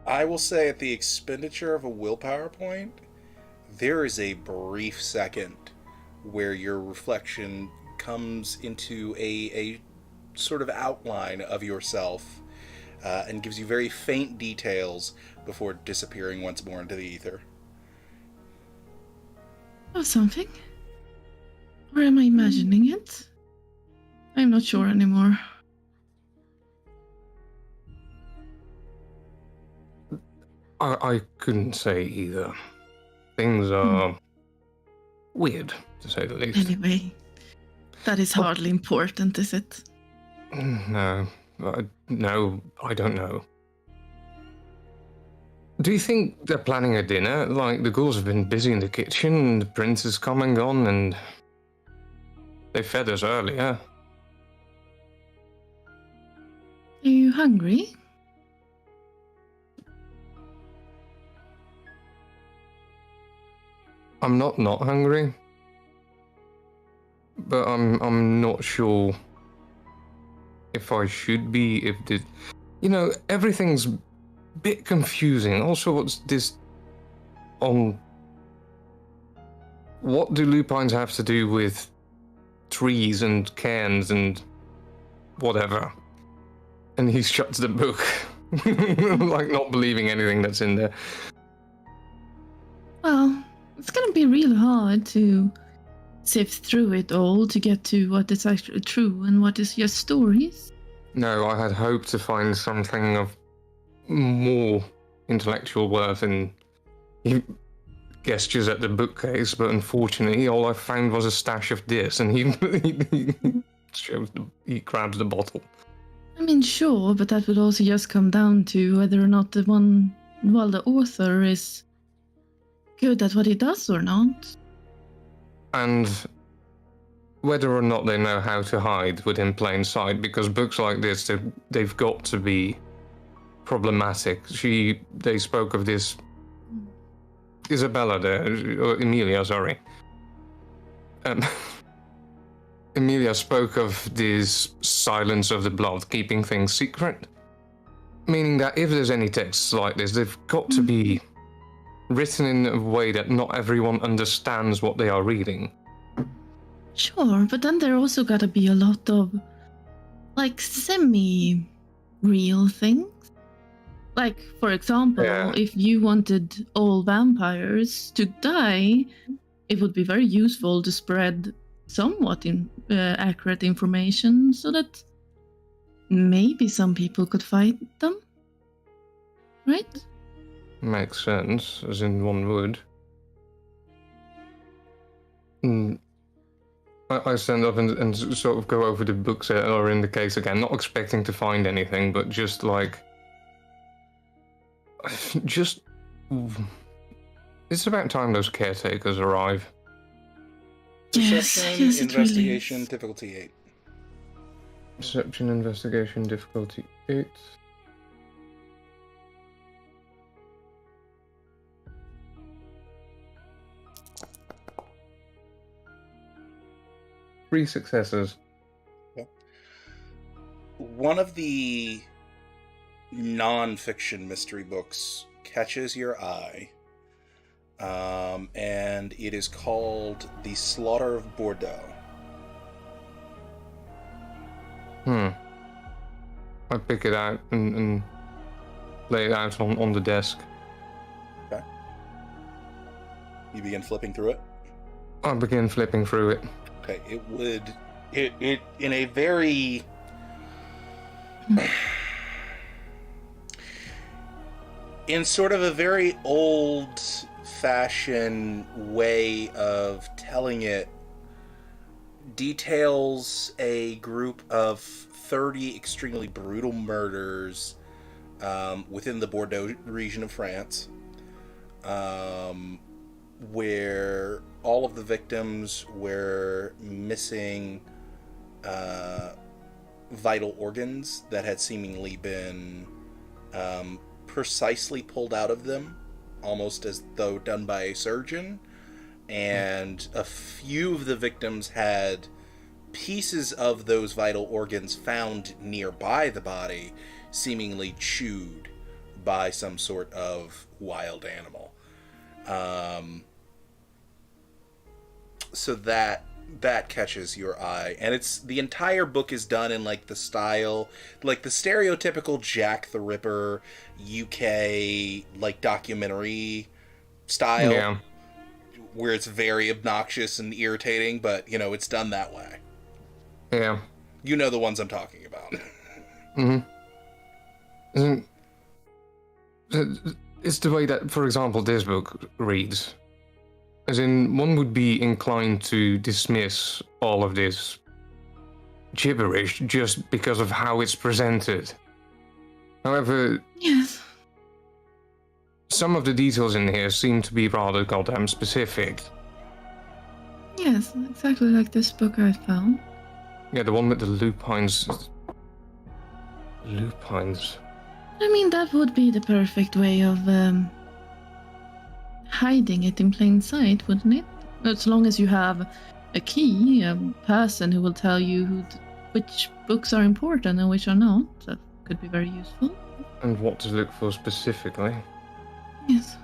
I will say at the expenditure of a willpower point, there is a brief second where your reflection comes into a sort of outline of yourself and gives you very faint details before disappearing once more into the ether. Oh, something? Or am I imagining it? I'm not sure anymore. I couldn't say either. Things are weird, to say the least. Anyway, that is hardly important, is it? No, I don't know. Do you think they're planning a dinner? Like, the ghouls have been busy in the kitchen, the prince has come and gone, and they fed us earlier. Are you hungry? I'm not hungry, but I'm not sure if I should be, if the... You know, everything's a bit confusing. Also, what's this on... What do lupines have to do with trees and cans and whatever? And he shuts the book, like not believing anything that's in there. Well, it's gonna be really hard to sift through it all to get to what is actually true and what is just stories. No, I had hoped to find something of more intellectual worth, and gestures at the bookcase, but unfortunately, all I found was a stash of this, and he grabs the bottle. I mean, sure, but that would also just come down to whether or not the author is good at what he does or not. And whether or not they know how to hide within plain sight, because books like this, they've got to be problematic. They spoke of this, Isabella there, or Emilia, sorry. Emilia spoke of this silence of the blood, keeping things secret. Meaning that if there's any texts like this, they've got to be written in a way that not everyone understands what they are reading. Sure, but then there also gotta be a lot of, like, semi-real things. Like, for example, if you wanted all vampires to die, it would be very useful to spread somewhat accurate information so that maybe some people could fight them. Right? Makes sense, as in one would. I stand up and sort of go over the books that are in the case again, not expecting to find anything, but just like... It's about time those caretakers arrive. Perception, yes, investigation, really difficulty 8. Perception, investigation, difficulty 8. Three successes. One of the non-fiction mystery books catches your eye, and it is called The Slaughter of Bordeaux. I pick it out and lay it out on the desk. Okay. You begin flipping through it? I begin flipping through it. Okay, it in a very in sort of a very old-fashioned way of telling it, details a group of 30 extremely brutal murders within the Bordeaux region of France, where all of the victims were missing vital organs that had seemingly been precisely pulled out of them, almost as though done by a surgeon. And a few of the victims had pieces of those vital organs found nearby the body, seemingly chewed by some sort of wild animal. So that catches your eye, and it's the entire book is done in like the style, like the stereotypical Jack the Ripper UK like documentary style. Yeah. Where it's very obnoxious and irritating, but, you know, it's done that way. Yeah. You know the ones I'm talking about. It's the way that, for example, this book reads. As in, one would be inclined to dismiss all of this gibberish just because of how it's presented. However... Yes. Some of the details in here seem to be rather goddamn specific. Yes, exactly like this book I found. Yeah, the one with the lupines. Lupines. I mean, that would be the perfect way of hiding it in plain sight, wouldn't it? As long as you have a key, a person who will tell you which books are important and which are not. That could be very useful. And what to look for specifically. Yes.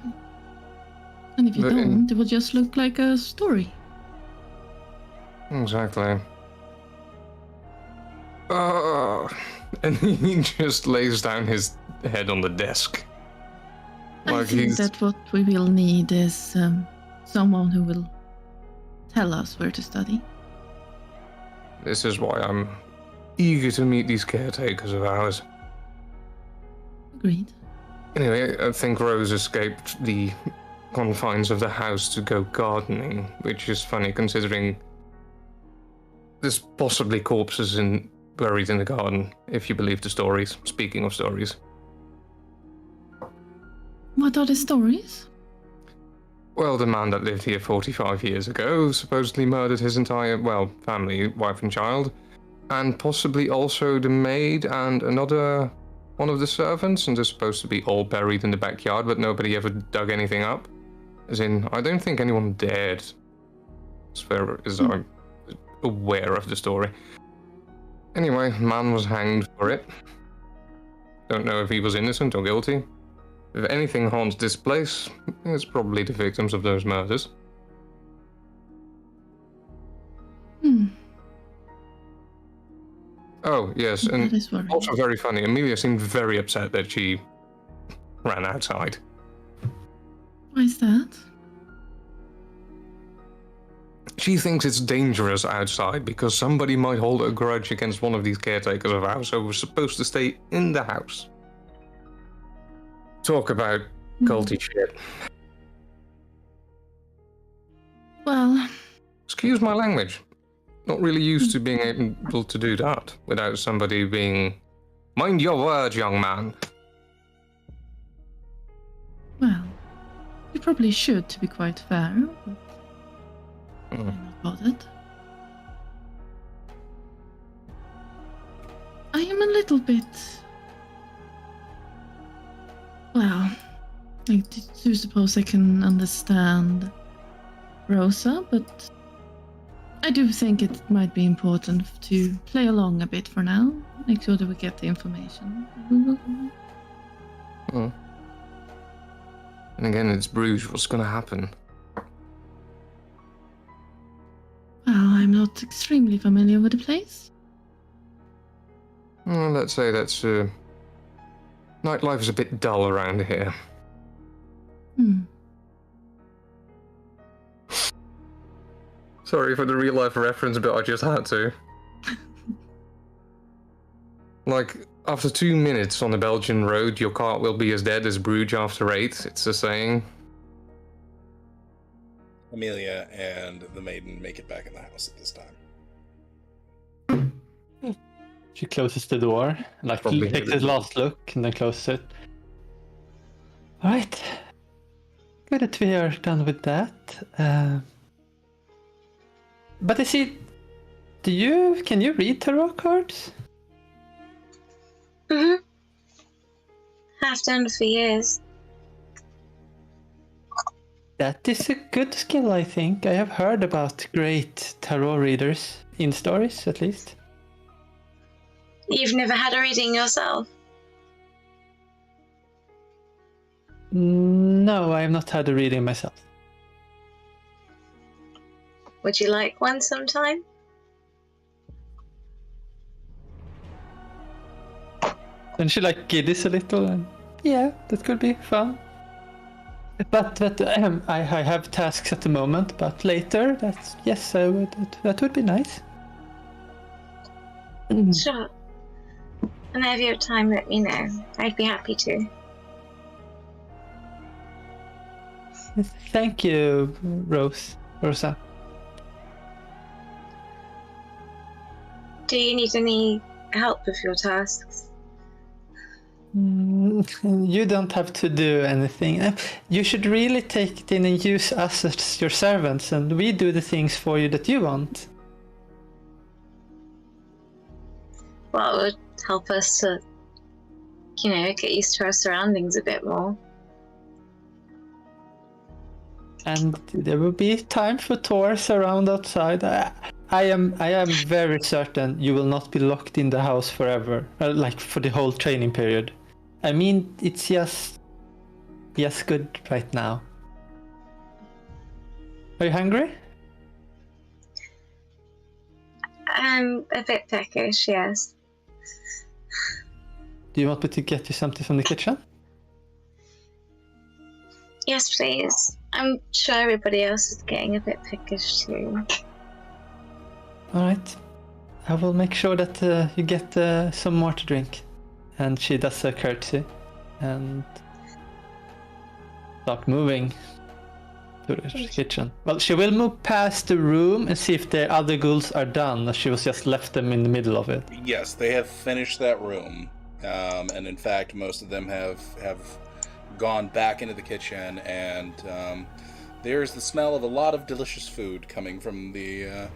And if you don't, it will just look like a story. Exactly. And he just lays down his head on the desk. I think that what we will need is someone who will tell us where to study. This is why I'm eager to meet these caretakers of ours. Agreed. Anyway, I think Rose escaped the confines of the house to go gardening, which is funny considering there's possibly corpses buried in the garden, if you believe the stories. Speaking of stories. What are the stories? Well, the man that lived here 45 years ago supposedly murdered his entire, family, wife and child, and possibly also the maid and one of the servants, and they're supposed to be all buried in the backyard, but nobody ever dug anything up. As in, I don't think anyone dared, as far as I'm aware of the story. Anyway, man was hanged for it. Don't know if he was innocent or guilty. If anything haunts this place, it's probably the victims of those murders. Oh, yes, and also very funny, Amelia seemed very upset that she ran outside. Why is that? She thinks it's dangerous outside because somebody might hold a grudge against one of these caretakers of ours who was supposed to stay in the house. Talk about culty shit. Well... Excuse my language. Not really used to being able to do that without somebody being... Mind your words, young man. Well, you probably should, to be quite fair, but I'm not bothered. I am a little bit... Well, I do suppose I can understand Rosa, but I do think it might be important to play along a bit for now. Make sure that we get the information. And again, it's Bruges. What's going to happen? Well, I'm not extremely familiar with the place. Well, let's say that's... Nightlife is a bit dull around here. Sorry for the real life reference, but I just had to. Like, after 2 minutes on the Belgian road, your cart will be as dead as Bruges after 8. It's a saying. Amelia and the maiden make it back in the house at this time. She closes the door, takes a last look, and then closes it. Alright. Good that we are done with that. But I see... Can you read tarot cards? Have done for years. That is a good skill, I think. I have heard about great tarot readers, in stories at least. You've never had a reading yourself? No, I have not had a reading myself. Would you like one sometime? And she giddies a little, and yeah, that could be fun. But I have tasks at the moment, but later, yes, I would. That would be nice. Sure. Whenever you have time, let me know. I'd be happy to. Thank you, Rosa. Do you need any help with your tasks? You don't have to do anything. You should really take it in and use us as your servants, and we do the things for you that you want. Well, it would help us to, get used to our surroundings a bit more. And there will be time for tours around outside. I am very certain you will not be locked in the house forever, for the whole training period. I mean, it's just good right now. Are you hungry? I'm a bit peckish, yes. Do you want me to get you something from the kitchen? Yes, please. I'm sure everybody else is getting a bit peckish too. Alright. I will make sure that you get some more to drink. And she does a curtsy and start moving to the kitchen. Well, she will move past the room and see if the other ghouls are done. She was just left them in the middle of it. Yes, they have finished that room, and in fact, most of them have gone back into the kitchen, and there's the smell of a lot of delicious food coming from the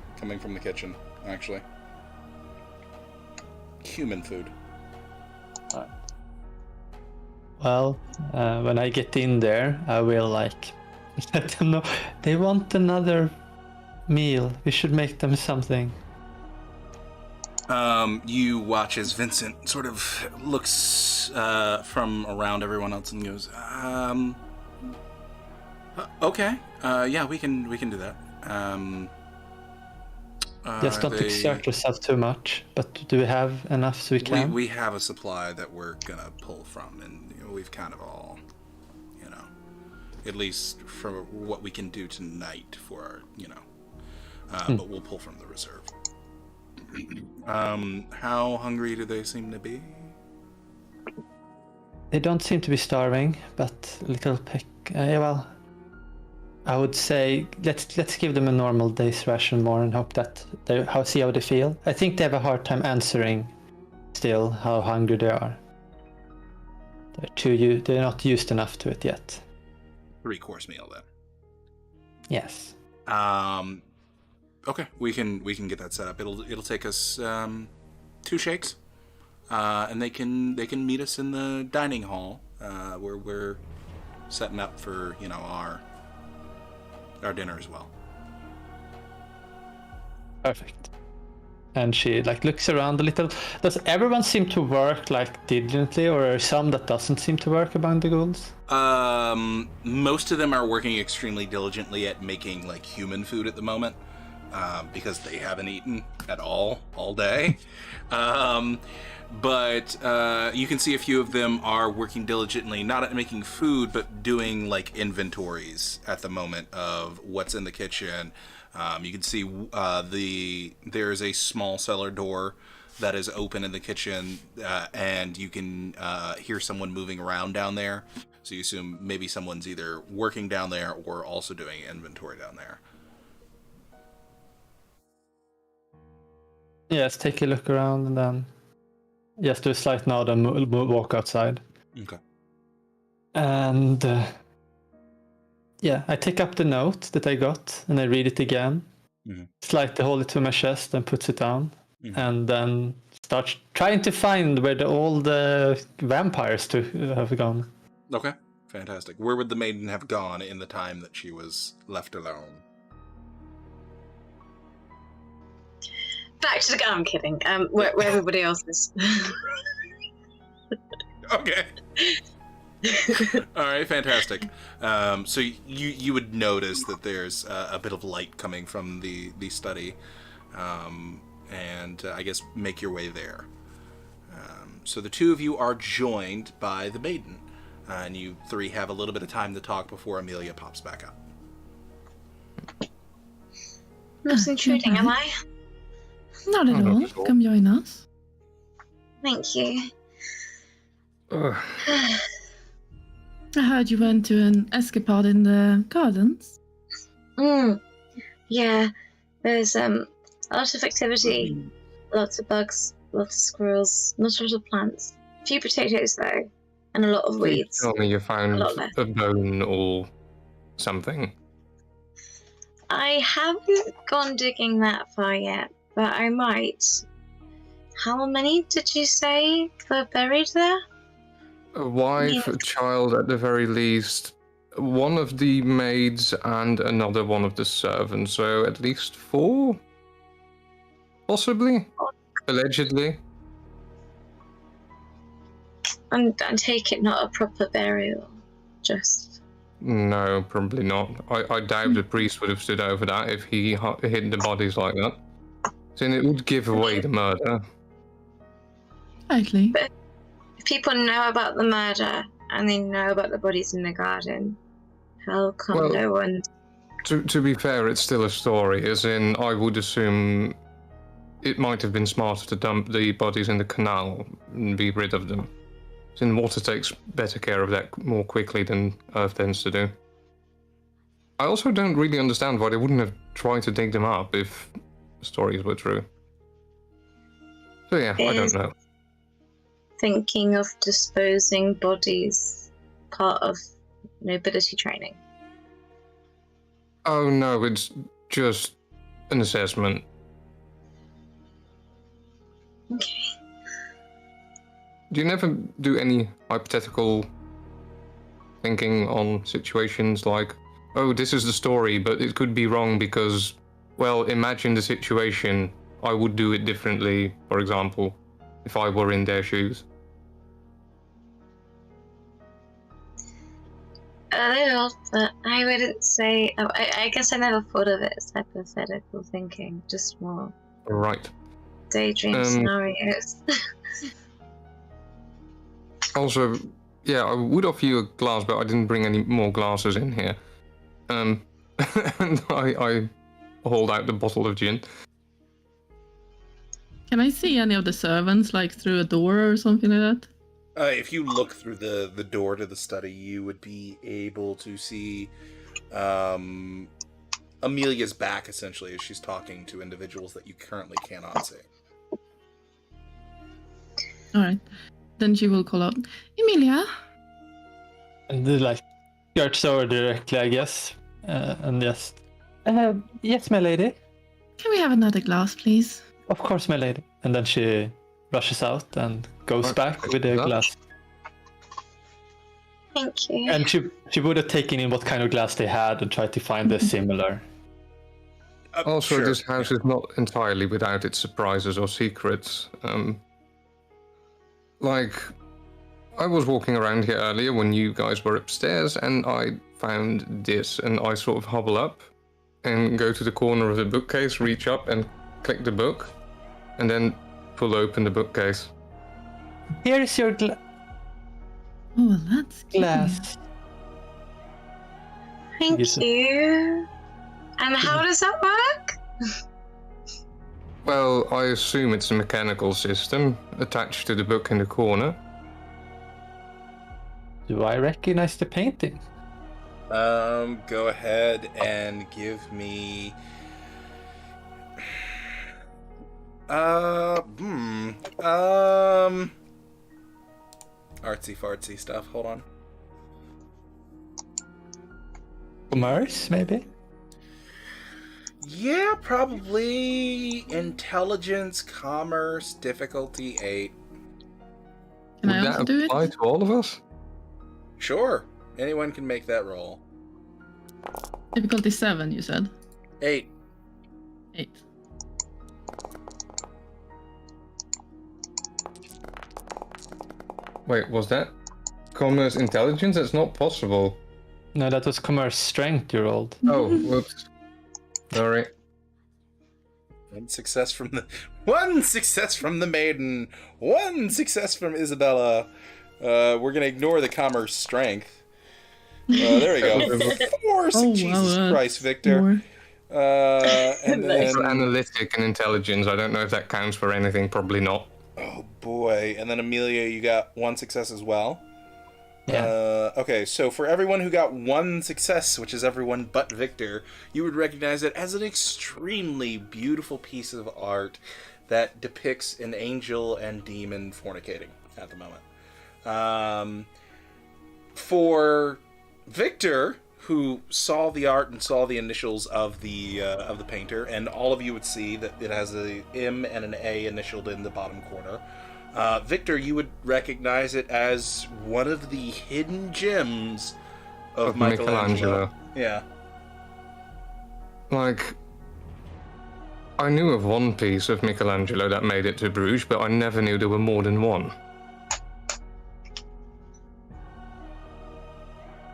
kitchen. Actually, human food. Well, when I get in there, I will like let them know they want another meal. We should make them something. You watch as Vincent sort of looks from around everyone else and goes, okay, yeah, we can do that. Just don't exert yourself too much. But do we have enough so we can? We have a supply that we're gonna pull from, and we've kind of all, at least for what we can do tonight for our, but we'll pull from the reserve. How hungry do they seem to be? They don't seem to be starving, but a little peck. Well, I would say let's give them a normal day's ration more and hope that see how they feel. I think they have a hard time answering still how hungry they are. They're not used enough to it yet. 3-course meal then. Yes. Okay, we can get that set up. It'll take us 2 shakes, and they can meet us in the dining hall where we're setting up for our dinner as well. Perfect. And she looks around a little. Does everyone seem to work diligently, or are some that doesn't seem to work among the ghouls? Most of them are working extremely diligently at making human food at the moment. Because they haven't eaten at all day. But you can see a few of them are working diligently, not at making food, but doing inventories at the moment of what's in the kitchen. You can see there's a small cellar door that is open in the kitchen, and you can hear someone moving around down there. So you assume maybe someone's either working down there or also doing inventory down there. Yes, take a look around and then just do a slight nod and walk outside. Okay. And I take up the note that I got and I read it again. Mm-hmm. Slightly hold it to my chest and puts it down. Mm-hmm. And then start trying to find where all the vampires have gone. Okay, fantastic. Where would the maiden have gone in the time that she was left alone? Back to the I'm kidding. Where everybody else is. Okay. All right, fantastic. So you would notice that there's a bit of light coming from the study, and I guess make your way there. So the 2 of you are joined by the maiden, and you 3 have a little bit of time to talk before Amelia pops back up. Not intruding, am I? Not at all. Come join us. Thank you. I heard you went to an escapade in the gardens. Yeah. There's a lot of activity. Lots of bugs, lots of squirrels, not a lot of plants. A few potatoes though, and a lot of weeds. Tell me you found lot less. a bone or something. I haven't gone digging that far yet, but I might. How many did you say were buried there? A wife, a child at the very least, one of the maids, and another one of the servants. So at least 4? Possibly? Allegedly? And take it not a proper burial, just... No, probably not. I doubt the priest would have stood over that if he hid the bodies like that. Then it would give away the murder. Likely. But if people know about the murder and they know about the bodies in the garden, how come no one... To be fair, it's still a story, as in, I would assume it might have been smarter to dump the bodies in the canal and be rid of them. As in, water takes better care of that more quickly than Earth tends to do. I also don't really understand why they wouldn't have tried to dig them up if the stories were true. So yeah, I don't know. Thinking of disposing bodies part of nobility training? Oh no, it's just an assessment. Okay. Do you never do any hypothetical thinking on situations like, oh, this is the story, but it could be wrong because, well, imagine the situation, I would do it differently, for example, if I were in their shoes? A little, but I wouldn't say. I guess I never thought of it as hypothetical thinking, just more Right. daydream scenarios. Also, yeah, I would offer you a glass, but I didn't bring any more glasses in here. And I hold out the bottle of gin. Can I see any of the servants, like through a door or something like that? If you look through the door to the study, you would be able to see Amelia's back, essentially, as she's talking to individuals that you currently cannot see. Alright. Then she will call out, Emilia? And they like skirts over directly, I guess. And just, yes, my lady. Can we have another glass, please? Of course, my lady. And then she rushes out and goes back with the glass. Thank you. And she would have taken in what kind of glass they had and tried to find a similar. Also, Sure. this house is not entirely without its surprises or secrets. Like, I was walking around here earlier when you guys were upstairs, and I found this, and I sort of hobble up and go to the corner of the bookcase, reach up and click the book, and then pull open the bookcase. Here is your Oh, well, that's cute. glass. Thank Yes. you. And how does that work? Well, I assume it's a mechanical system attached to the book in the corner. Do I recognize the painting? Go ahead and give me. Artsy fartsy stuff. Hold on. Commerce, maybe? Yeah, probably intelligence, commerce, difficulty 8. Can I Would also that do it? apply to all of us? Sure, anyone can make that roll. Difficulty 7, you said? 8. 8. Wait, was that commerce intelligence? That's not possible. No, that was commerce strength you rolled. Oh, whoops. Sorry. One success from the maiden. One success from Isabella. We're gonna ignore the commerce strength. There we go. 4. Oh, Jesus wow, Christ, Victor. 4. And then For analytic and intelligence, I don't know if that counts for anything. Probably not. oh boy, and then Amelia, you got 1 success as well. Yeah. Okay, so for everyone who got 1 success, which is everyone but Victor, you would recognize it as an extremely beautiful piece of art that depicts an angel and demon fornicating at the moment. For Victor, who saw the art and saw the initials of the painter, and all of you would see that it has a M and an A initialed in the bottom corner. Victor, you would recognize it as one of the hidden gems of Michelangelo. Yeah. Like, I knew of one piece of Michelangelo that made it to Bruges, but I never knew there were more than one.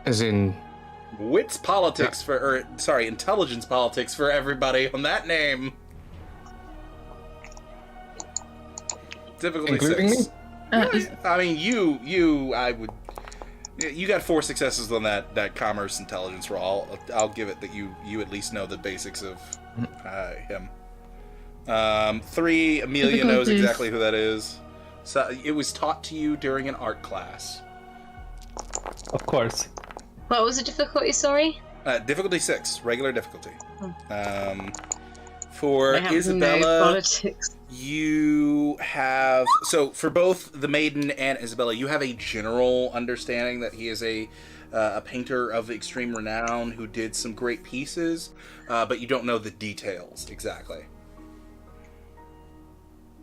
As in, Wits politics intelligence politics for everybody on that name. Difficulty Including 6. me? I mean, you got 4 successes on that commerce intelligence roll. I'll give it that you at least know the basics of him. 3, Amelia knows Difficulties. exactly who that is. So it was taught to you during an art class. Of course. What was the difficulty, sorry? Difficulty 6, regular difficulty. I For have Isabella, no politics. you have for both the maiden and Isabella, you have a general understanding that he is a painter of extreme renown who did some great pieces, but you don't know the details exactly.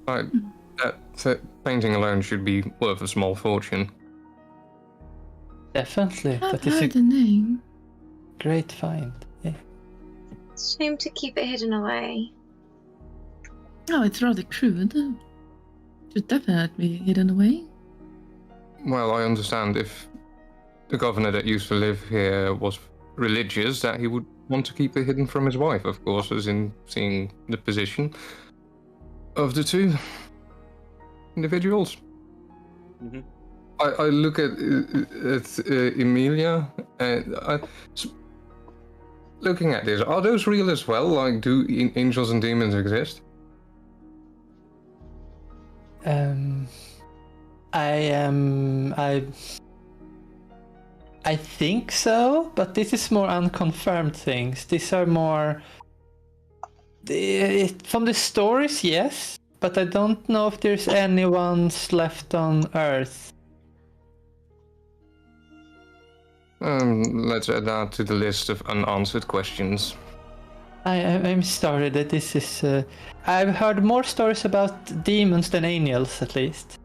That painting alone should be worth a small fortune. Definitely. I've That is heard a the name. great find. Yeah. It's a shame to keep it hidden away. Oh, it's rather crude. Should definitely be hidden away. Well, I understand if the governor that used to live here was religious, that he would want to keep it hidden from his wife, of course, as in seeing the position of the two individuals. Mm-hmm. I look at Emilia, and looking at this, are those real as well? Like, do angels and demons exist? I think so, but this is more unconfirmed things. These are more from the stories, yes, but I don't know if there's any ones left on Earth. Let's add that to the list of unanswered questions. I'm sorry that this is. I've heard more stories about demons than angels, at least.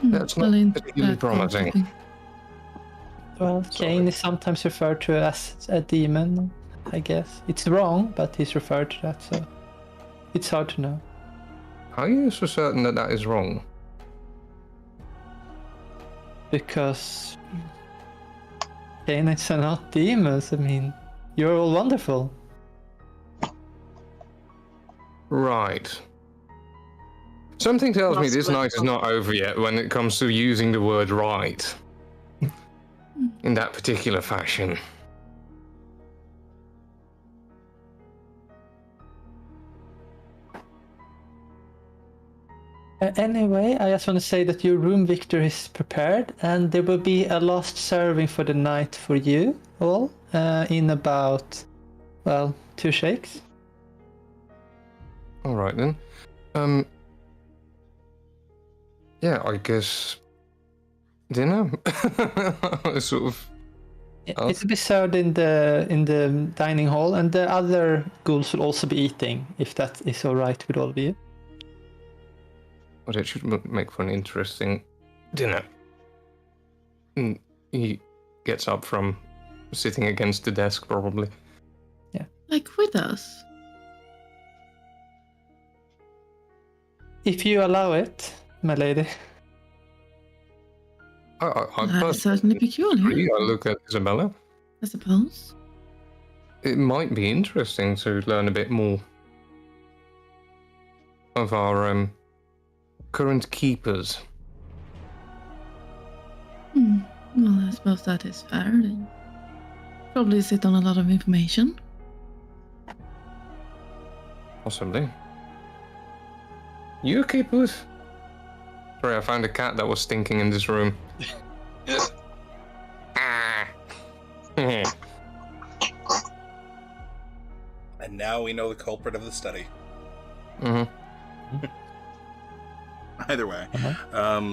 That's not in particularly that promising. thing. Well, Cain is sometimes referred to as a demon, I guess. It's wrong, but he's referred to that, so it's hard to know. Are you so certain that that is wrong? Because Cainites are not demons. I mean, you're all wonderful. Right. Something tells me this night is not over yet when it comes to using the word right in that particular fashion. Anyway, I just want to say that your room, Victor, is prepared, and there will be a last serving for the night for you all in about, 2 shakes. All right then. Yeah, I guess dinner. Sort of. It'll be served in the dining hall, and the other ghouls will also be eating, if that is all right with all of you. But it should make for an interesting dinner. He gets up from sitting against the desk, probably. Like with us. If you allow it, my lady. That's certainly peculiar, I look at Isabella. I suppose. It might be interesting to learn a bit more of our current keepers. Well, I suppose that is fair. They probably sit on a lot of information. Possibly. You keepers? Sorry, I found a cat that was stinking in this room. And now we know the culprit of the study. Mm-hmm. Either way.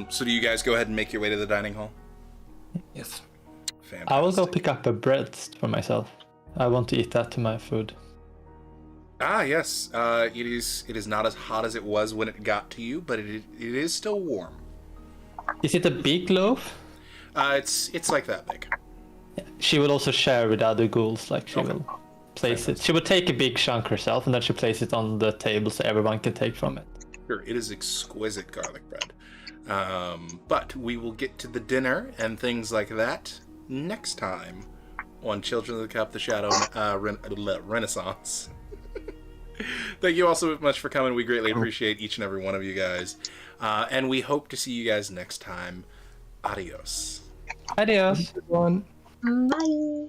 So do you guys go ahead and make your way to the dining hall? Yes. Fantastic. I will go pick up a bread for myself. I want to eat that to my food. Ah, yes. It is not as hot as it was when it got to you, but it is still warm. Is it a big loaf? It's like that big. She will also share with other ghouls, like she will place it. She will take a big chunk herself, and then she'll place it on the table so everyone can take from it. Sure, it is exquisite garlic bread. But we will get to the dinner and things like that next time on Children of the Cup, the Shadow Renaissance. Thank you all so much for coming. We greatly appreciate each and every one of you guys. And we hope to see you guys next time. Adios. Adios. Bye.